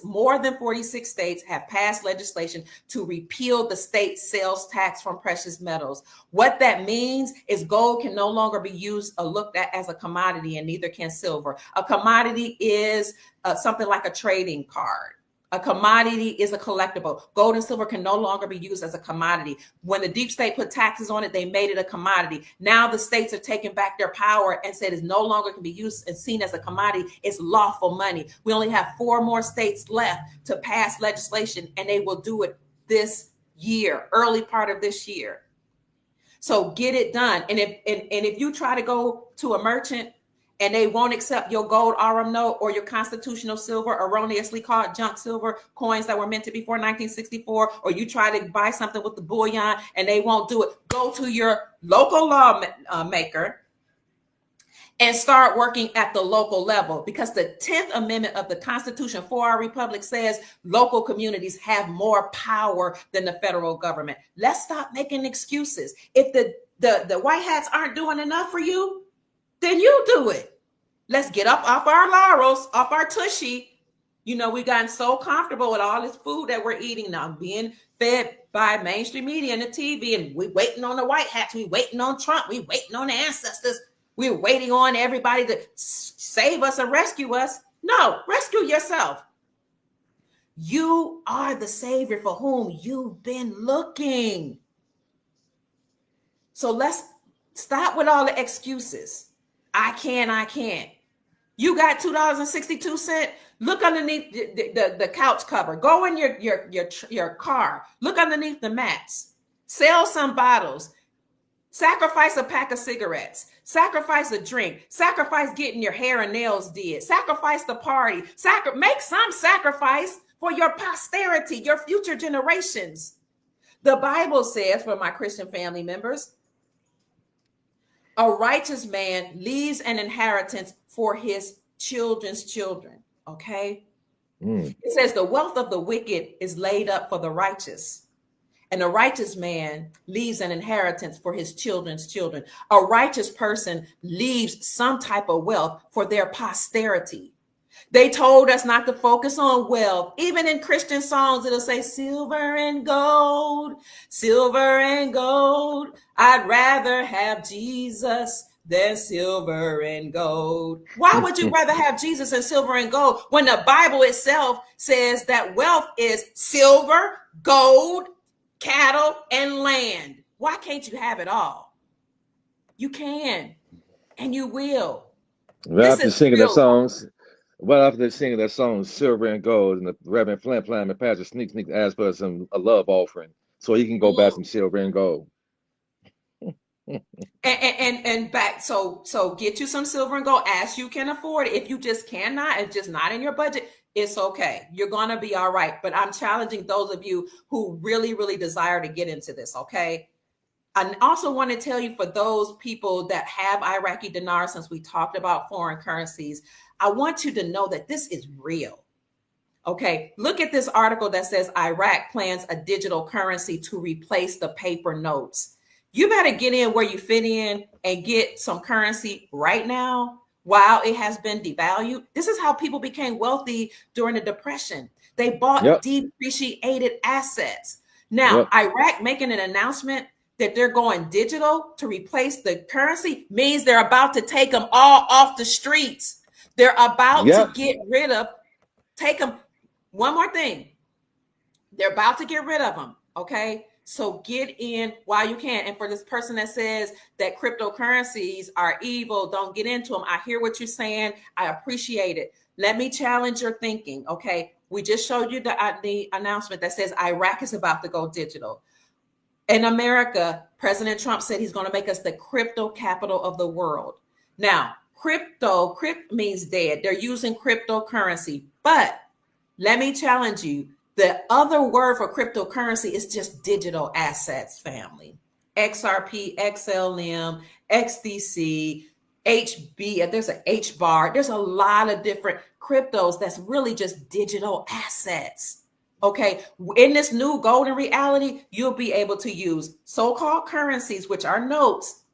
more than 46 states have passed legislation to repeal the state sales tax from precious metals. What that means is gold can no longer be used or looked at as a commodity, and neither can silver. A commodity is something like a trading card. A commodity is a collectible. Gold and silver can no longer be used as a commodity. When the deep state put taxes on it, they made it a commodity. Now the states are taking back their power and said it no longer can be used and seen as a commodity. It's lawful money. We only have 4 more states left to pass legislation, and they will do it this year, early part of this year. So get it done. And if you try to go to a merchant and they won't accept your gold RM note or your constitutional silver, erroneously called junk silver coins that were meant to be for 1964, or you try to buy something with the bullion and they won't do it, go to your local law maker and start working at the local level, because the 10th Amendment of the Constitution for our republic says local communities have more power than the federal government. Let's stop making excuses. If the white hats aren't doing enough for you, then you do it. Let's get up off our laurels, off our tushy, You know, we've gotten so comfortable with all this food that we're eating now, being fed by mainstream media and the TV, and we waiting on the white hats, we waiting on Trump, we waiting on the ancestors, we're waiting on everybody to save us and rescue us. No, rescue yourself. You are the savior for whom you've been looking. So let's stop with all the excuses. I can't. You got $2.62. Look underneath the couch cover. Go in your car. Look underneath the mats. Sell some bottles. Sacrifice a pack of cigarettes. Sacrifice a drink. Sacrifice getting your hair and nails did. Sacrifice the party. Make some sacrifice for your posterity, your future generations. The Bible says, for my Christian family members, a righteous man leaves an inheritance for his children's children. Okay. It says the wealth of the wicked is laid up for the righteous, and a righteous man leaves an inheritance for his children's children. A righteous person leaves some type of wealth for their posterity. They told us not to focus on wealth. Even in Christian songs, it'll say silver and gold, silver and gold. I'd rather have Jesus than silver and gold. Why would you rather have Jesus than silver and gold when the Bible itself says that wealth is silver, gold, cattle, and land? Why can't you have it all? You can, and you will. Well, after singing that songs, Silver and Gold, and the Reverend Flam Flam and Pastor Sneak asked for a love offering so he can go buy some silver and gold. and back, so get you some silver and gold as you can afford it. If you just cannot, it's just not in your budget, it's okay. You're gonna be all right. But I'm challenging those of you who really, really desire to get into this, okay? I also want to tell you, for those people that have Iraqi dinar, since we talked about foreign currencies, I want you to know that this is real. Okay, look at this article that says Iraq plans a digital currency to replace the paper notes. You better get in where you fit in and get some currency right now while it has been devalued. This is how people became wealthy during the Depression. They bought depreciated assets. Now, Iraq making an announcement that they're going digital to replace the currency means they're about to take them all off the streets. They're about to get rid of, take them. One more thing. They're about to get rid of them. Okay. So get in while you can. And for this person that says that cryptocurrencies are evil, don't get into them. I hear what you're saying. I appreciate it. Let me challenge your thinking. Okay. We just showed you the announcement that says Iraq is about to go digital. In America, President Trump said he's going to make us the crypto capital of the world. Now, crypto means dead. They're using cryptocurrency. But let me challenge you. The other word for cryptocurrency is just digital assets, family. XRP, XLM, XDC, HB, there's an HBAR. There's a lot of different cryptos that's really just digital assets. Okay, in this new golden reality, you'll be able to use so-called currencies, which are notes.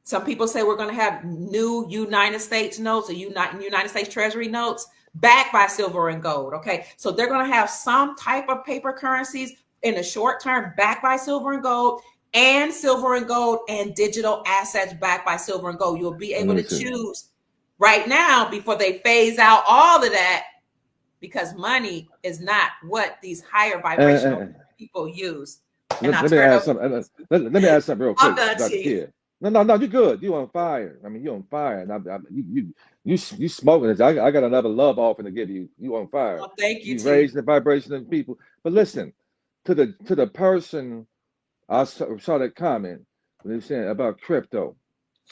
Some people say we're going to have new United States notes or United States Treasury notes backed by silver and gold. Okay, so they're going to have some type of paper currencies in the short term backed by silver and gold, and silver and gold and digital assets backed by silver and gold. You'll be able to choose right now before they phase out all of that, because money is not what these higher vibrational people use. Let me ask something real quick, Dr. Kid. No, you're good. You on fire. I mean, you're on fire, and you smoking this. I got another love offering to give you. You on fire. Oh, thank you. You raise the vibration of people. But listen, to the person, I saw that comment when they were saying about crypto.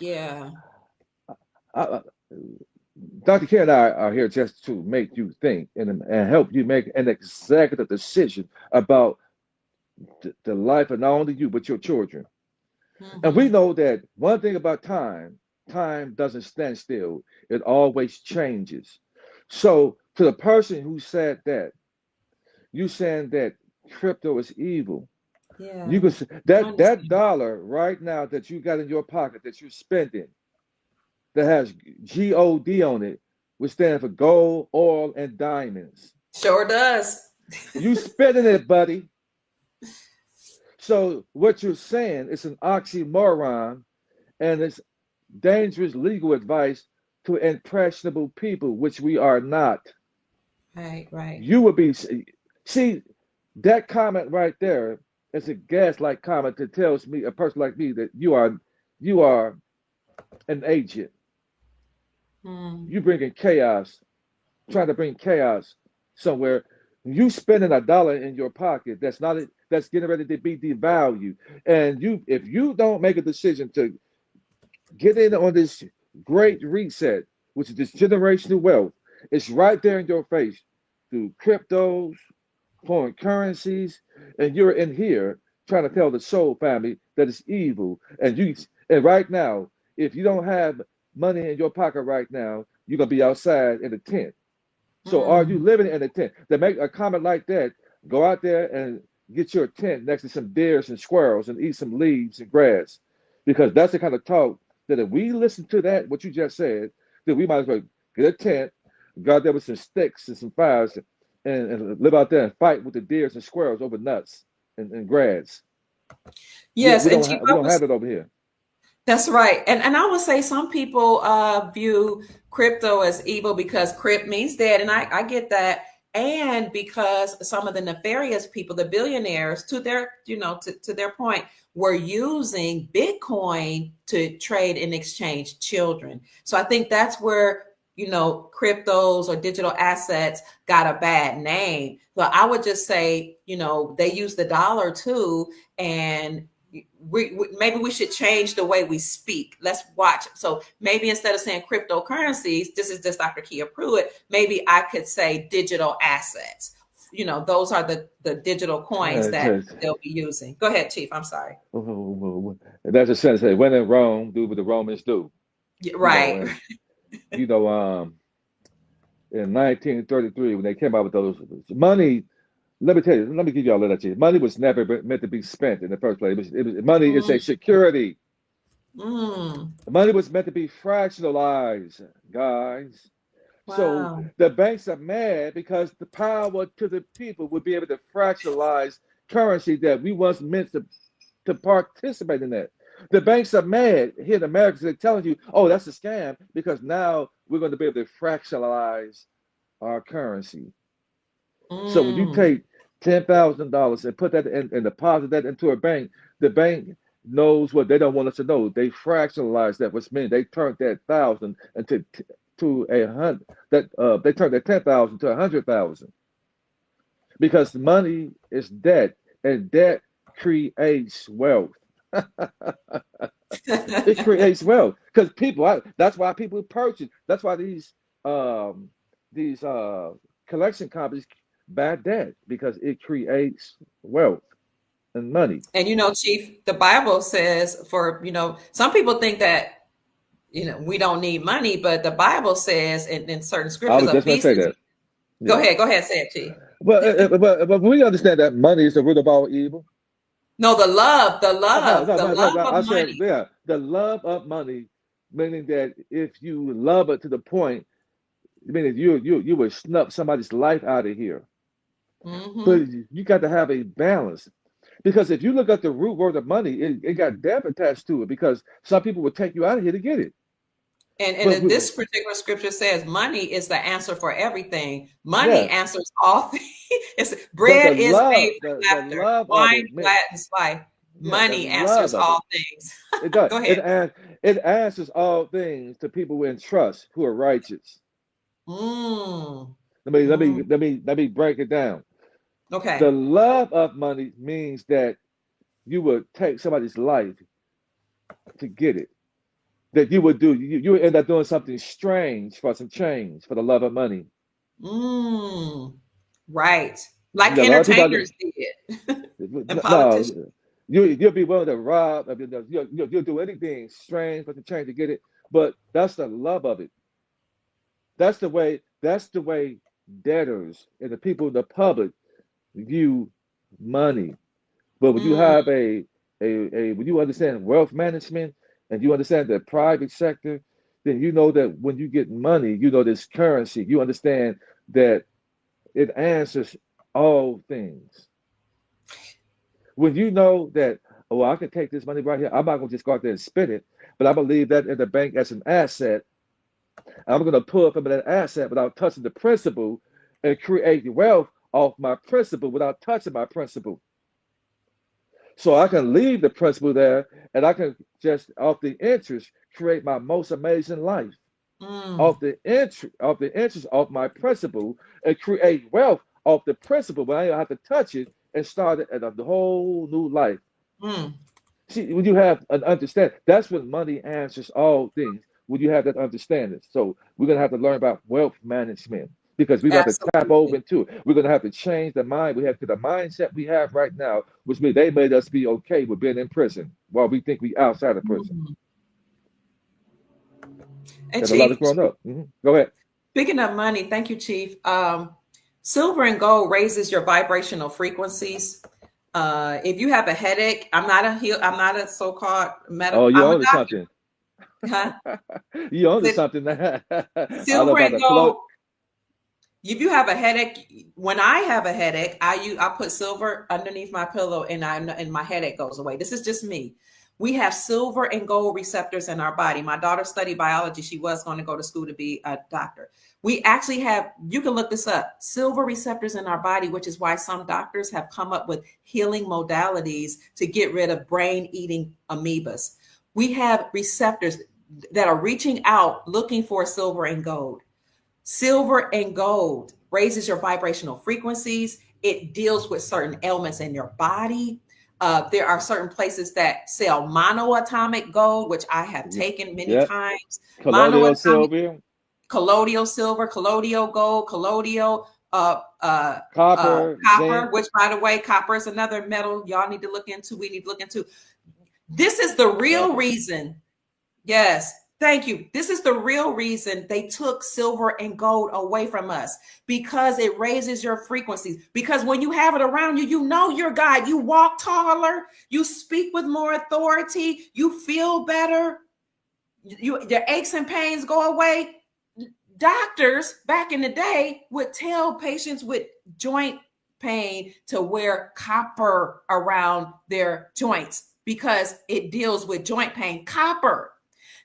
Yeah. Dr. K and I are here just to make you think and help you make an executive decision about the life of not only you, but your children. Mm-hmm. And we know that one thing about time doesn't stand still. It always changes. So to the person who said that, you saying that crypto is evil. Yeah. You can say that dollar right now that you got in your pocket that you're spending, that has God on it, which stands for gold, oil, and diamonds. Sure does. You spending it, buddy. So what you're saying is an oxymoron, and it's dangerous legal advice to impressionable people, which we are not. Right, right. You would be see that comment right there is a gaslight comment that tells me a person like me that you are an agent. Mm. You bringing chaos, trying to bring chaos somewhere. You spending $1 in your pocket that's not that's getting ready to be devalued, and if you don't make a decision to get in on this great reset, which is this generational wealth, it's right there in your face through cryptos, foreign currencies, and you're in here trying to tell the soul family that it's evil. And right now, if you don't have money in your pocket right now, you're gonna be outside in a tent. So are you Mm. living in a tent? To make a comment like that, go out there and get your tent next to some deers and squirrels and eat some leaves and grass. Because that's the kind of talk that if we listen to that, what you just said, then we might as well get a tent, go out there with some sticks and some fires and live out there and fight with the deers and squirrels over nuts and grass. We, Yes, we and don't Chief, have we don't have it over here. that's right. And I would say some people view crypto as evil because crypt means dead. And I get that. And because some of the nefarious people, the billionaires, to their, to their point, were using Bitcoin to trade and exchange children. So I think that's where, cryptos or digital assets got a bad name. So I would just say, they use the dollar too. And maybe we should change the way we speak. Let's watch. So maybe instead of saying cryptocurrencies, this is just Dr. Kia Pruitt, maybe I could say digital assets. Those are the digital coins that they'll be using. Go ahead, Chief. I'm sorry. That's a sentence that when in Rome, do what the Romans do. You know, Right. and you know, in 1933 when they came out with those money. Let me tell you. Let me give you all of that. To you. Money was never meant to be spent in the first place. Money is a Mm, security. mm, Money was meant to be fractionalized, guys. So wow. the banks are mad because the power to the people would be able to fractionalize currency that we once meant to participate in that. The banks are mad here in America. They're telling you, oh, that's a scam because now we're going to be able to fractionalize our currency. So when you Mm, take $10,000 and put that in and deposit that into a bank, the bank knows what they don't want us to know. They fractionalize that, which means they turned that thousand into to a hundred. That they turned that 10,000 to 100,000 because money is debt, and debt creates wealth. It creates wealth because people. That's why people purchase. That's why these collection companies buy debt because it creates wealth and money. and Chief, the Bible says some people think that we don't need money, but the Bible says in certain I scriptures, was a just going to feast say is. that. Go Yeah. ahead, say it, Chief. But we understand that money is the root of all evil. No, the love, No, no, the no, no, love no. of I said, money. yeah, the love of money, meaning that if you love it to the point, meaning you would snuff somebody's life out of here. But Hmm. you got to have a balance. Because if you look at the root word of money, it got death attached to it because some people would take you out of here to get it. But And this particular scripture says money is the answer for everything. Money yeah, answers all things. but Bread is made for the laughter. love of Wine it meant, gladdens life. yeah, the Money love answers of it. all things. It does. Go ahead. It answers all things to people in trust who are righteous. Mm, mm, Let me break it down. The okay. love of money means that you would take somebody's life to get it. That you would end up doing something strange for some change for the love of money. Mm, right. You Like know, a lot of people entertainers did and no, politicians. you'll be willing to rob. I mean, you'll do anything strange for the change to get it. But that's the love of it. That's the way. That's the way debtors and the people in the public view money. But when you Mm, have when you understand wealth management and you understand the private sector, then you know that when you get money, you know this currency, you understand that it answers all things. When you know that, oh, I can take this money right here, I'm not going to just go out there and spend it, but I'm going to leave that in the bank as an asset. I'm going to pull from that asset without touching the principal and create wealth off my principal without touching my principal. So I can leave the principal there and I can just, off the interest, create my most amazing life. Mm, Off the interest of my principal and create wealth off the principal, but I don't have to touch it and start it at a whole new life. mm. See, when you have an understanding, that's when money answers all things. When you have that understanding, so we're gonna have to learn about wealth management because we got to tap over Absolutely. into it. We're gonna have to change the mind we have to the mindset we have right now, which means they made us be okay with being in prison while we think we outside of prison. Mm. And There's a lot Chief, of growing up. Go ahead. speaking of money, thank you, Chief. Silver and gold raises your vibrational frequencies. If you have a headache, I'm not a so-called Oh, medical. you I'm a own to something. doctor. You own to Huh? something. I don't know Silver about and the gold. color. If you have a headache, when I have a headache, I put silver underneath my pillow and my headache goes away. This is just me. We have silver and gold receptors in our body. My daughter studied biology. She was going to go to school to be a doctor. We actually have, you can look this up, silver receptors in our body, which is why some doctors have come up with healing modalities to get rid of brain eating amoebas. We have receptors that are reaching out looking for silver and gold. Silver and gold raises your vibrational frequencies. It deals with certain ailments in your body. There are certain places that sell monoatomic gold, which I have taken many Yep. times. Colloidal Monoatomic, silver, colloidal silver, colloidal gold, colloidal copper, copper, zinc. which, by the way, copper is another metal y'all need to look into. We need to look into. This is the real Copper. reason. Yes. Thank you. This is the real reason they took silver and gold away from us because it raises your frequencies. Because when you have it around you, you know your God. You walk taller, you speak with more authority, you feel better, your aches and pains go away. Doctors back in the day would tell patients with joint pain to wear copper around their joints because it deals with joint pain. Copper.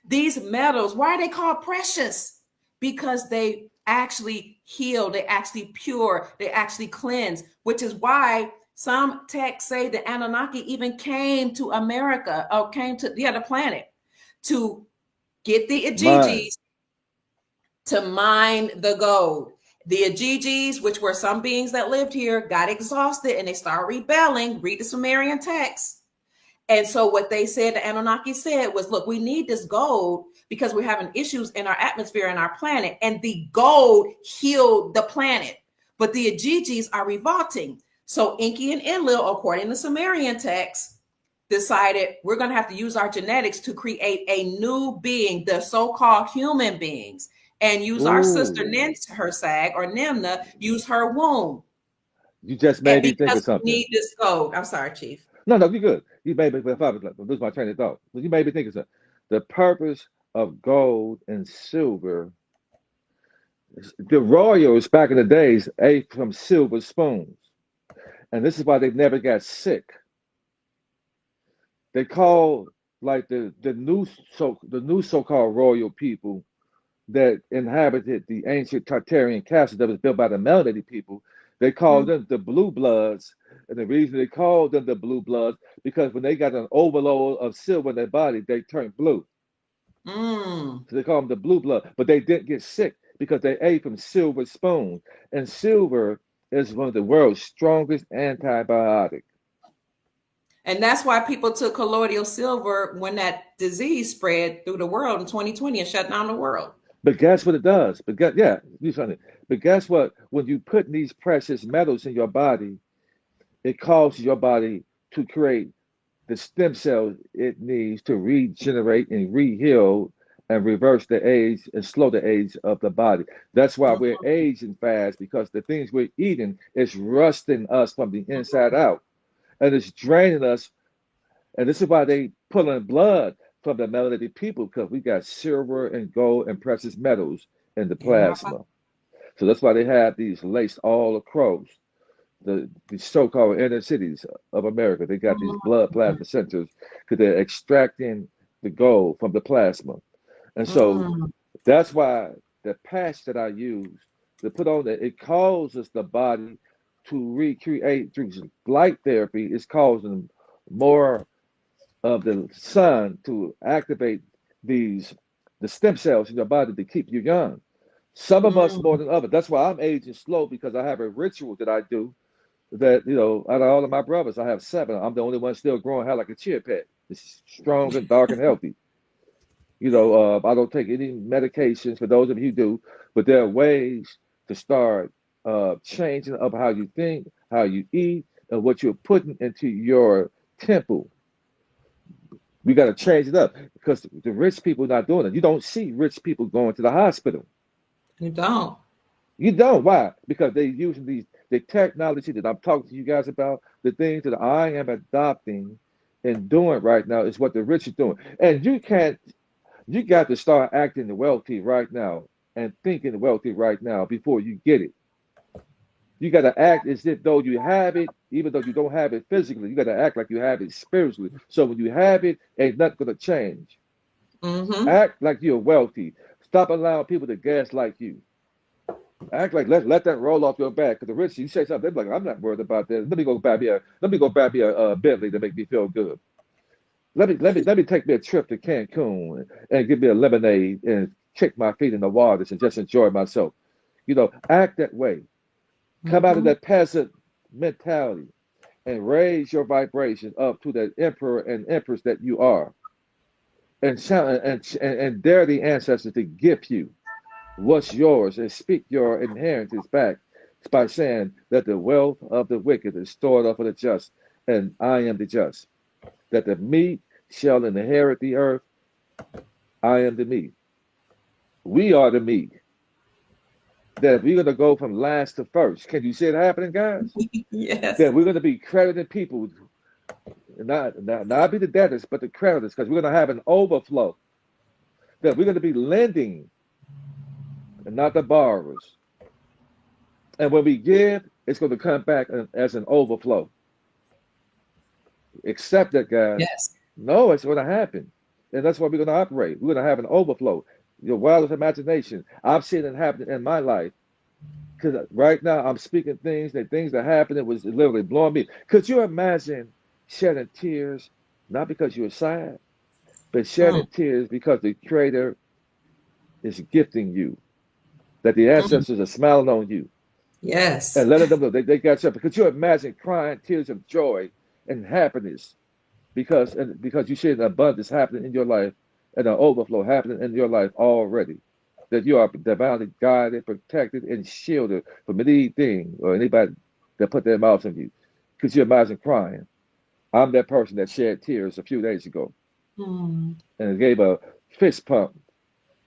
These metals, why are they called precious? Because they actually heal, they actually pure, they actually cleanse, which is why some texts say the Anunnaki even came to America or came to the planet to get the Mine. Ajijis to mine the gold. The Ajijis, which were some beings that lived here, got exhausted and they started rebelling. Read the Sumerian texts. And so what they said, the Anunnaki said was, look, we need this gold because we're having issues in our atmosphere and our planet. And the gold healed the planet. But the Ajijis are revolting. So Enki and Enlil, according to Sumerian texts, decided we're going to have to use our genetics to create a new being, the so-called human beings, and use our sister Ooh, Ninshersag or Nimna, use her womb. you just And made me think because of we something. need this gold. I'm sorry, Chief. No, no, you're good. You made me, if I was lose my train of thought. But you made me think of something. The purpose of gold and silver, the royals back in the days ate from silver spoons. And this is why they never got sick. They call like the new so-called royal people that inhabited the ancient Tartarian castle that was built by the melanated people. They called Mm, them the blue bloods. And the reason they called them the blue bloods, because when they got an overload of silver in their body, they turned blue. mm. So they call them the blue blood. But they didn't get sick because they ate from silver spoons. And silver is one of the world's strongest antibiotics. And that's why people took colloidal silver when that disease spread through the world in 2020 and shut down the world. But guess what it does? Yeah, you funny. But guess what? When you put these precious metals in your body, it causes your body to create the stem cells it needs to regenerate and reheal and reverse the age and slow the age of the body. That's why we're aging fast because the things we're eating is rusting us from the inside out and it's draining us. And this is why they pull in blood from the melanated people because we got silver and gold and precious metals in the In our plasma. So that's why they have these laced all across the so-called inner cities of America. They got these blood plasma centers because they're extracting the gold from the plasma. And so mm, that's why the patch that I use to put on it, it causes the body to recreate through light therapy. It's causing more of the sun to activate these the stem cells in your body to keep you young. Some of us more mm, than others. That's why I'm aging slow because I have a ritual that I do that, out of all of my brothers, I have seven. I'm the only one still growing hair like a chia pet. It's strong and dark and healthy. I don't take any medications for those of you who do, but there are ways to start changing up how you think, how you eat, and what you're putting into your temple. We got to change it up because the rich people are not doing it. You don't see rich people going to the hospital. you don't. You don't. Why? Because they're using the technology that I'm talking to you guys about, the things that I am adopting and doing right now is what the rich are doing. And you got to start acting wealthy right now and thinking wealthy right now before you get it. You got to act as if though you have it, even though you don't have it physically. You got to act like you have it spiritually. So when you have it, ain't nothing going to change. Mm-hmm. Act like you're wealthy. Stop allowing people to gaslight you. Act like let that roll off your back. Because the rich, you say something, they're like, I'm not worried about that. Let me go buy me a Bentley to make me feel good. Let me take me a trip to Cancun and give me a lemonade and kick my feet in the waters and just enjoy myself. Act that way. Come out of Mm-hmm. that peasant mentality and raise your vibration up to the emperor and empress that you are, and and dare the ancestors to give you what's yours and speak your inheritance back by saying that the wealth of the wicked is stored up for the just, and I am the just. That the meek shall inherit the earth. I am the meek. We are the meek. That we're going to go from last to first. Can you see it happening, guys? Yes. That we're going to be crediting people, not be the debtors, but the creditors, because we're going to have an overflow. That we're going to be lending and not the borrowers. And when we give, it's going to come back as an overflow. Accept that, guys. Yes. No, it's going to happen. And that's why we're going to operate. We're going to have an overflow. Your wildest imagination. I've seen it happen in my life. Because right now I'm speaking things that happened. It was literally blowing me. Could you imagine shedding tears, not because you're sad, but shedding Mm, tears because the Creator is gifting you, that the mm, ancestors are smiling on you yes. and letting them know they got something. Could you imagine crying tears of joy and happiness because you see an abundance happening in your life and an overflow happening in your life already? That you are divinely guided, protected, and shielded from anything or anybody that put their mouths on you. Could you imagine crying? I'm that person that shed tears a few days ago Mm, and gave a fist pump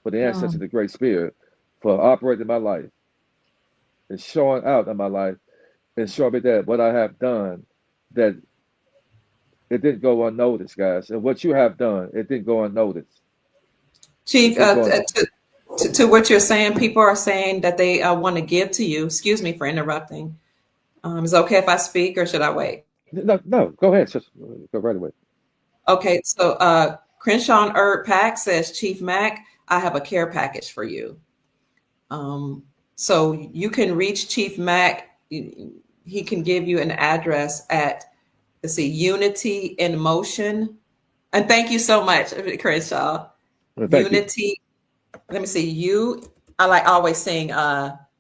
for the ancestors of mm. the Great Spirit for operating my life and showing out in my life and showing me that what I have done, that it didn't go unnoticed, guys. And what you have done, it didn't go unnoticed. It Chief, didn't go unnoticed. to what you're saying, people are saying that they want to give to you. Excuse me for interrupting. Is it okay if I speak or should I wait? No, no, go ahead. Just go right away. Okay, so Crenshaw Herb Pack says, Chief Mack, I have a care package for you. Um, so you can reach Chief Mack. He can give you an address at, let's see, Unity in Motion. And thank you so much, Crenshaw. Well, thank you. Unity, let me see, I like always saying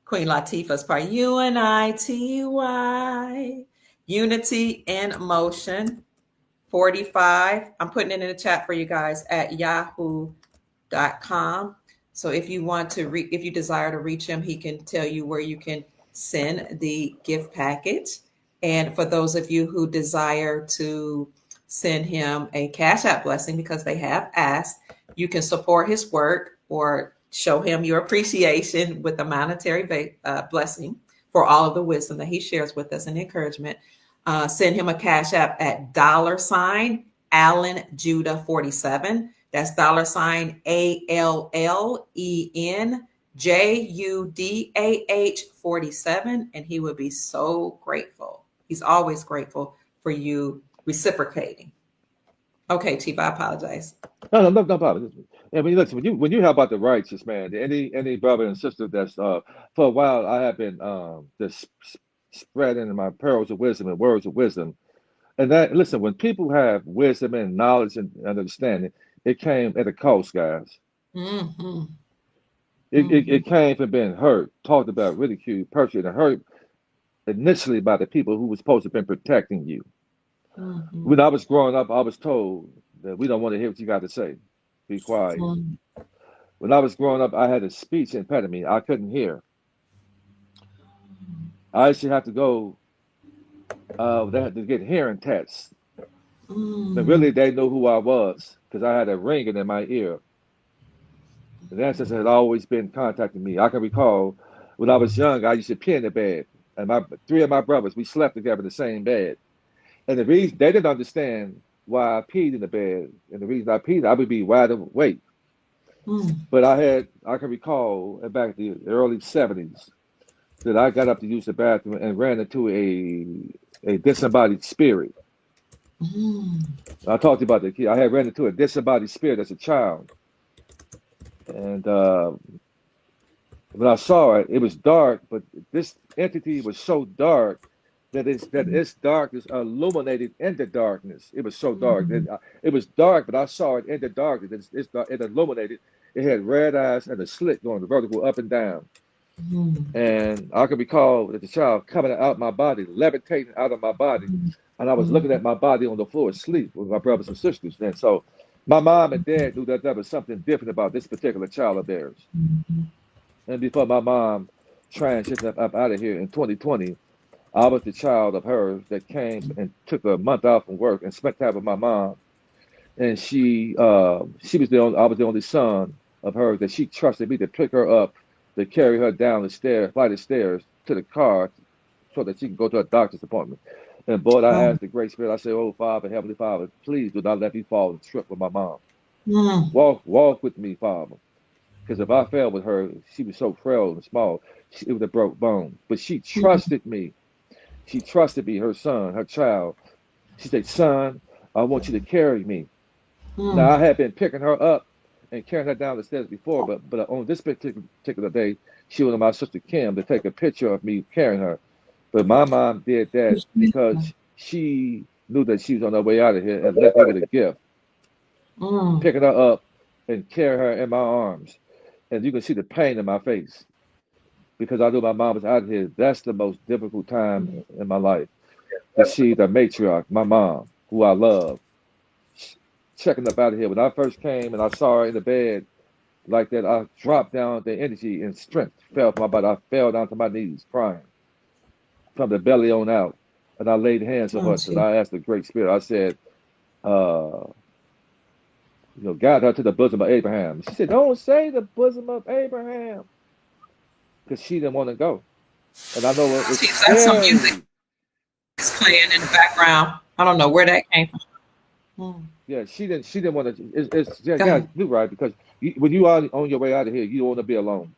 Queen Latifah's part, UNITY, Unity in Motion 45. I'm putting it in the chat for you guys at yahoo.com. So if you want to if you desire to reach him, he can tell you where you can send the gift package. And for those of you who desire to send him a Cash App blessing because they have asked, you can support his work or show him your appreciation with a monetary blessing for all of the wisdom that he shares with us and encouragement. Send him a Cash App at $Alan Judah 47. That's $ALLENJUDAH 47. And he would be so grateful. He's always grateful for you reciprocating. Okay, Chief, I apologize. No problem. I mean, listen, when you help out the righteous, man, any brother and sister that's for a while I have been just spreading my pearls of wisdom and words of wisdom. And that, listen, when people have wisdom and knowledge and understanding, it came at a cost, guys. Mm-hmm. It came from being hurt, talked about, ridiculed, persecuted, and hurt initially by the people who were supposed to have been protecting you. Mm-hmm. When I was growing up, I was told that we don't want to hear what you got to say. Be quiet. Mm-hmm. When I was growing up, I had a speech impediment. I couldn't hear. I used to have to go, they had to get hearing tests. But Mm-hmm. really, they knew who I was because I had a ringing in my ear. The ancestors had always been contacting me. I can recall when I was young, I used to pee in the bed. And my three of my brothers, we slept together in the same bed. And the reason they didn't understand why I peed in the bed, and the reason I peed, I would be wide awake. But I can recall back in the early 70s that I got up to use the bathroom and ran into a disembodied spirit. Mm-hmm. I talked about the kid. I had ran into a disembodied spirit as a child. And when I saw it, it was dark, but this entity was so dark that its darkness illuminated in the darkness. It was so dark. It was dark, but I saw it in the darkness. It illuminated. It had red eyes and a slit going vertical up and down. Mm-hmm. And I can recall as a child coming out my body, levitating out of my body. And I was looking at my body on the floor asleep with my brothers and sisters. And so my mom and dad knew that there was something different about this particular child of theirs. And before my mom transitioned up out of here in 2020, I was the child of hers that came and took a month off from work and spent time with my mom. And she was I was the only son of hers that she trusted me to pick her up, to carry her down the flight of stairs to the car so that she could go to a doctor's appointment. And boy, I Oh. asked the Great Spirit, I said, "Oh Father, Heavenly Father, please do not let me fall and trip with my mom. Mm-hmm. Walk with me, Father. Because if I fell with her, she was so frail and small, it would have broke bones. But she trusted me. She trusted me, her son, her child. She said, son, I want you to carry me. Now, I had been picking her up and carrying her down the stairs before, but on this particular day, she wanted my sister Kim to take a picture of me carrying her. But my mom did that because she knew that she was on her way out of here and left me with a gift, Mm. picking her up and carrying her in my arms. And you can see the pain in my face because I knew my mom was out of here. That's the most difficult time in my life to see the matriarch, my mom, who I love, checking up out of here. When I first came and I saw her in the bed like that, I dropped down. The energy and strength fell from my body. I fell down to my knees crying from the belly on out. And I laid hands on Oh, her and gee. I asked the Great Spirit, I said, uh, guide her to the bosom of Abraham. She said, don't say the bosom of Abraham, because she didn't want to go. And I know it's Chief, that's some music scary. playing in the background. I don't know where that came from. Mm. Yeah, she didn't want to. Yeah, Go yeah, ahead. you're right because when you are on your way out of here, you don't want to be alone.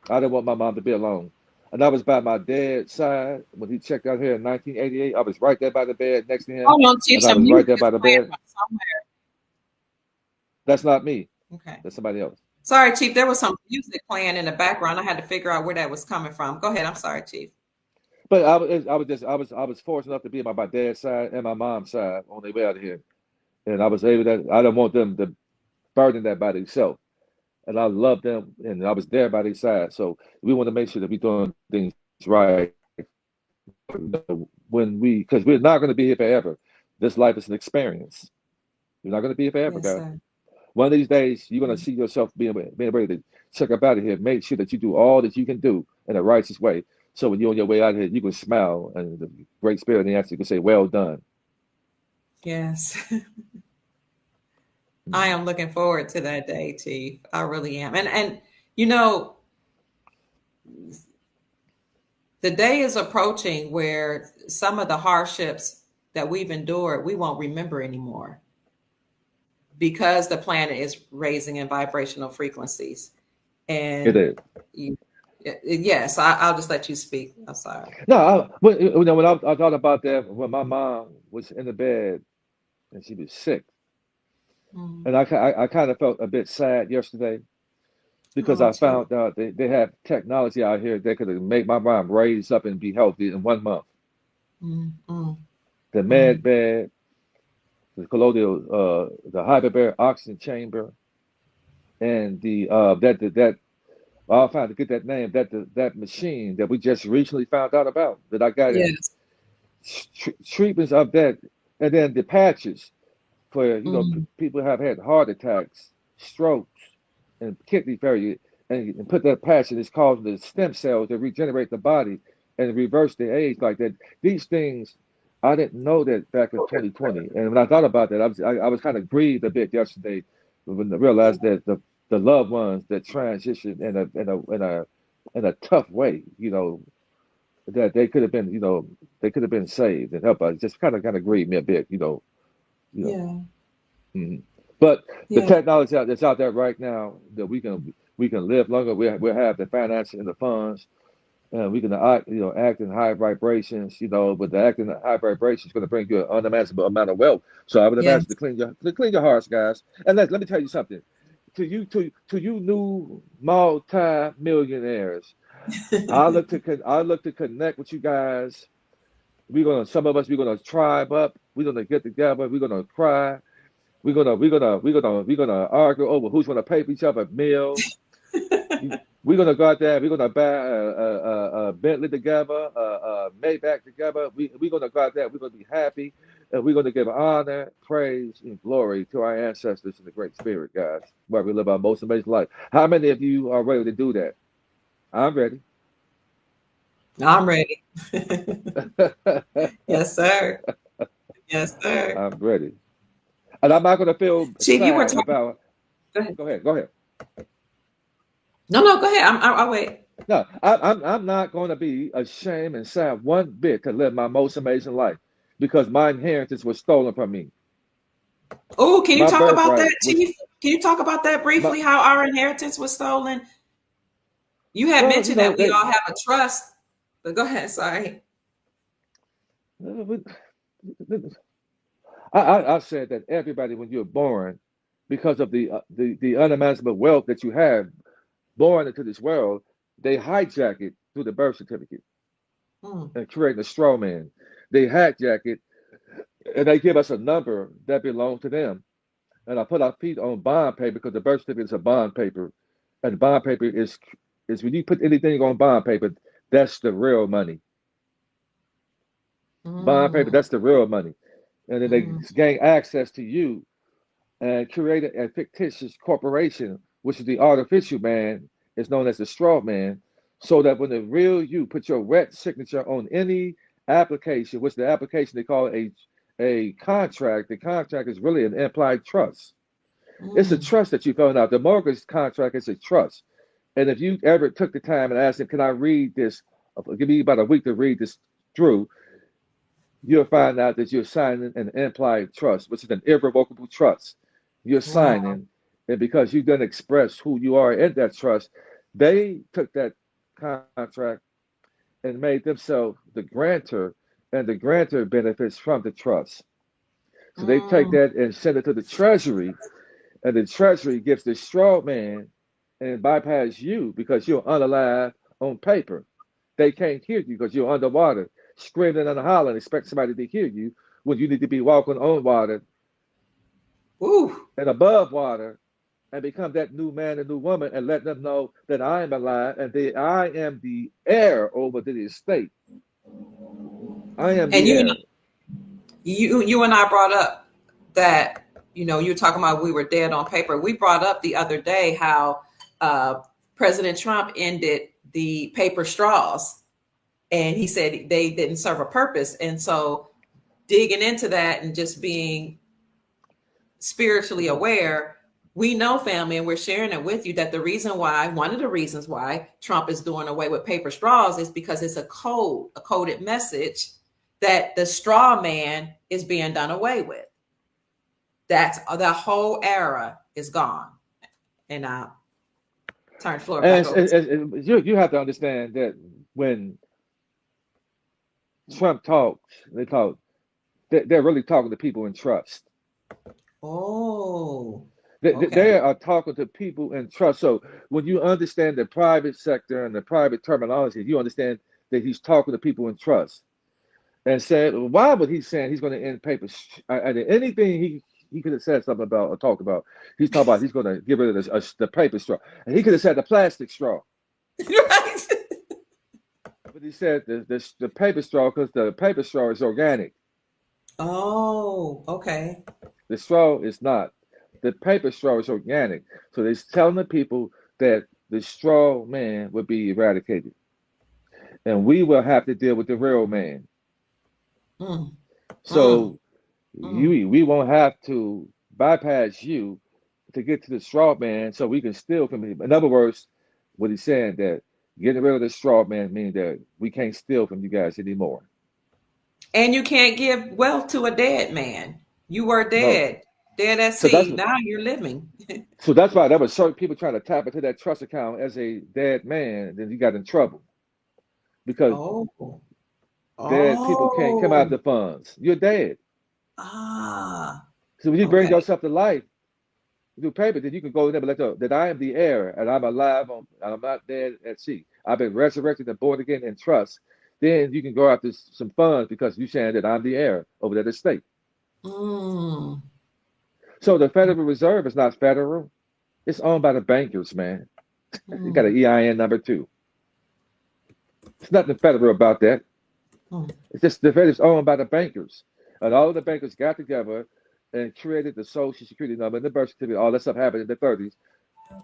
I didn't want my mom to be alone, and I was by my dad's side when he checked out here in 1988. I was right there by the bed next to him, Hold on, Chief. and I Some was right music there is by the playing bed. from somewhere. That's not me. Okay. That's somebody else. Sorry, Chief. There was some music playing in the background. I had to figure out where that was coming from. Go ahead. I'm sorry, Chief. But I was fortunate enough to be by my dad's side and my mom's side on their way out of here, and I was able to. I didn't want them to burden that by themselves. And I loved them, and I was there by their side. So we want to make sure that we're doing things right when because we're not going to be here forever. This life is an experience. You're not going to be here forever, Yes, guys. sir. One of these days, you're going to see yourself being able to check up out of here. Make sure that you do all that you can do in a righteous way. So when you're on your way out of here, you can smile, and the Great Spirit in the answer can say, "Well done." Yes. I am looking forward to that day, Chief. I really am. And you know, the day is approaching where some of the hardships that we've endured, we won't remember anymore. because the planet is raising in vibrational frequencies. It And is. yes, I'll just let you speak. I'm sorry. No, when I thought about that when my mom was in the bed and she was sick, Mm. and I kind of felt a bit sad yesterday because Oh, I gee. found out they have technology out here that could make my mom raise up and be healthy in 1 month. Mm, mm, The med mm. bed, the colloidal, the hyperbaric oxygen chamber, and the that I found to get that name that machine that we just recently found out about that I got in Yes. treatments of that, and then the patches for Mm. people have had heart attacks, strokes, and kidney failure, and put that patch in, it's causing the stem cells to regenerate the body and reverse the age like that. These things, I didn't know that back in 2020, and when I thought about that, I was kind of grieved a bit yesterday when I realized Yeah. that the loved ones that transitioned in a tough way, that they could have been, they could have been saved and helped us. Just kind of grieved me a bit, you know. Yeah. Mhm. But the Yeah. technology that's out there right now that we can live longer. We have the finances and the funds, and we can act in high vibrations. But the acting in high vibrations is going to bring you an unimaginable amount of wealth. So I would imagine Yes. to clean your hearts, guys. And let me tell you something. To you new multi-millionaires, I look to connect with you guys. Some of us we're gonna tribe up. We're gonna get together. We're gonna cry. We're gonna argue over who's gonna pay for each other meals. We're gonna go out there. We're gonna buy a Bentley together, a Maybach together. We're gonna go out there. We're gonna be happy, and we're gonna give honor, praise, and glory to our ancestors in the Great Spirit, guys. Where we live our most amazing life. How many of you are ready to do that? I'm ready. I'm ready. Yes, sir. Yes, sir. I'm ready, and I'm not gonna feel Chief, you were sad talking. about. Go ahead. Go ahead. Go ahead. No, no, go ahead. I'll wait. No, I'm not going to be ashamed and sad one bit to live my most amazing life because my inheritance was stolen from me. Oh, can you My talk about birthright that, was Chief? Can you talk about that my briefly? How our inheritance was stolen? You had well, mentioned that we all have a trust, but go ahead. Sorry. I said that everybody when you're born, because of the unimaginable wealth that you have born into this world, they hijack it through the birth certificate Mm, and create a straw man. They hijack it and they give us a number that belongs to them. And I put our feet on bond paper because the birth certificate is a bond paper, and bond paper is when you put anything on bond paper, that's the real money. Bond paper, mm, that's the real money, and then they mm, gain access to you and create a fictitious corporation, which is the artificial man, is known as the straw man, so that when the real you put your wet signature on any application, which the application they call a contract, the contract is really an implied trust. It's a mm. trust that you found out. The mortgage contract is a trust. And if you ever took the time and asked him, can I read this? Give me about a week to read this through, you'll find out that you're signing an implied trust, which is an irrevocable trust. You're Wow. signing, and because you didn't express who you are in that trust, they took that contract and made themselves the grantor, and the grantor benefits from the trust. So they take Mm, that and send it to the treasury, and the treasury gives the straw man and bypass you because you're unalive on paper. They can't hear you because you're underwater, screaming and hollering, expect somebody to hear you when you need to be walking on water woo. and above water and become that new man and new woman and let them know that I am alive and that I am the heir over to the estate. I am And the heir. you and I brought up that you were talking about we were dead on paper. We brought up the other day how uh, President Trump ended the paper straws, and he said they didn't serve a purpose. And so digging into that and just being spiritually aware, we know, family, and we're sharing it with you, that one of the reasons why Trump is doing away with paper straws is because it's a coded message that the straw man is being done away with. That's the whole era is gone. And I turn the floor And back over to you have to understand that when Trump talks, they're really talking to people in trust. you. Oh, They okay. are talking to people in trust. So when you understand the private sector and the private terminology, you understand that he's talking to people in trust. And said, why would he saying he's going to end paper? Anything he could have said something about or talked about. He's talking about he's going to get rid of the paper straw, and he could have said the plastic straw, Right. but he said the paper straw because the paper straw is organic. Oh, okay. The straw is not. The paper straw is organic. So they're telling the people that the straw man would be eradicated, and we will have to deal with the real man. Mm, mm, So mm. we won't have to bypass you to get to the straw man so we can steal from him. In other words, what he's saying that getting rid of the straw man means that we can't steal from you guys anymore. And you can't give wealth to a dead man. You were No. dead, dead at So that's sea. Now you're living. so that's why there were certain people trying to tap into that trust account as a dead man, then you got in trouble because Oh, dead people can't come out oh, of the funds. You're dead. ah, So when you bring okay. yourself to life through paper, then you can go in there and let know that I am the heir and I'm alive and I'm not dead at sea. I've been resurrected and born again in trust. Then you can go after some funds because you're saying that I'm the heir over that estate. Mm, So the Federal Reserve is not federal. It's owned by the bankers, man. You got an mm, EIN number too. It's nothing federal about that. mm. It's just the Fed is owned by the bankers. And all of the bankers got together and created the social security number and the birth certificate. All that stuff happened in the 30s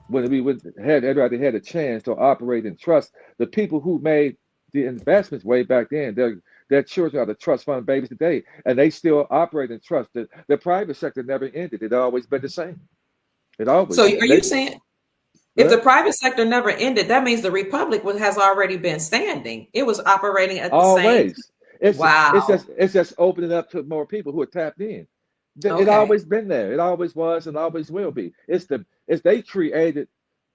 when had everybody had a chance to operate in trust. The people who made the investments way back then, their children are the trust fund babies today, and they still operate in trust. The private sector never ended. It always been the same. It So always are you they saying if the uh, private sector never ended, that means the republic has already been standing? It was operating at the same. always. Wow. It's just opening up to more people who are tapped in. It Okay. always been there. It always was and always will be. It's they created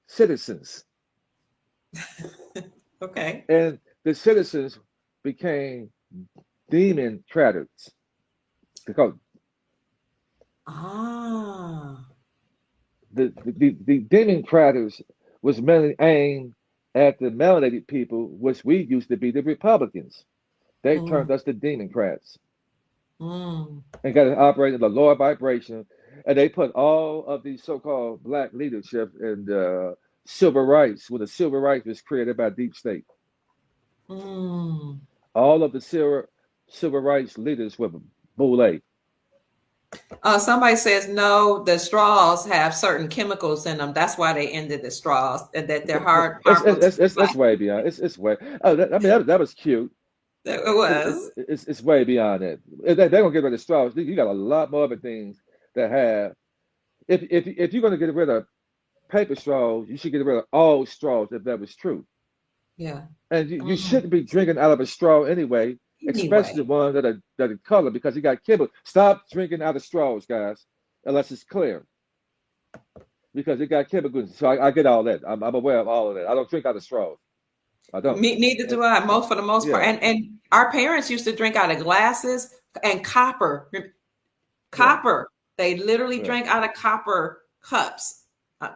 citizens, Okay. and the citizens became demon traders because Ah. the demon traders was mainly aimed at the melanated people, which we used to be the Republicans. They turned Mm, us to democrats mm. and got to operate at a lower vibration. And they put all of these so-called black leadership and civil rights, when the civil rights was created by deep state. Mm. All of the civil rights leaders were Boule. Somebody says no, the straws have certain chemicals in them. That's why they ended the straws, and that they're harmful to the It's body. way beyond. It's way. Oh, I mean that was cute. It was. It's way beyond that. If they're gonna get rid of straws. You got a lot more other things that have. If you're gonna get rid of paper straws, you should get rid of all straws if that was true. Yeah. And you Mm. shouldn't be drinking out of a straw anyway, especially the Anyway. ones that are colored because you got kibble. Stop drinking out of straws, guys, unless it's clear because it got chemicals. So I get all that. I'm aware of all of that. I don't drink out of straws. I don't. Me, neither And, do I. Most for the most part, yeah, and our parents used to drink out of glasses and copper. yeah, Copper. They literally yeah, drank out of copper cups, uh,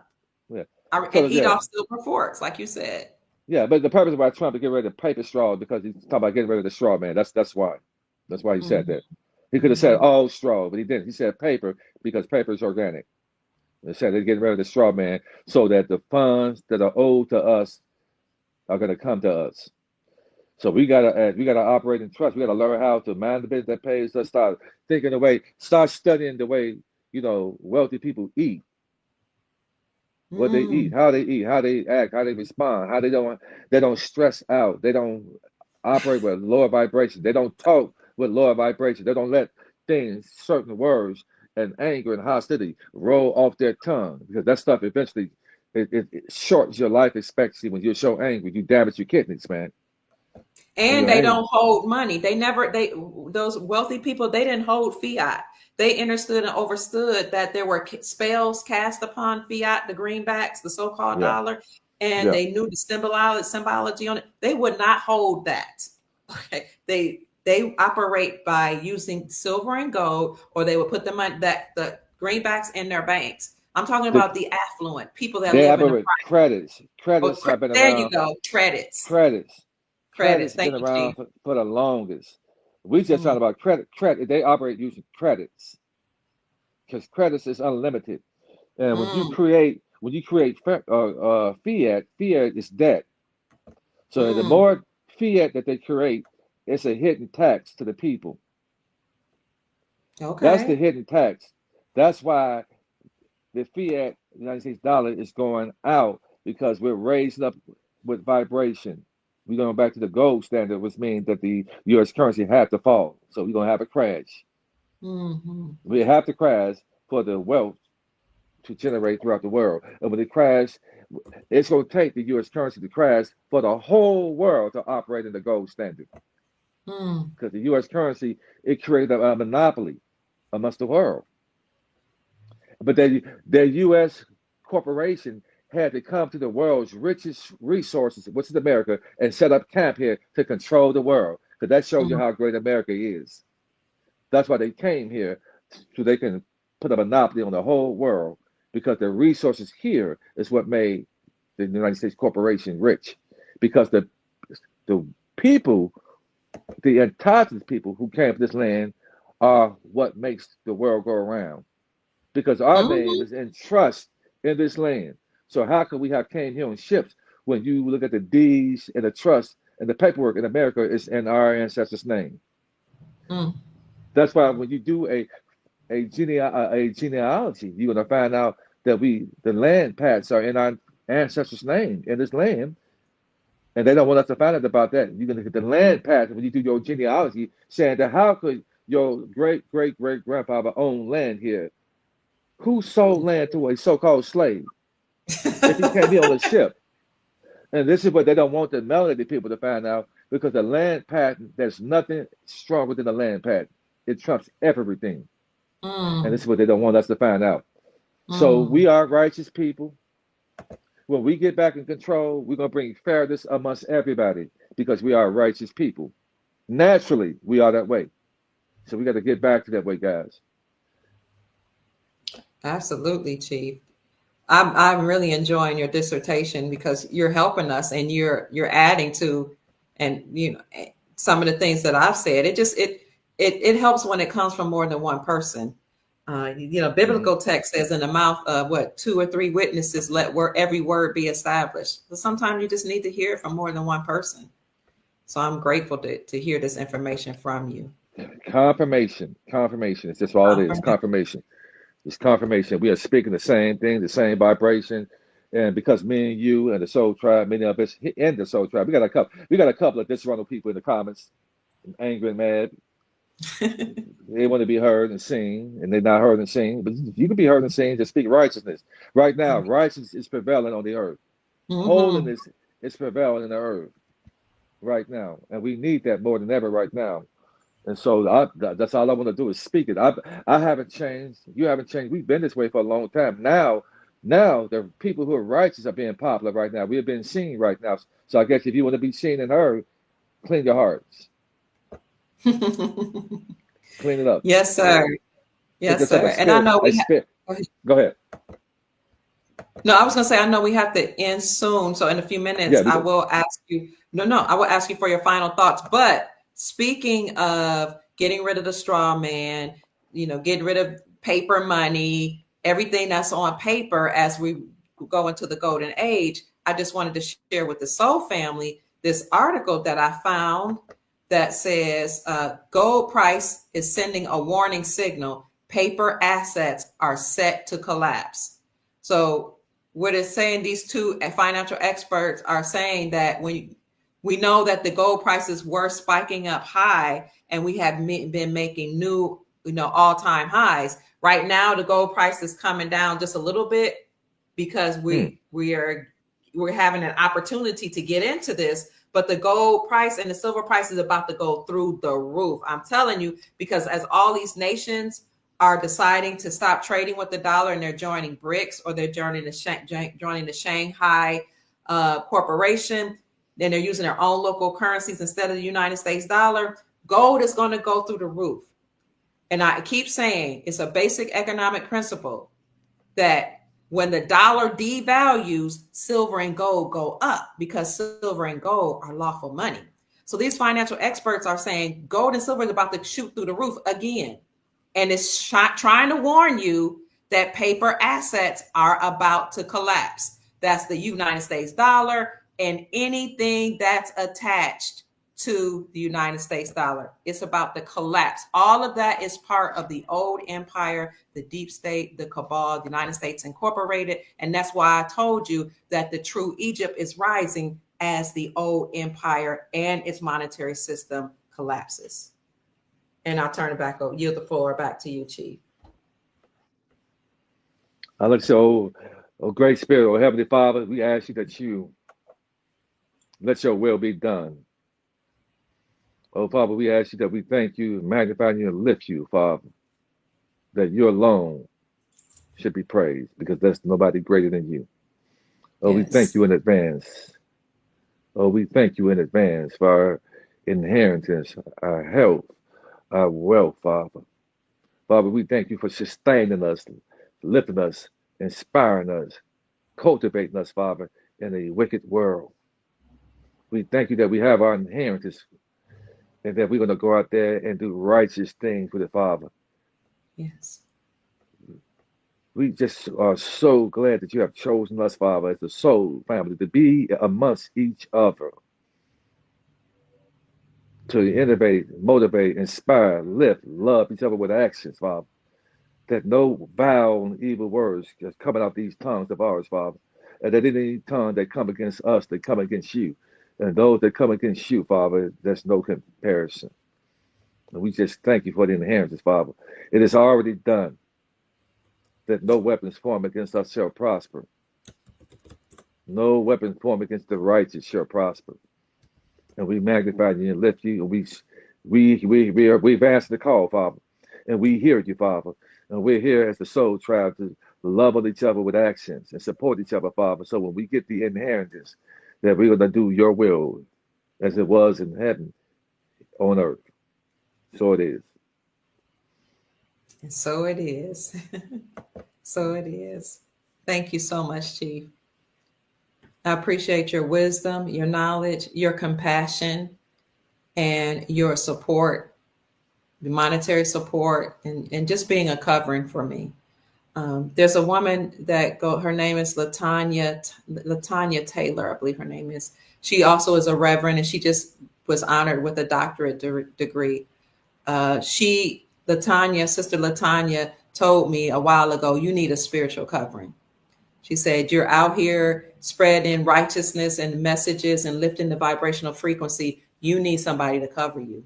yeah. and So eat yeah, off silver forks, like you said. yeah. But the purpose of why Trump to get rid of paper straws because he's talking about getting rid of the straw man. That's why. That's why he said Hmm. that. He could have said Hmm. all straw, but he didn't. He said paper because paper is organic. They said they're getting rid of the straw man so that the funds that are owed to us are going to come to us. So we gotta operate in trust. We gotta learn how to mind the business that pays us. Start thinking the way. Start studying the way wealthy people eat, what they Mm. eat, how they act, how they respond, how they don't stress out. They don't operate with lower vibration. They don't talk with lower vibration. They don't let things, certain words, and anger and hostility roll off their tongue because that stuff eventually it shortens your life expectancy when you're so angry. You damage your kidneys, man. When And you're they angry. don't hold money. They never, those wealthy people, they didn't hold fiat. they understood and overstood that there were spells cast upon fiat, the greenbacks, the so-called Yeah. dollar, and Yeah. they knew the symbology on it. They would not hold that. Okay, they operate by using silver and gold, or they would put the money that the greenbacks in their banks. I'm talking The, about the affluent people that they live in the operate credits. oh, Credits have been there you around. go. Credits. Credits. Credits. Credits Thank been you, around Chief. for the longest. We just Mm, talking about credit. Credit. They operate using credits because credits is unlimited. And mm, when you create fiat, fiat is debt. So the mm. more fiat that they create, it's a hidden tax to the people. That's the Okay. hidden tax. That's why the fiat United States dollar is going out because we're raising up with vibration. We're going back to the gold standard, which means that the U.S. currency had to fall. So we're going to have a crash. Mm-hmm. We have to crash for the wealth to generate throughout the world. And when it crashes, it's going to take the U.S. currency to crash for the whole world to operate in the gold standard. Mm. Because the U.S. currency, it created a monopoly amongst the world. But their U.S. corporation had to come to the world's richest resources, which is America, and set up camp here to control the world. Because that shows you Mm. how great America is. That's why they came here, so they can put a monopoly on the whole world. Because the resources here is what made the United States corporation rich. Because the people, the indigenous people who came to this land, are what makes the world go around. Because our name Mm-hmm. is in trust in this land. So how can we have came here on ships when you look at the deeds and the trust and the paperwork in America is in our ancestors' name? Mm. That's why when you do a genealogy, you're gonna find out that the land patents are in our ancestors' name in this land, and they don't want us to find out about that. You're gonna get the land patent when you do your genealogy, saying that how could your great great great grandfather own land here? Who sold land to a so-called slave if he came here on a ship? And this is what they don't want the melanated people to find out because the land patent, there's nothing stronger than the land patent. It trumps everything. And this Mm. is what they don't want us to find out. So we Mm. are righteous people. When we get back in control, we're going to bring fairness amongst everybody because we are righteous people. Naturally, we are that way. So we got to get back to that way, guys. Absolutely, Chief. I'm really enjoying your dissertation because you're helping us and you're adding to, and some of the things that I've said. It helps when it comes from more than one person. Mm-hmm. Biblical text says, in the mouth of what, two or three witnesses, let every word be established. But sometimes you just need to hear it from more than one person. So I'm grateful to hear this information from you. Confirmation. Confirmation. It's just all it is. Confirmation. Confirmation. It's confirmation. We are speaking the same thing, the same vibration. And because me and you and the Soul Tribe, many of us in the Soul Tribe, we got a couple of disgruntled people in the comments, angry and mad. They want to be heard and seen, and they're not heard and seen. But you can be heard and seen. Just speak righteousness. Right now, righteousness is prevailing on the earth. Mm-hmm. Holiness is prevailing in the earth right now, and we need that more than ever right now. And so that's all I want to do is speak it. I haven't changed. You haven't changed. We've been this way for a long time. Now the people who are righteous are being popular right now. We are being seen right now. So I guess if you want to be seen and heard, clean your hearts, clean it up. Yes, sir. It's Yes, just like sir. And I know a we have. spirit. Go ahead. No, I was going to say, I know we have to end soon. So in a few Yeah, minutes, we I go. will ask you, no, I will ask you for your final thoughts. But speaking of getting rid of the straw man, getting rid of paper money, everything that's on paper as we go into the golden age, I just wanted to share with the Soul family this article that I found that says gold price is sending a warning signal. Paper assets are set to collapse. So what it's saying, these two financial experts are saying that when we know that the gold prices were spiking up high and we have been making new, all-time highs. Right now, the gold price is coming down just a little bit because Mm. we're having an opportunity to get into this, but the gold price and the silver price is about to go through the roof. I'm telling you, because as all these nations are deciding to stop trading with the dollar and they're joining BRICS, or they're joining the Shanghai Corporation, then they're using their own local currencies instead of the United States dollar, gold is going to go through the roof. And I keep saying it's a basic economic principle that when the dollar devalues, silver and gold go up, because silver and gold are lawful money. So these financial experts are saying gold and silver is about to shoot through the roof again. And it's trying to warn you that paper assets are about to collapse. That's the United States dollar and anything that's attached to the United States dollar. It's about to collapse. All of that is part of the old empire, the deep state, the cabal, the United States Incorporated. And that's why I told you that the true Egypt is rising as the old empire and its monetary system collapses. And I'll turn it back over, yield the floor back to you, Chief. I look so, oh great spirit, oh Heavenly Father, we ask you that you let your will be done. Oh Father, we ask you that we thank you, magnify you, and lift you, Father, that you alone should be praised, because there's nobody greater than you. Oh, yes. We thank you in advance. Oh, we thank you in advance for our inheritance, our health, our wealth, Father. Father, we thank you for sustaining us, lifting us, inspiring us, cultivating us, Father, in a wicked world. We thank you that we have our inheritance and that we're going to go out there and do righteous things with it, Father. Yes. We just are so glad that you have chosen us, Father, as the soul family, to be amongst each other, to innovate, motivate, inspire, lift, love each other with actions, Father. That no vile and evil words just coming out these tongues of ours, Father. And that any tongue that come against us, they come against you. And those that come against you, Father, there's no comparison. And we just thank you for the inheritance, Father. It is already done, that no weapons formed against us shall prosper. No weapons formed against the righteous shall prosper. And we magnify you and lift you, and we've answered the call, Father, and we hear you, Father, and we're here as the soul tribe to love on each other with actions and support each other, Father. So when we get the inheritance, that we're going to do your will, as it was in heaven, on earth. So it is. And so it is. So it is. Thank you so much, Chief. I appreciate your wisdom, your knowledge, your compassion, and your support, the monetary support, and just being a covering for me. There's a woman that her name is Latanya Taylor, I believe her name is. She also is a reverend, and she just was honored with a doctorate degree. Sister Latanya told me a while ago, you need a spiritual covering. She said, you're out here spreading righteousness and messages and lifting the vibrational frequency. You need somebody to cover you.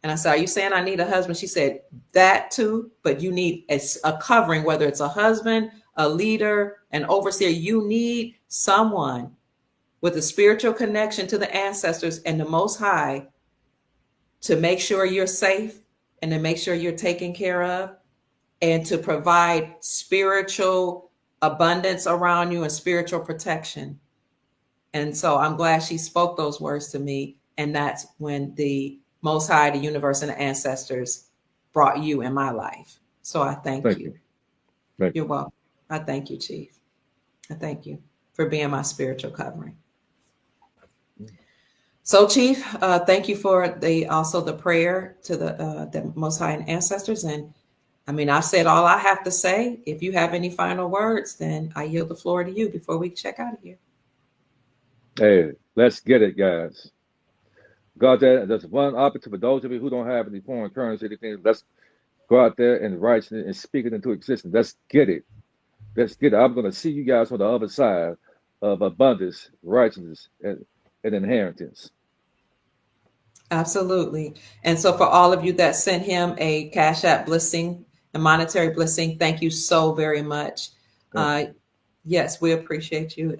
And I said, are you saying I need a husband? She said, that too, but you need a covering, whether it's a husband, a leader, an overseer. You need someone with a spiritual connection to the ancestors and the Most High to make sure you're safe and to make sure you're taken care of, and to provide spiritual abundance around you and spiritual protection. And so I'm glad she spoke those words to me. And that's when the Most High, the universe, and the ancestors brought you in my life. So I thank you. You're welcome. I thank you, Chief. I thank you for being my spiritual covering. So, Chief, thank you for the prayer to the Most High and ancestors. And I mean, I've said all I have to say. If you have any final words, then I yield the floor to you before we check out of here. Hey, let's get it, guys. Go out there. There's one opportunity for those of you who don't have any foreign currency, anything. Let's go out there and write it and speak it into existence. Let's get it. Let's get it. I'm going to see you guys on the other side of abundance, righteousness, and inheritance. Absolutely. And so for all of you that sent him a Cash App blessing, a monetary blessing, thank you so very much. Yes, we appreciate you.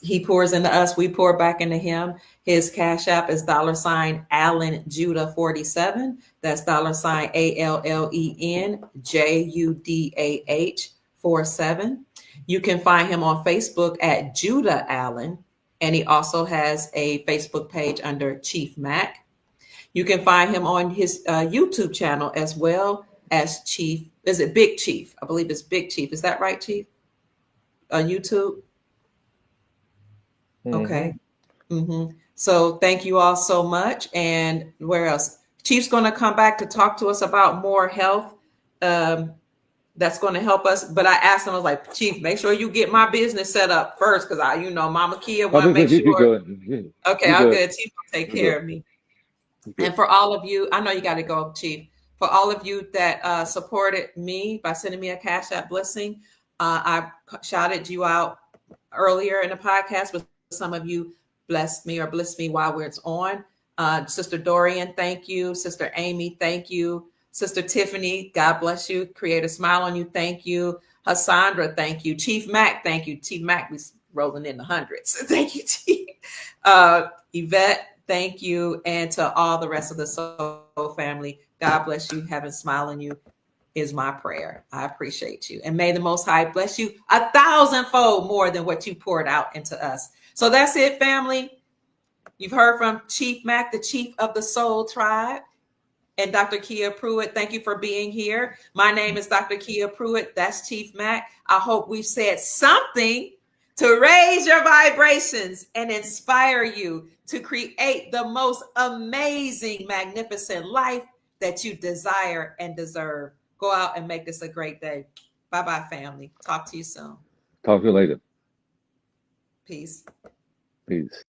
he pours into us, we pour back into him. His Cash App is $Allen Judah 47. That's $ALLEN JUDAH 47. You can find him on Facebook at Judah Allen, and he also has a Facebook page under Chief Mack. You can find him on his YouTube channel as well as Chief. Is it Big Chief? I believe it's Big Chief. Is that right, Chief? On YouTube? Okay. So thank you all so much. And where else? Chief's going to come back to talk to us about more health. That's going to help us. But I asked him, I was like, Chief, make sure you get my business set up first, because Mama Kia want to make sure. Okay, I'm good. Chief will take care of me. And for all of you, I know you got to go, Chief. For all of you that supported me by sending me a Cash App blessing, I shouted you out earlier in the podcast, but some of you blessed me while it's on. Sister Dorian, thank you. Sister Amy, thank you. Sister Tiffany, God bless you. Create a smile on you. Thank you. Hassandra, thank you. Chief Mack, thank you. Chief Mack was rolling in the hundreds. Thank you, Chief. Yvette, thank you. And to all the rest of the Soul family, God bless you. Having a smile on you is my prayer. I appreciate you. And may the Most High bless you 1,000-fold more than what you poured out into us. So that's it, family. You've heard from Chief Mack, the chief of the Soul Tribe, and Dr. Kia Pruitt. Thank you for being here. My name is Dr. Kia Pruitt. That's Chief Mack. I hope we've said something to raise your vibrations and inspire you to create the most amazing, magnificent life that you desire and deserve. Go out and make this a great day. Bye-bye, family. Talk to you soon. Talk to you later. Peace. Peace.